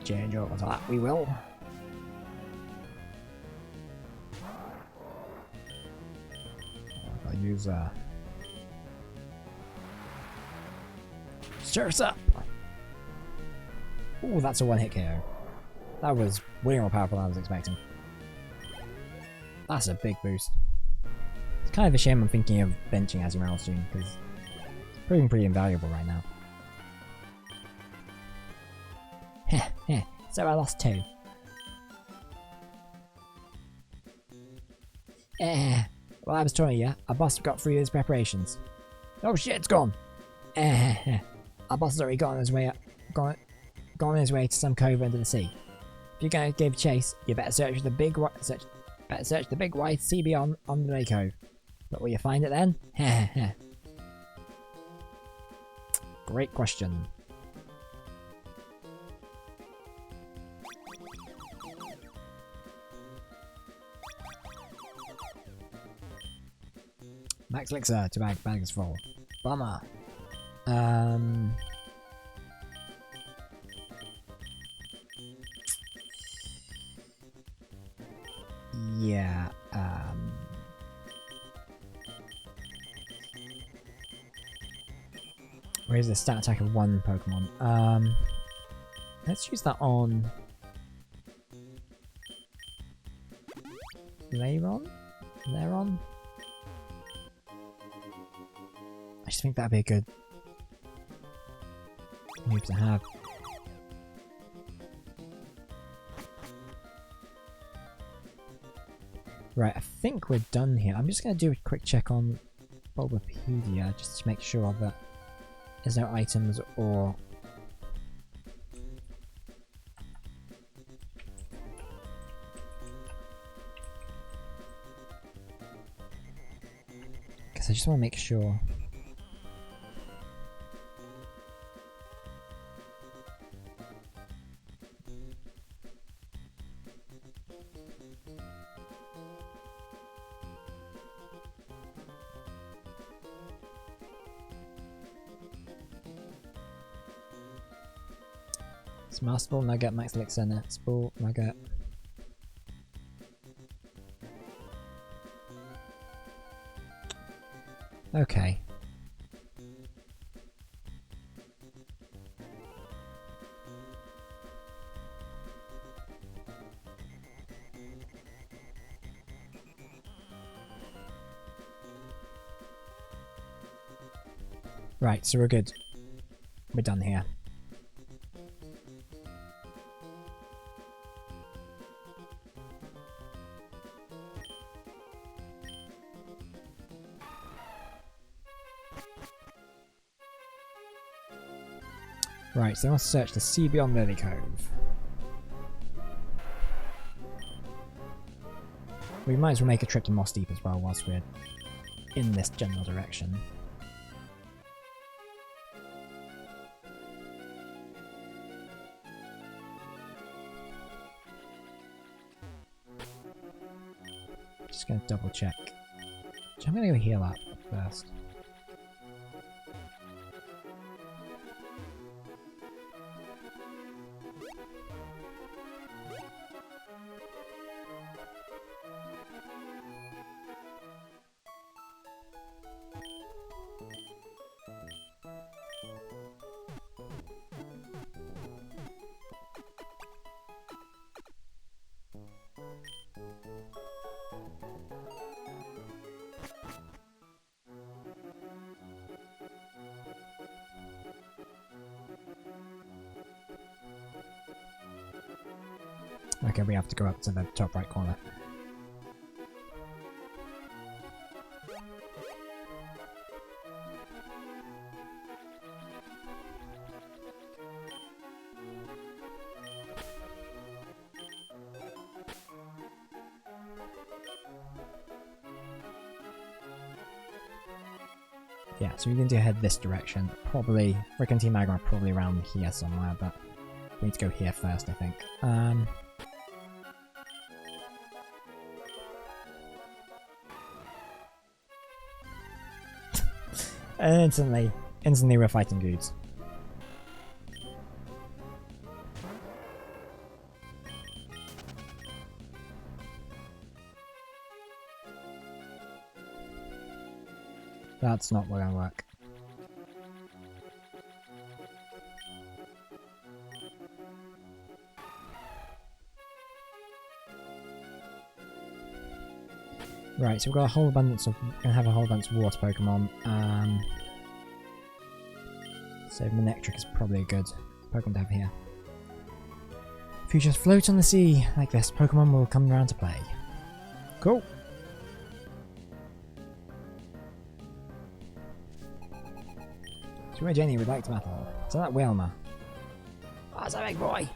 Change over to that, we will. I'll use Surf's up! Ooh, that's a one-hit KO. That was way more powerful than I was expecting. That's a big boost. It's kind of a shame I'm thinking of benching Azumarill soon, because it's proving pretty invaluable right now. Heh, heh, so I lost 2. Well, I was telling you, our boss got through his preparations. Oh shit, it's gone! Our boss has already gone his way to some cove under the sea. If you're going to give chase, you better search the big white sea beyond on the lake cove. But will you find it then? Great question. Max Elixir to bag is full. Bummer. Yeah, where's the stat attack of one Pokemon? Let's use that on Lairon? I just think that'd be a good move to have. Right, I think we're done here. I'm just going to do a quick check on Bulbapedia just to make sure that there's no items or... Because I just want to make sure... Masterful Nugget, Max Elixir, Netball, Nugget. Okay. Right, so we're good. We're done here. Right, so I want to search the sea beyond Lily Cove. We might as well make a trip to Moss Deep as well whilst we're in this general direction. Just gonna double check. I'm gonna go heal up first. Okay, we have to go up to the top right corner. Yeah, so we need to head this direction. Probably, Rick and Team Magma are probably around here somewhere, but we need to go here first, I think. Instantly we're fighting dudes. That's not gonna work. Right, so we've got a whole abundance of, gonna have a whole bunch of water Pokemon. So Manectric is probably a good Pokemon to have here. If you just float on the sea like this, Pokemon will come around to play. Cool. So Jenny would like to battle. So that Wilma. Oh, it's a big boy.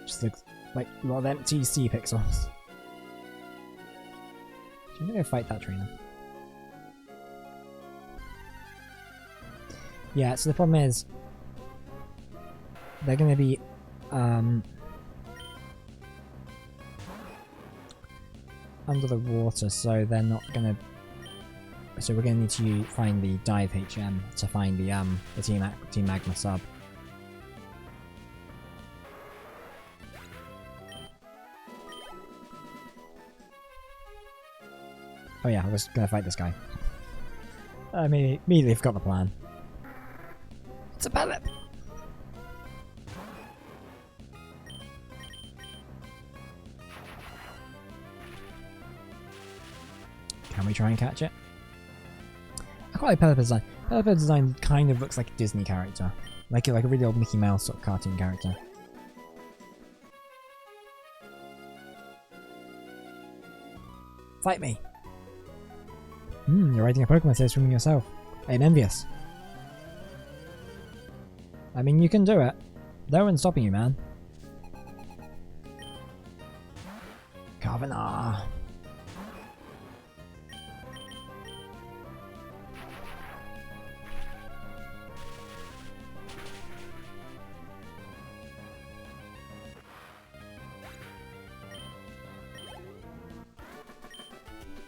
Just looks like a lot of empty sea pixels. I'm gonna go fight that trainer. Yeah, so the problem is they're gonna be under the water, so they're not gonna. So we're gonna need to find the dive HM to find the Team Magma sub. Oh yeah, I was gonna fight this guy. I mean, immediately forgot the plan. It's a pellet! Can we try and catch it? I quite like Pelipper's design. Pelipper's design kind of looks like a Disney character. Like a really old Mickey Mouse sort of cartoon character. Fight me! You're riding a Pokemon instead of swimming yourself. I am envious. I mean, you can do it. No one's stopping you, man. Carvenar.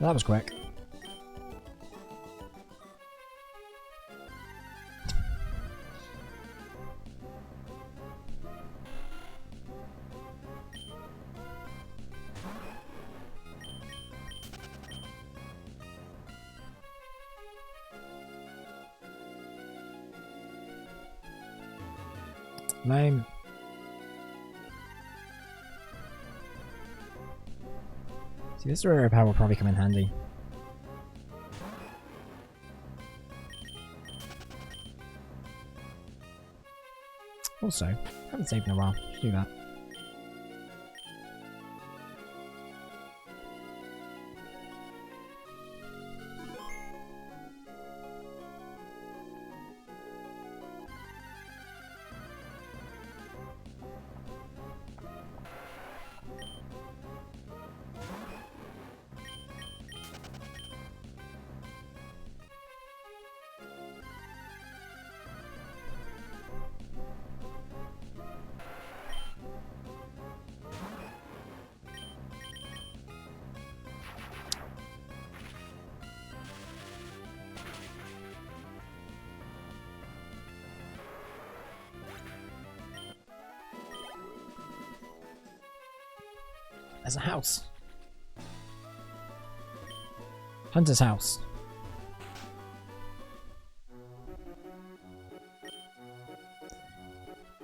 That was quick. Lame. See, this rare power will probably come in handy. Also, I haven't saved in a while. Should do that. There's a house. Hunter's house.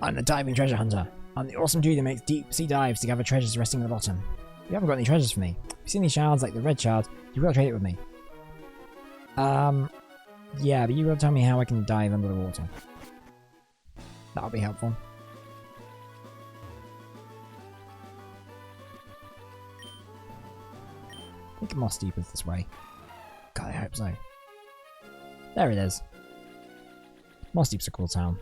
I'm a diving treasure hunter. I'm the awesome dude that makes deep sea dives to gather treasures resting at the bottom. You haven't got any treasures for me. If you see any shards like the red shard, you've got to trade it with me. Yeah, but you got to tell me how I can dive under the water. That'll be helpful. I think Moss Deep is this way. God, I hope so. There it is. Moss Deep's a cool town.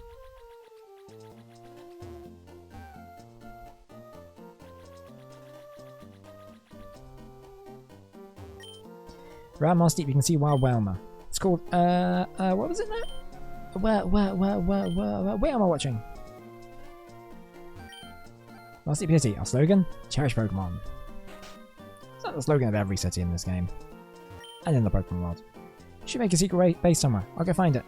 Around Moss Deep you can see Wild Whalmer. It's called, what was it now? Where am I watching? Moss Deep City, our slogan? Cherish Pokemon. It's like the slogan of every city in this game. And in the Pokemon world. You should make a secret base somewhere. I'll go find it.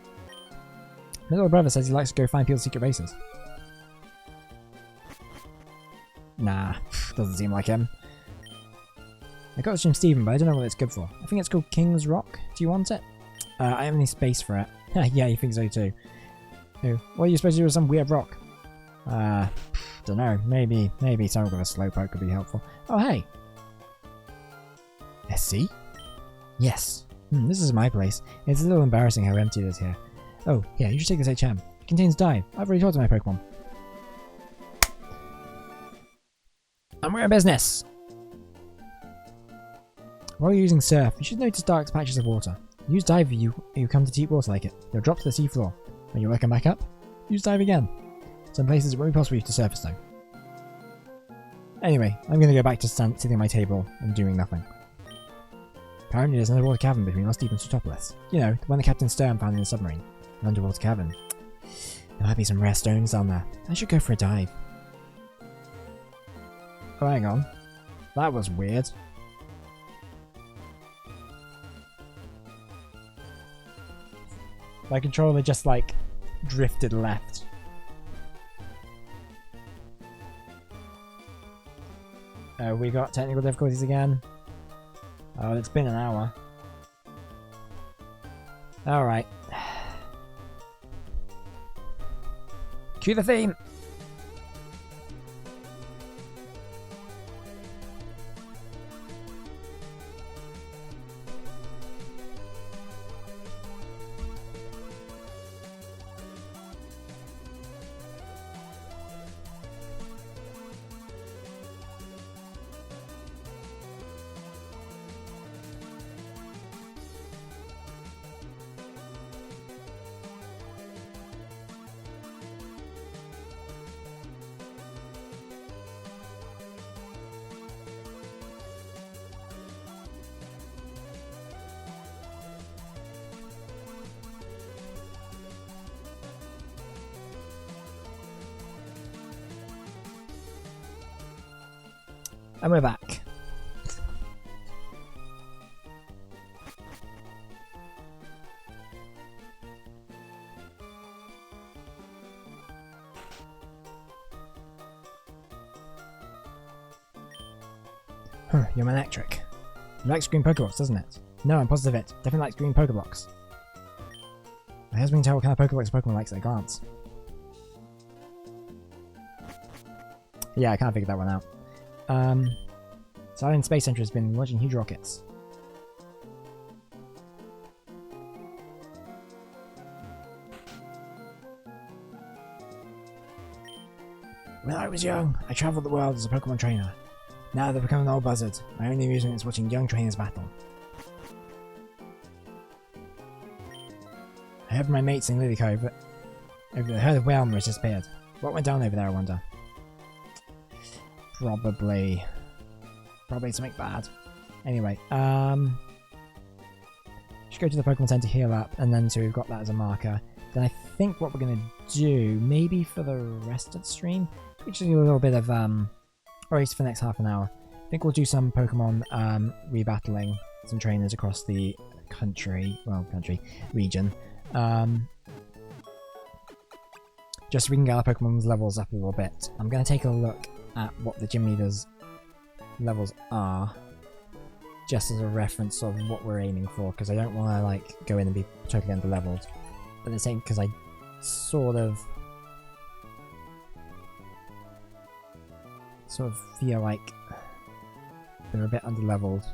My little brother says he likes to go find people's secret bases. Nah, doesn't seem like him. I got this from Steven, but I don't know what it's good for. I think it's called King's Rock. Do you want it? I have any space for it. Yeah, you think so too. Oh, what are you supposed to do with some weird rock? Don't know. Maybe something with a slowpoke could be helpful. Oh, hey! SC? Yes. This is my place. It's a little embarrassing how empty it is here. Oh, yeah, you should take this HM. It contains dye. I've already talked to my Pokemon. And we're in business! While you're using Surf, you should notice dark patches of water. Use Dive if you come to deep water like it. They'll drop to the seafloor. When you work them back up, use Dive again. Some places it won't be possible for you to surface though. Anyway, I'm going to go back to sitting at my table and doing nothing. Apparently there's an underwater cavern between Lost Deep and Stratopolis. You know, the one that Captain Stern found in the submarine. An underwater cavern. There might be some rare stones down there. I should go for a dive. Oh, hang on. That was weird. My controller just like drifted left. We got technical difficulties again. Oh, it's been an hour. Alright. Cue the theme! And we're back. You're electric. He likes green Pokeblocks, doesn't it? No, I'm positive it. Definitely likes green Pokeblocks. My husband can tell what kind of Pokeblocks a Pokemon likes at a glance. Yeah, I kind of figured that one out. So Island Space Center has been launching huge rockets. When I was young, I travelled the world as a Pokemon trainer. Now that I've become an old buzzard, my only amusement is watching young trainers battle. I heard my mates in Lily Cove, but the herd of Whalmer has disappeared. What went down over there, I wonder? Probably something bad. Anyway, should go to the Pokemon Center, heal up, and then so we've got that as a marker. Then I think what we're gonna do, maybe for the rest of the stream, we should do a little bit of or at least for the next half an hour. I think we'll do some Pokemon rebattling some trainers across the region. Just so we can get our Pokemon's levels up a little bit. I'm gonna take a look at what the gym leaders levels are, just as a reference of what we're aiming for, because I don't want to like go in and be totally under leveled. But the same, because I sort of feel like they're a bit under leveled.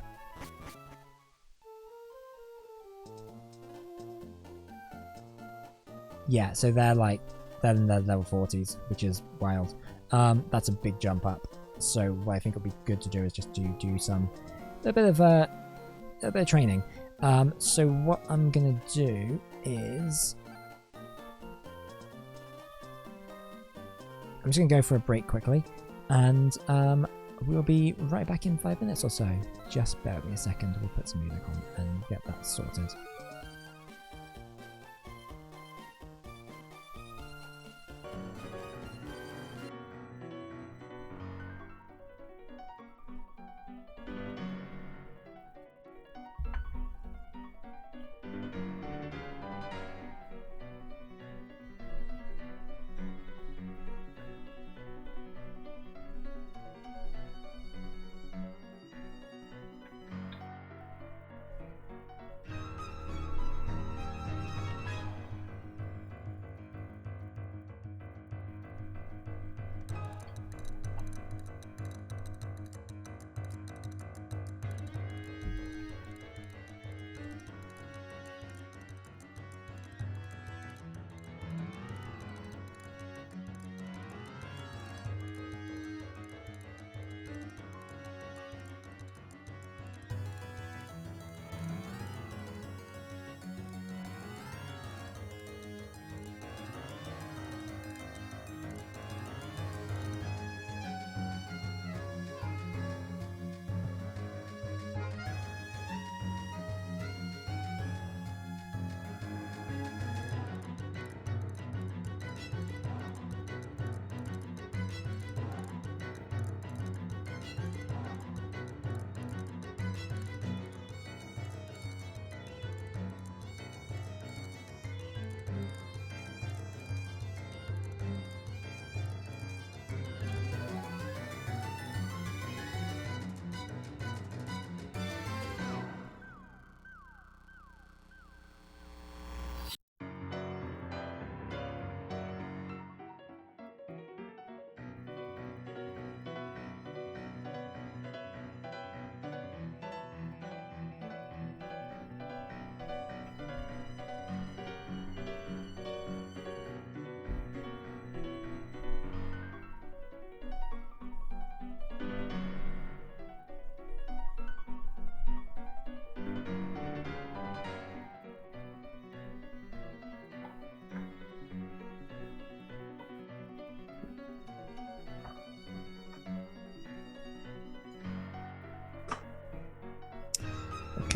Yeah, so they're in their level 40s, which is wild. That's a big jump up. So what I think would be good to do is just do a bit of training. So what I'm gonna do is I'm just gonna go for a break quickly, and we'll be right back in 5 minutes or so. Just bear with me a second. We'll put some music on and get that sorted.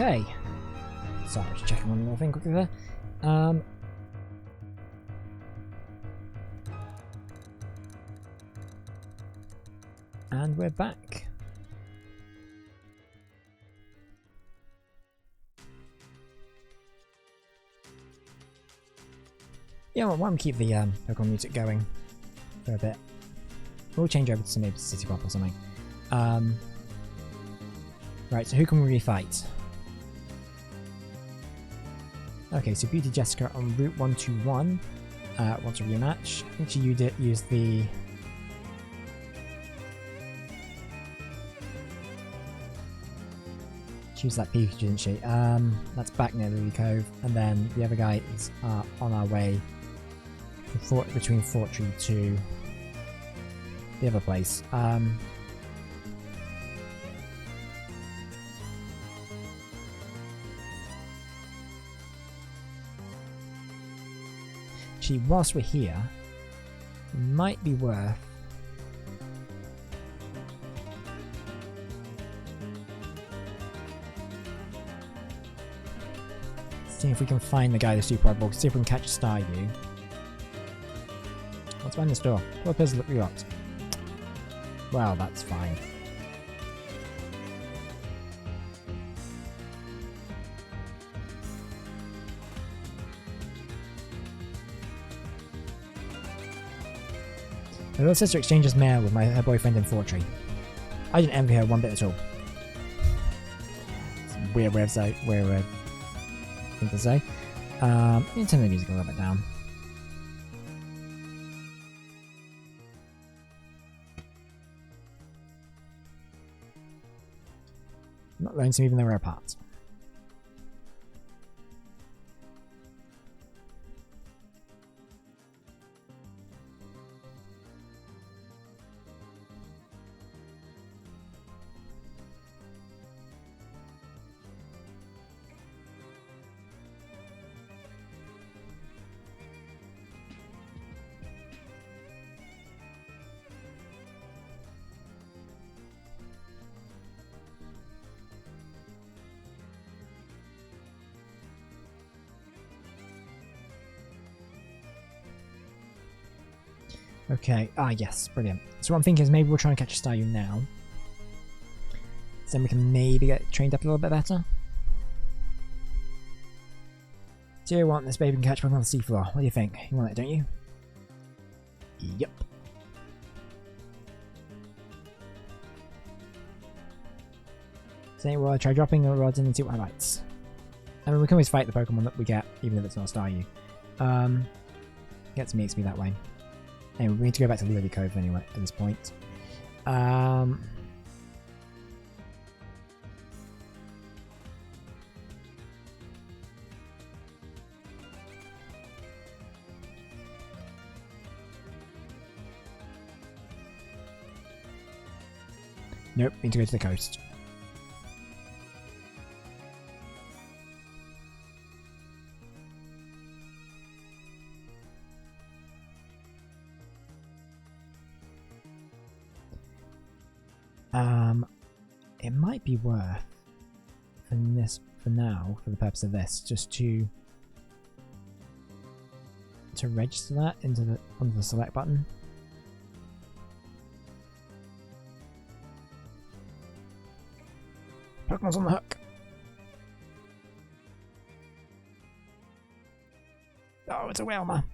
Okay. Sorry, just checking one more thing quickly there. And we're back. Yeah, well, why don't we keep the Pokemon music going for a bit. We'll change over to some maybe City Pop or something. Right, so who can we refight? Okay, so Beauty Jessica on Route 121 wants a rematch. I think she used the... She used that Pikachu, didn't she? That's back near Lily Cove. And then the other guy is on our way between Fort Tree to the other place. Actually, whilst we're here, it might be worth seeing if we can find the guy that's super hard ball, see if we can catch a Staryu. Let's find this door. What appears to look locked? Well, that's fine. My little sister exchanges mail with her boyfriend in Fortree. I didn't envy her one bit at all. It's a weird way of saying, weird thing to say. Turn the music a little bit down. Not lonesome even though we're apart. Okay, yes, brilliant. So what I'm thinking is maybe we'll try and catch a Staryu now. So then we can maybe get trained up a little bit better. Do you want this baby can catch one on the seafloor? What do you think? You want it, don't you? Yep. So we'll try dropping the rods in and see what highlights. I mean, we can always fight the Pokemon that we get, even if it's not Staryu. Gets me XP that way. Anyway, we need to go back to Lily Cove anyway at this point. Nope, need to go to the coast. It might be worth for now, for the purpose of this, just to register that onto the select button. Pokemon's on the hook. Oh, it's a Wilma.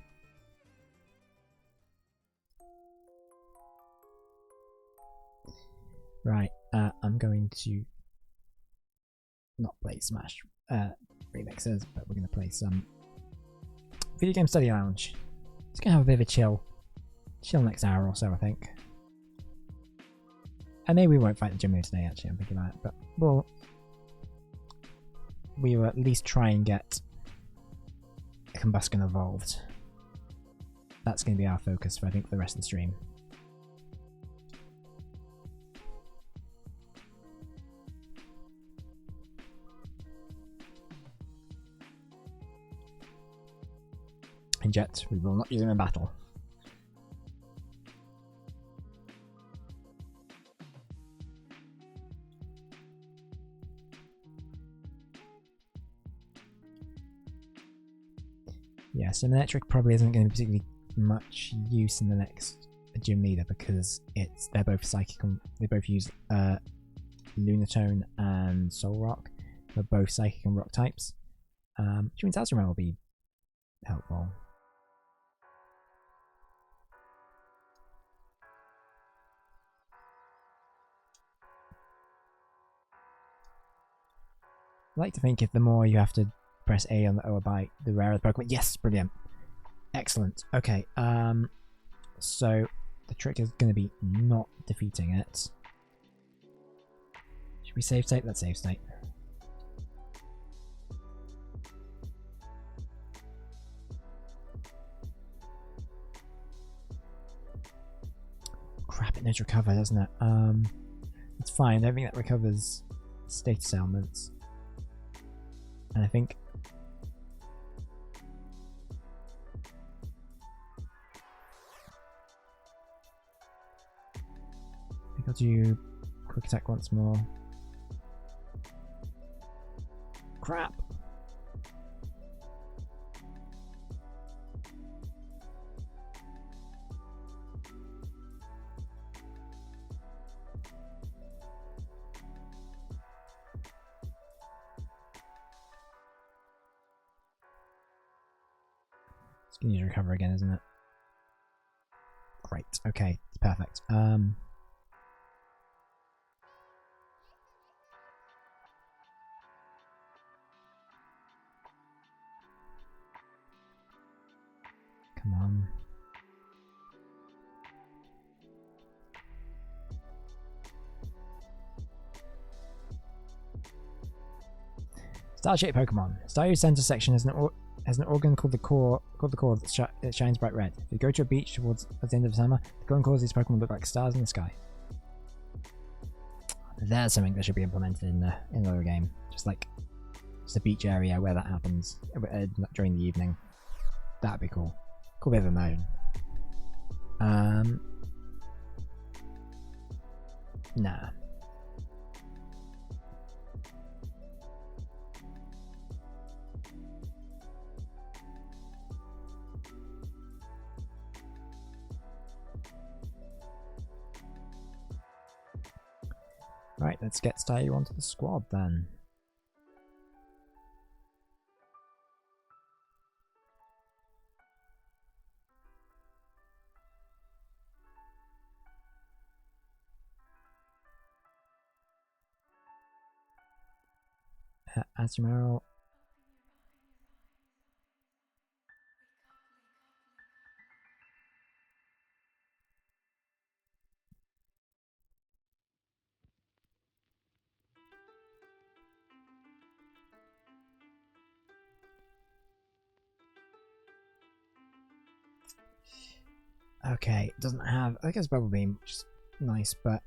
Right, I'm going to not play Smash remixes, but we're going to play some Video Game Study Lounge. Just going to have a bit of a chill next hour or so, I think. And maybe we won't fight the gym leader today, actually, I'm thinking about it, but we will at least try and get a Combusken evolved. That's going to be our focus for, I think, for the rest of the stream. And yet, we will not use him in battle. Yeah, so Electric probably isn't going to be particularly much use in the next gym leader because they're both psychic and they both use Lunatone and Soul Rock. They're both psychic and rock types. Which means Azumarill will be helpful. I like to think if the more you have to press A on the O bike, the rarer the Pokemon. Yes, brilliant. Excellent. Okay, so the trick is going to be not defeating it. Should we save state? Let's save state. Crap, it needs to recover, doesn't it? It's fine. I don't think that recovers status ailments. And I think I'll do quick attack once more. Crap. It's gonna need to recover again, isn't it? Great. Okay, perfect. Star-shaped Pokemon. Staryu Center section has an organ called the core that shines bright red. If you go to a beach towards at the end of summer, the glowing cores of these Pokemon look like stars in the sky. There's something that should be implemented in the other game. Just like a beach area where that happens during the evening. That'd be cool. Cool bit of immersion. Nah. Right, let's get Staryu onto the squad then. Azumarill. Okay, it doesn't have. I guess Bubble Beam, which is nice, but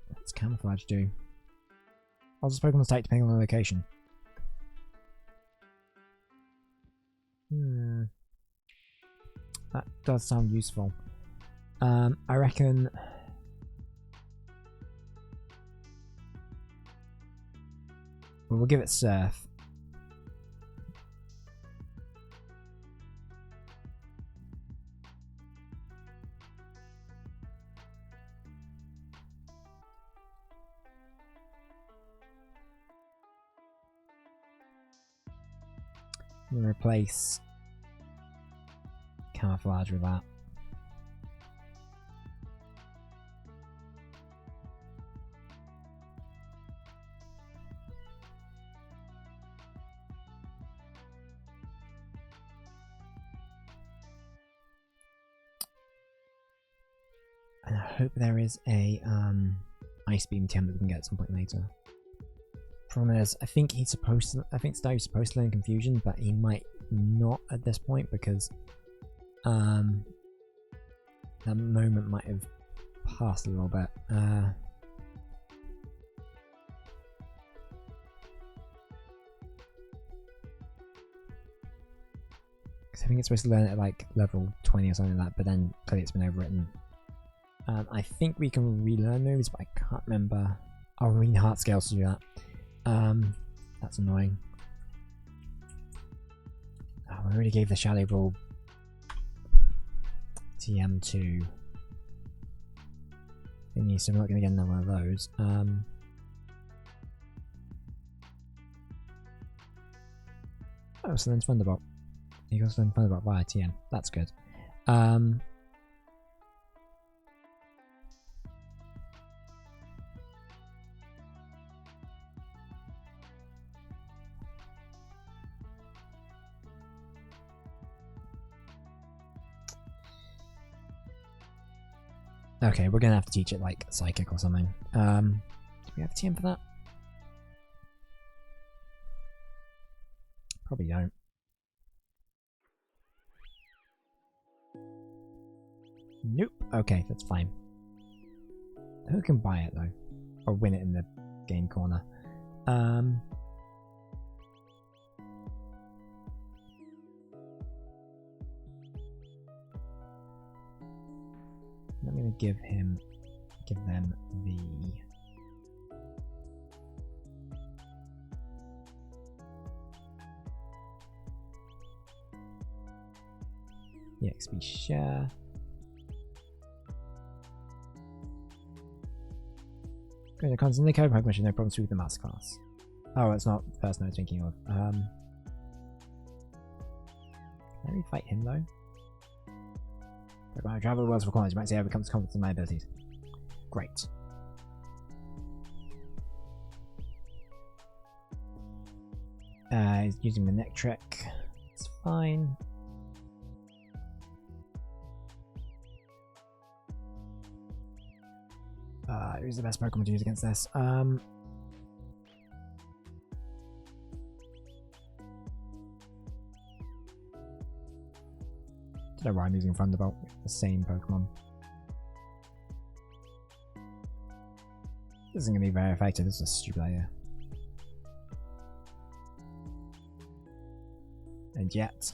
what's Camouflage do? I'll just Pokemon's type depending on the location. That does sound useful. I reckon. Well, we'll give it Surf. I'm gonna replace Camouflage with that. And I hope there is a Ice Beam TM that we can get at some point later. Problem is, I think Staryu's supposed to learn Confusion, but he might not at this point because that moment might have passed a little bit. Because I think it's supposed to learn it at like level 20 or something like that, but then clearly it's been overwritten. I think we can relearn moves, but I can't remember. Oh, we need heart scales to do that. That's annoying. Oh, we already gave the Shadow Ball TM2 thingy, so we're not going to get another one of those. Oh, so then Thunderbolt. You can also learn Thunderbolt via TM. That's good. Okay, we're gonna have to teach it like Psychic or something. Do we have a TM for that? Probably don't. Nope. Okay, that's fine. Who can buy it though? Or win it in the game corner? I'm gonna give them the XP share. Going to constantly code Pokemon should no problems with the Master Class. Oh, it's not the person I was thinking of. Let me fight him though. But when I travel the world's requirements, you might say I becomes confident in my abilities. Great. He's using the neck trick. It's fine. Who's the best Pokemon to use against this? Don't know why I'm using Thunderbolt. The same Pokemon. This isn't going to be very effective. This is a stupid idea. And yet...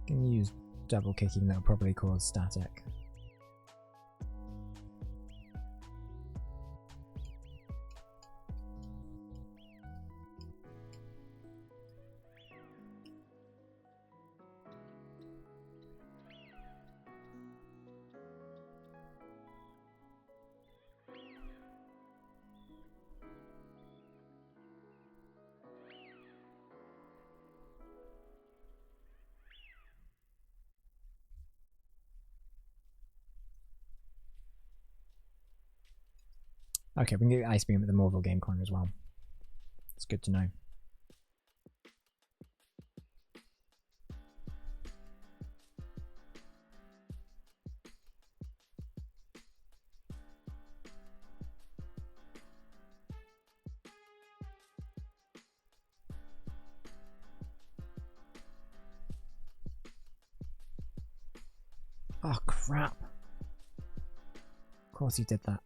can use double kick even though it'll probably cause static. Okay, we can get Ice Beam at the Morville game corner as well. It's good to know. Oh crap. Of course he did that.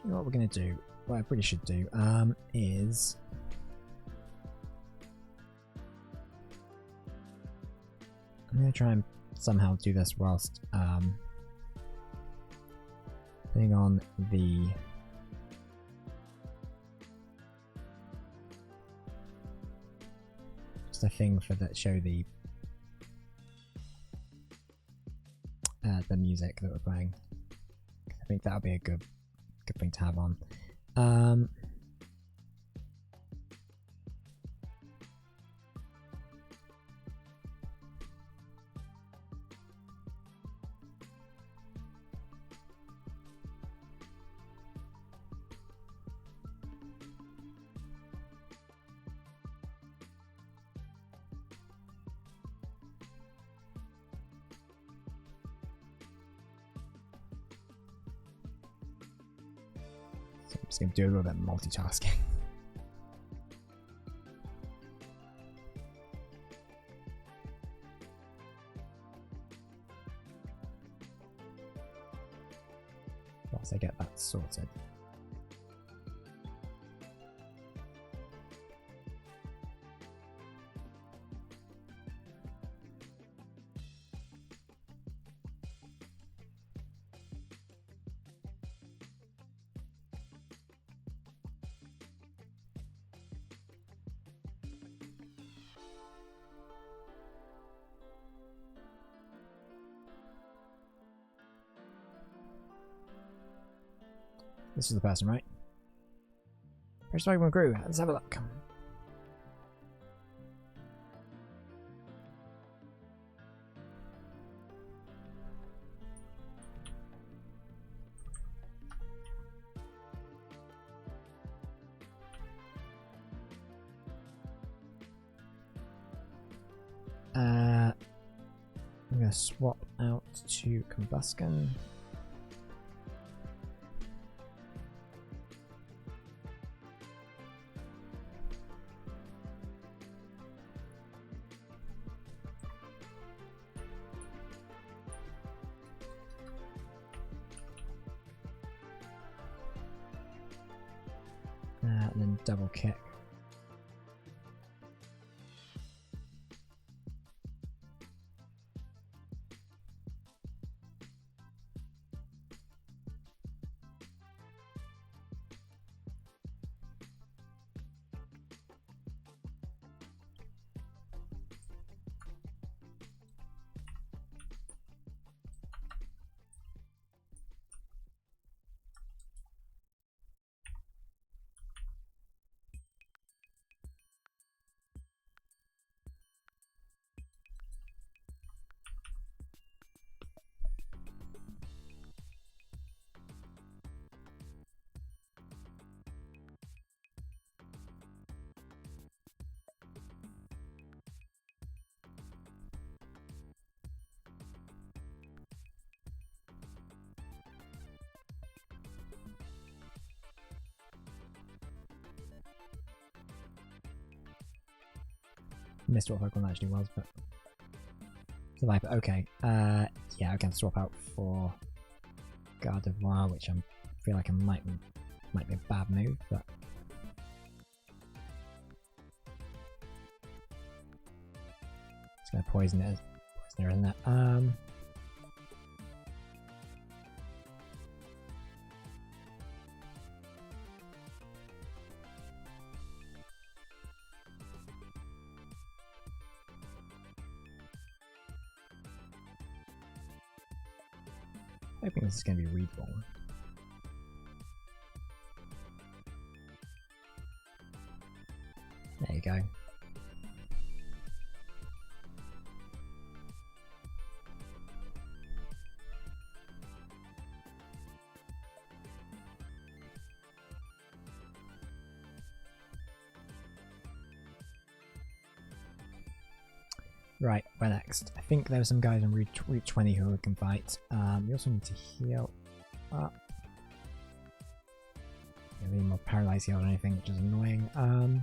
You know what we're going to do? What I really should do is... I'm going to try and somehow do this whilst putting on the... just a thing for that show the music that we're playing. I think that'll be a good thing to have on. So I'm just going to do a little bit of multitasking. Once I get that sorted. This is the person, right? Where's Pokemon grew? Let's have a look. I'm gonna swap out to Combusken. And then double kick. Missed what Pokemon actually was, but Viper. Okay. Yeah, I can swap out for Gardevoir, which I feel like might be a bad move, but it's gonna poison it. Poison her, isn't it? Hoping this is going to be readable. There you go. Right, where next? I think there are some guys on Route 20 who we can fight. We also need to heal up. Any more paralyzed heal or anything, which is annoying. I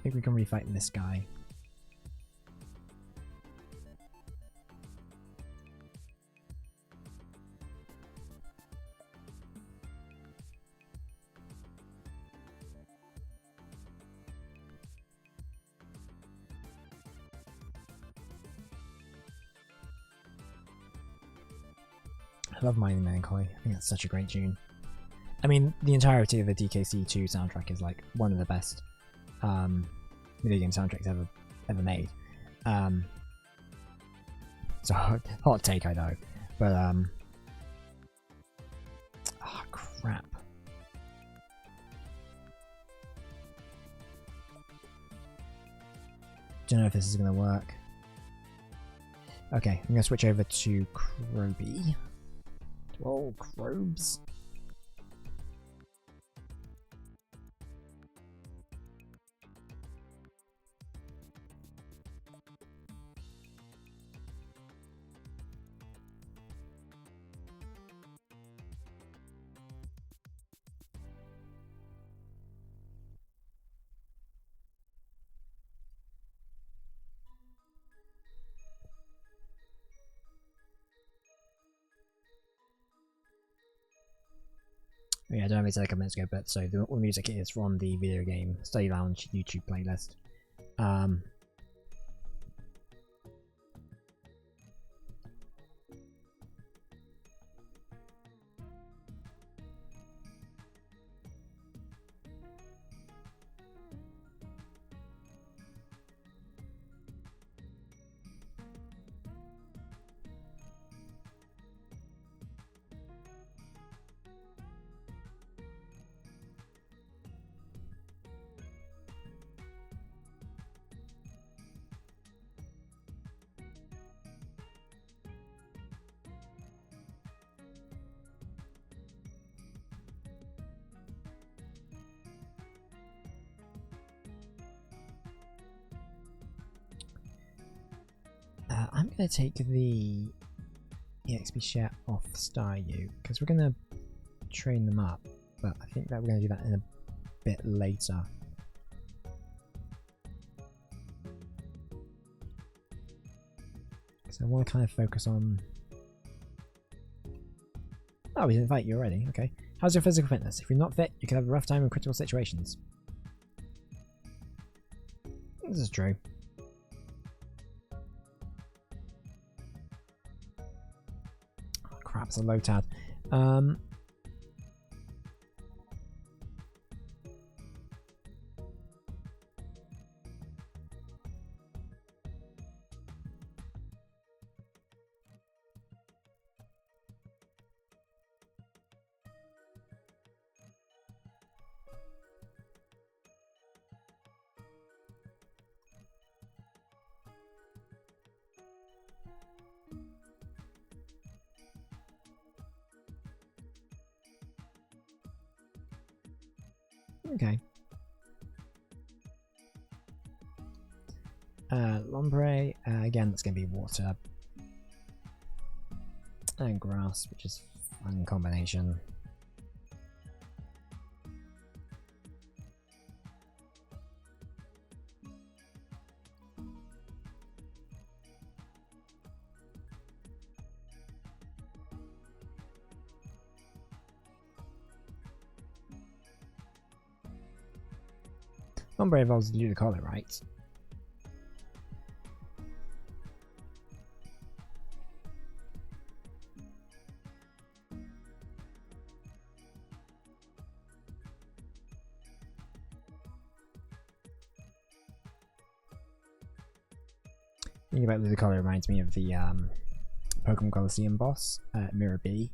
think we can refight this guy. I love Mining Melancholy. I think that's such a great tune. I mean, the entirety of the DKC2 soundtrack is like one of the best video game soundtracks ever made. It's a hot take, I know, but oh crap. Don't know if this is gonna work. Okay, I'm gonna switch over to Kroby. Whoa, Krobes. Yeah, I don't know if it's like a minute ago, but so all the music is from the video game Study Lounge YouTube playlist. I'm going to take the EXP share off Staryu because we're going to train them up, but I think that we're going to do that in a bit later. So I want to kind of focus on... Oh, we didn't fight you already, okay. How's your physical fitness? If you're not fit, you can have a rough time in critical situations. This is true. Crap, it's a low tad. Okay. Lombre, again, that's going to be water. And grass, which is a fun combination. Lombre evolves to Ludicolo, right? Thinking about Ludicolo reminds me of the Pokemon Coliseum boss, Mirror B,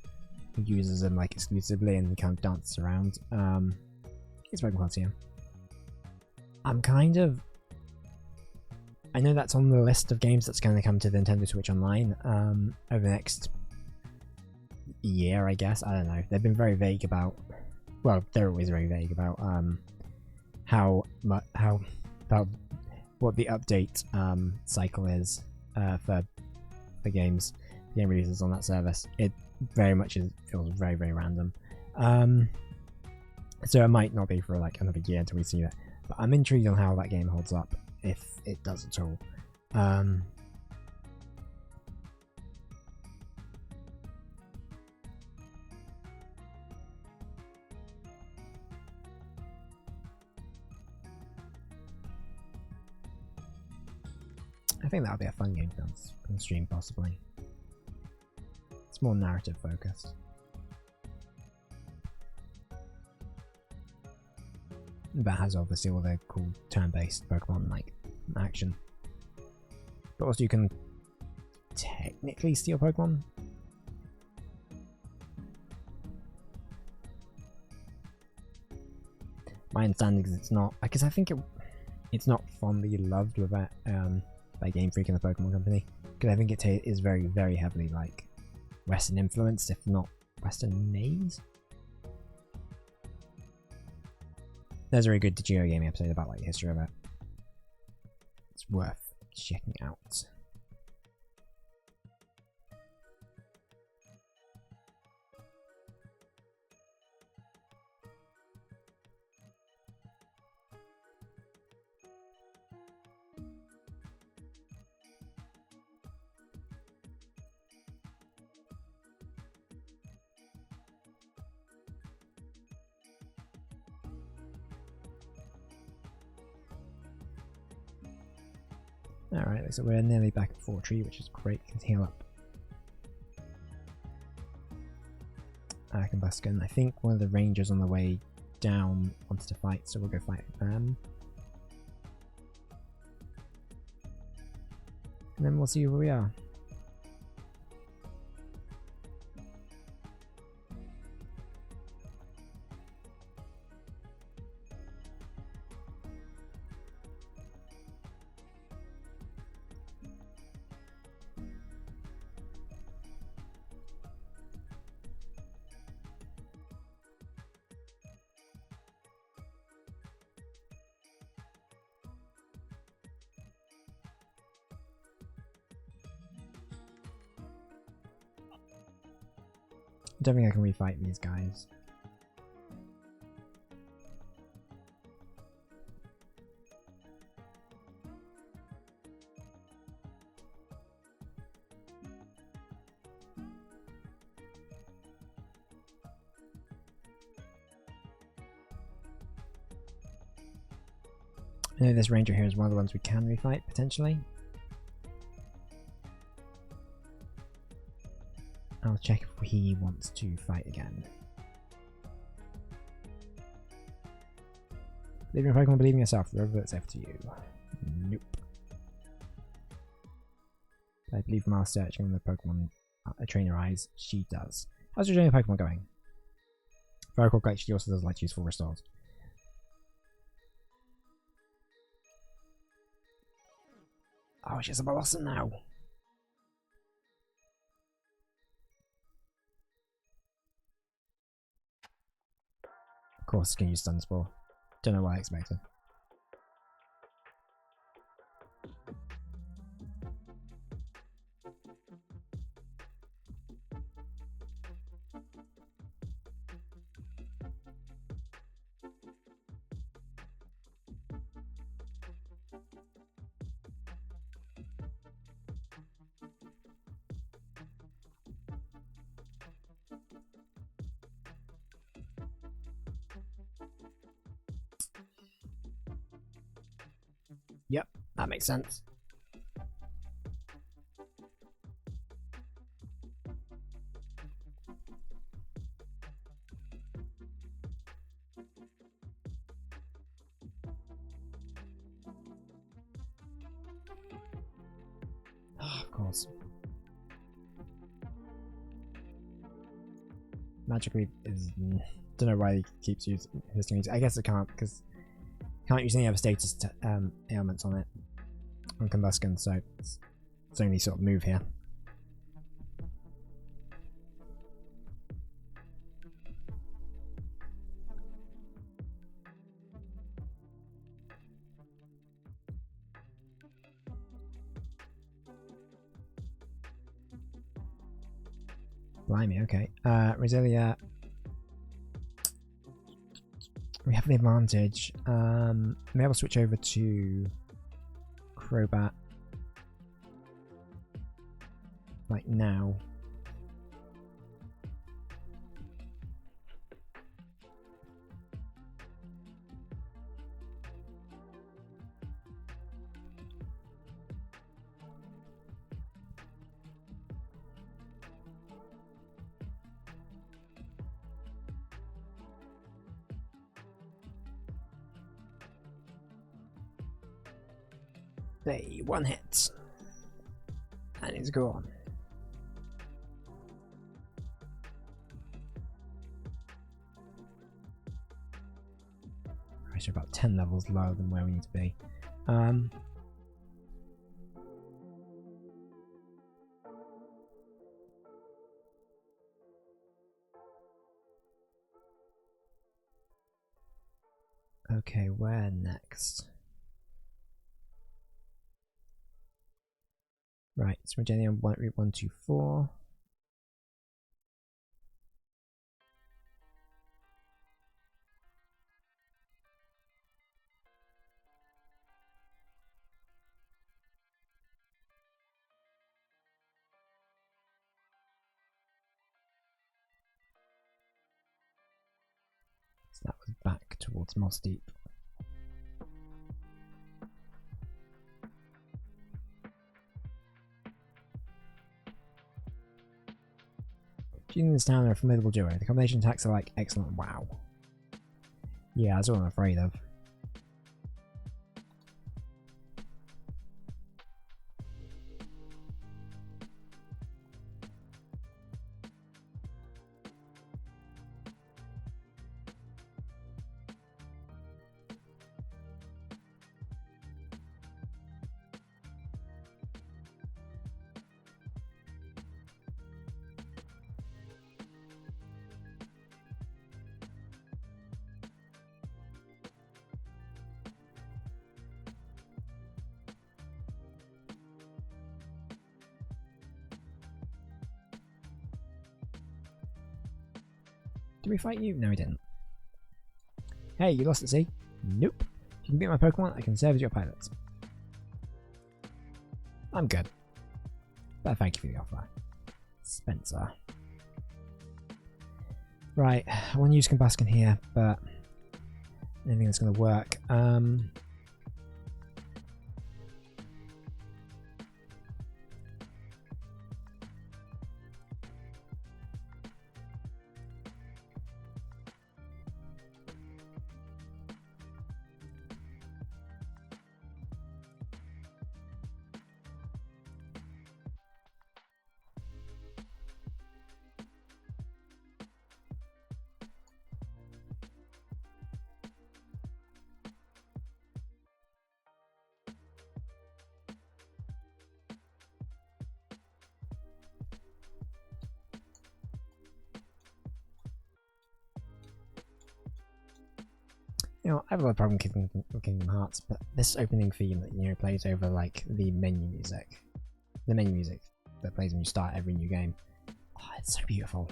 who uses them like exclusively and kind of dances around. It's Pokemon Coliseum. I'm kind of... I know that's on the list of games that's going to come to the Nintendo Switch Online over the next year, I guess. I don't know. They've been very vague about... Well, they're always very vague about about what the update cycle is for games, game releases on that service. It very much feels very, very random. So it might not be for like another year until we see it. But I'm intrigued on how that game holds up, if it does at all. I think that would be a fun game on stream, possibly. It's more narrative focused. But has obviously all the cool turn-based Pokemon like action. But also you can technically steal Pokemon. My understanding is it's not, because I think it's not fondly loved with that by Game Freak and the Pokemon Company, because I think it is very, very heavily like Western influenced, if not Westernized. There's a very good Digio Gaming episode about like the history of it. It's worth checking out. Alright, so we're nearly back at 4 tree, which is great. We can heal up. Combuskin. I think one of the rangers on the way down wants to fight, so we'll go fight them. And then we'll see where we are. I don't think I can refight these guys. I know this ranger here is one of the ones we can refight, potentially. I'll check if he wants to fight again. Believe in your Pokemon, believe in yourself. The rover that's after you. Nope. I believe from our searching on the Pokemon trainer eyes, she does. How's your journey of Pokemon going? Vocal Glitch, she also does like useful restores. Oh, she's a Blossom now. Of course, can use Stun Spore. Don't know what I expected. Yep, that makes sense. Oh, of course. Magically is... don't know why he keeps using his. I guess it can't, because can't use any other status ailments on it. On Combustion, so it's only sort of move here. Blimey, okay. Resilia. We have the advantage. Maybe I'll switch over to Crobat. Like now. Hey, one hit. And it's gone. Right, so about 10 levels lower than where we need to be. Okay, where next? Right, so we're getting on route 124. So that was back towards Moss Deep. Using this town, they're a formidable duo. The combination attacks are like excellent. Wow. Yeah, that's what I'm afraid of. Did we fight you? No, we didn't. Hey, you lost at sea? Nope. If you can beat my Pokemon, I can serve as your pilot. I'm good. But thank you for the offer. Spencer. Right, I want to use Combustion here, but I don't think that's going to work. You know, I have a lot of problem with Kingdom Hearts, but this opening theme that, you know, plays over like the menu music that plays when you start every new game. Oh, it's so beautiful.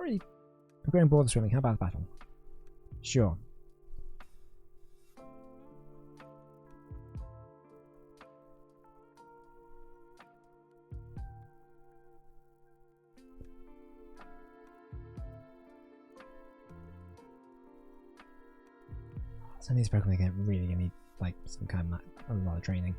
really... I'm going board swimming. How about battle? Sure. Some of these Pokemon are really gonna need like some kind of a lot of training.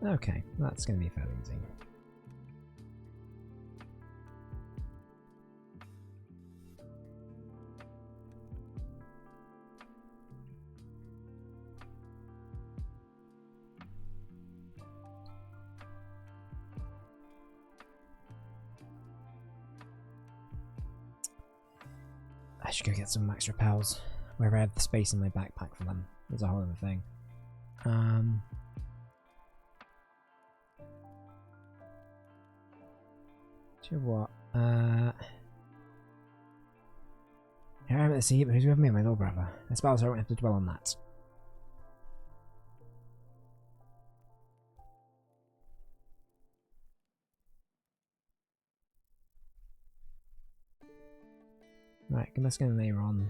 Okay, that's going to be fairly easy. I should go get some extra pals, wherever I have the space in my backpack for them. There's a whole other thing. Do you know what? Here I am at the sea, but who's with me? My little brother. I suppose I won't have to dwell on that. Right, let's go later on.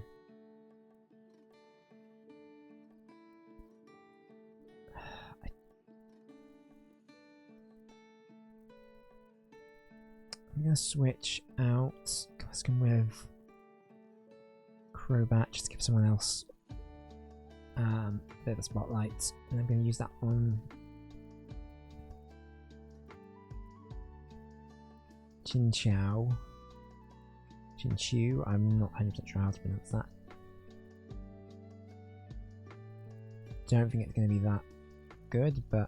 I'm gonna switch out Glaskin with Crobat just to give someone else a bit of a spotlight, and I'm gonna use that on Chinchou. I'm not 100% sure how to pronounce that. Don't think it's gonna be that good, but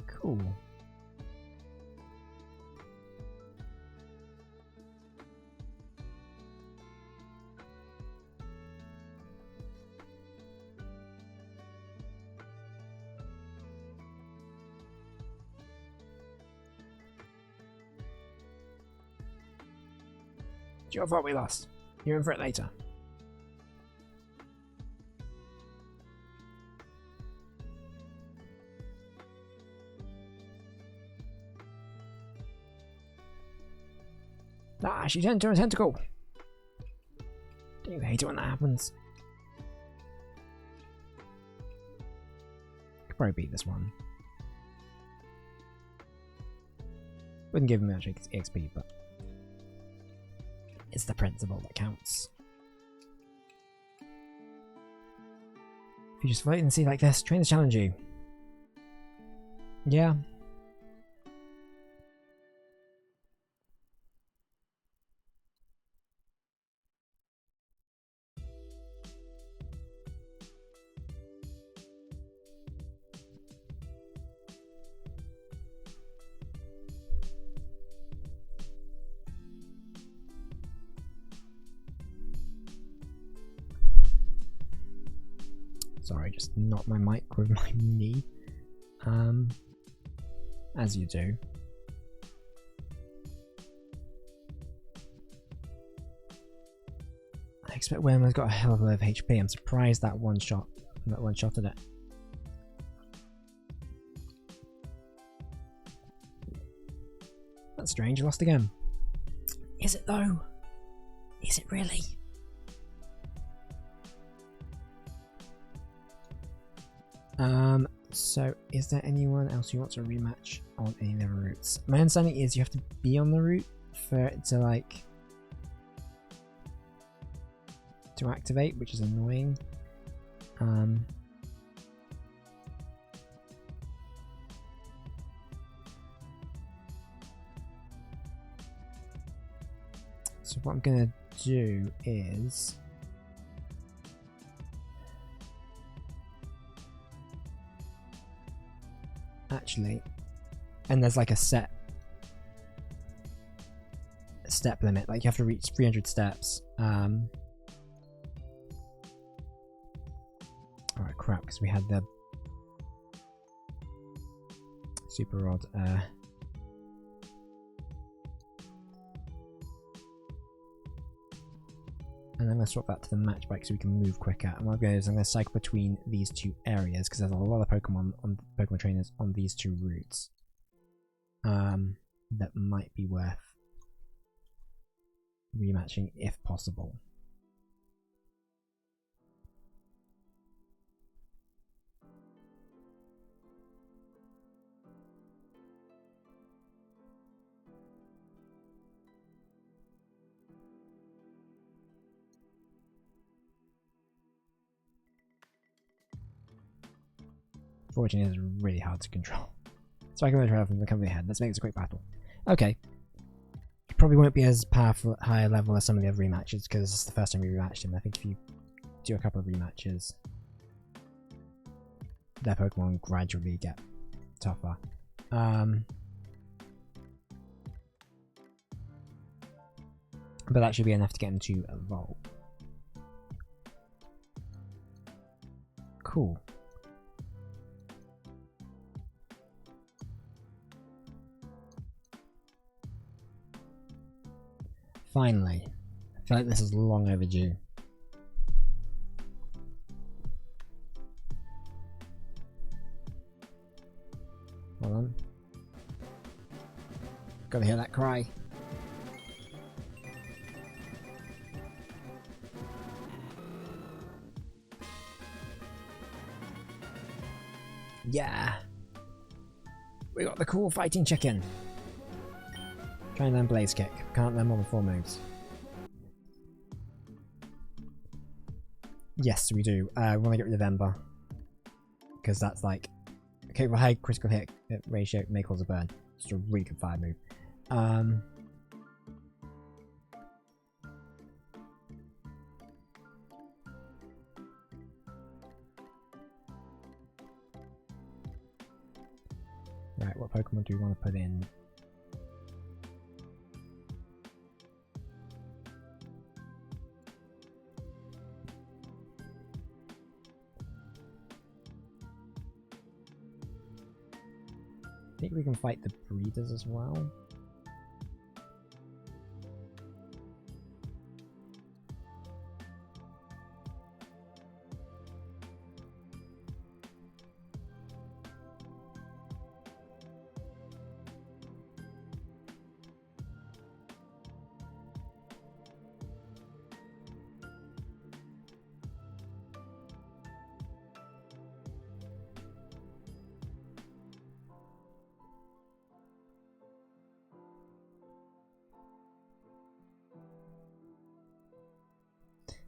cool. Sure thought we lost. You're in for it later. Ah, she turned into a tentacle. Do you hate it when that happens? Could probably beat this one. Wouldn't give him much XP, but it's the principle that counts. If you just wait and see like this, trainers challenge you. Yeah. Sorry, just knocked my mic with my knee. As you do. I expect Worm's got a hell of a lot of HP. I'm surprised that one-shotted it. That's strange, lost again. Is it though? Is it really? So is there anyone else who wants a rematch on any of the routes? My understanding is you have to be on the route for it to like to activate, which is annoying. So what I'm gonna do is actually, and there's like a set step limit, like you have to reach 300 steps. Alright, crap, because we had the super rod. And I'm going to swap that to the match bike so we can move quicker. And what I'm going to do is I'm going to cycle between these two areas because there's a lot of Pokemon trainers on these two routes that might be worth rematching if possible. Fortunately, it's really hard to control. So I can try from the company head. Let's make this a quick battle. Okay. You probably won't be as powerful at higher level as some of the other rematches because it's the first time we rematched him. I think if you do a couple of rematches, their Pokemon gradually get tougher. But that should be enough to get him to evolve. Cool. Finally. I feel like this is long overdue. Hold on. Gotta hear that cry. Yeah! We got the cool fighting chicken! Try and learn Blaze Kick. Can't learn more than 4 moves. Yes, we do. We want to get rid of Ember. Because that's like... Okay, well, high critical hit ratio may cause a burn. It's a really good fire move. Right, what Pokemon do we want to put in? I think we can fight the breeders as well.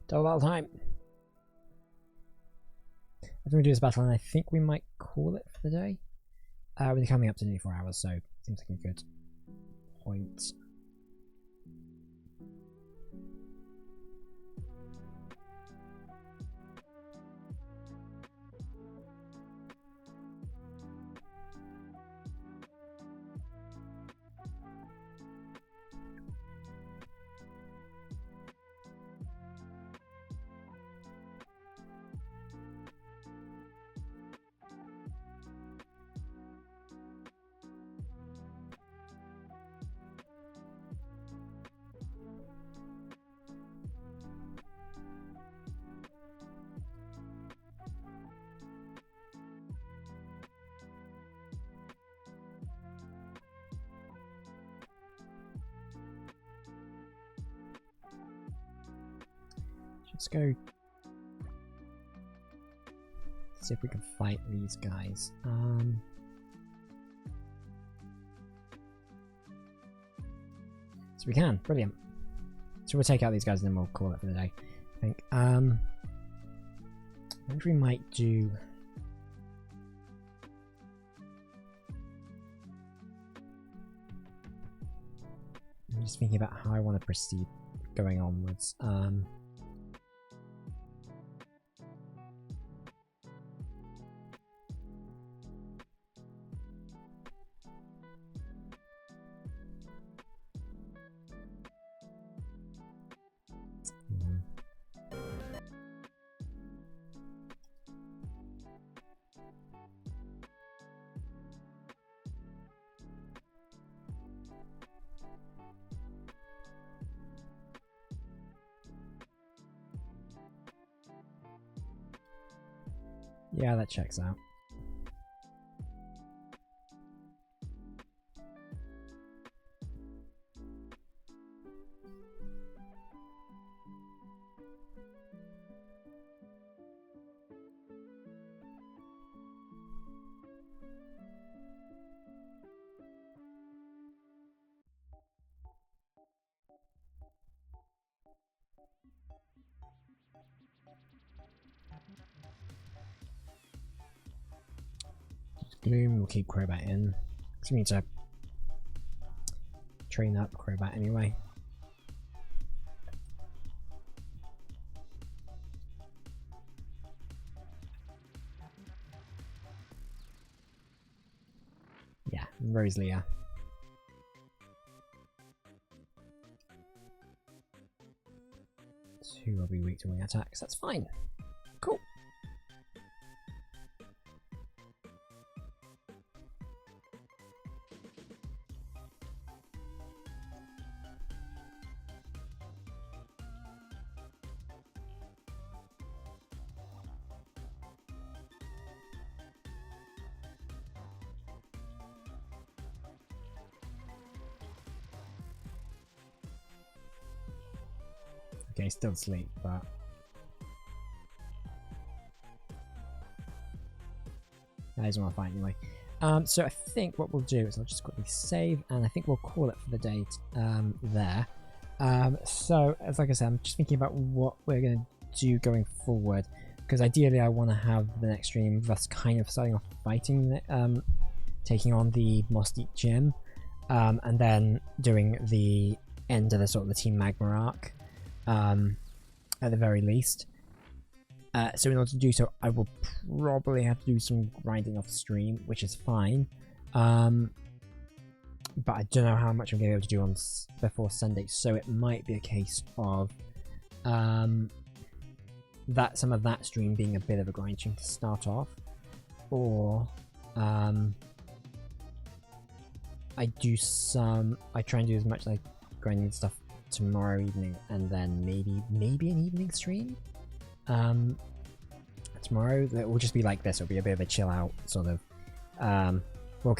Double battle time! I think we do this battle and I think we might call it for the day. We're coming up to nearly 4 hours, so seems like a good point. Let's go see if we can fight these guys. So we can, brilliant. So we'll take out these guys and then we'll call it for the day, I think. I wonder if we might do... I'm just thinking about how I want to proceed going onwards. Yeah, that checks out. Gloom, we'll keep Crobat in. So we need to train up Crobat anyway. Yeah, Rosalia. Two will be weak to wing attacks, that's fine. Cool. Okay, still asleep, but that doesn't want to fight anyway. So I think what we'll do is I'll just quickly save, and I think we'll call it for the day there. So as like I said, I'm just thinking about what we're going to do going forward, because ideally I want to have the next stream of us kind of starting off fighting, taking on the Moss Deep Gym, and then doing the end of the sort of the Team Magma arc. At the very least. So in order to do so, I will probably have to do some grinding off stream, which is fine. But I don't know how much I'm going to be able to do on before Sunday, so it might be a case of that some of that stream being a bit of a grind stream to start off, or I try and do as much like grinding stuff tomorrow evening, and then maybe an evening stream tomorrow that will just be like this. It'll be a bit of a chill out sort of. We'll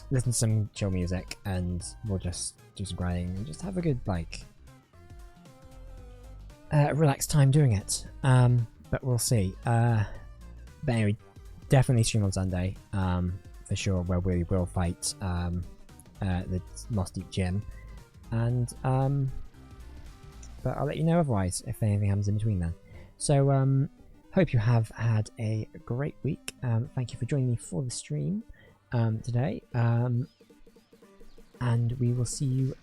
listen to some chill music, and we'll just do some grinding and just have a good like relaxed time doing it. But we'll see. But anyway, definitely stream on Sunday for sure, where we will fight the Moss Deep Gym. And but I'll let you know otherwise if anything happens in between then. So hope you have had a great week. Thank you for joining me for the stream today, and we will see you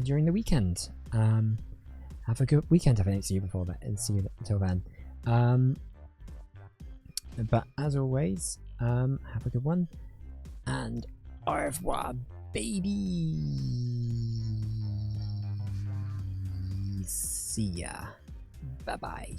during the weekend. Have a good weekend if I don't see you before that, and see you until then. But as always, have a good one, and au revoir, baby. See ya. Bye bye.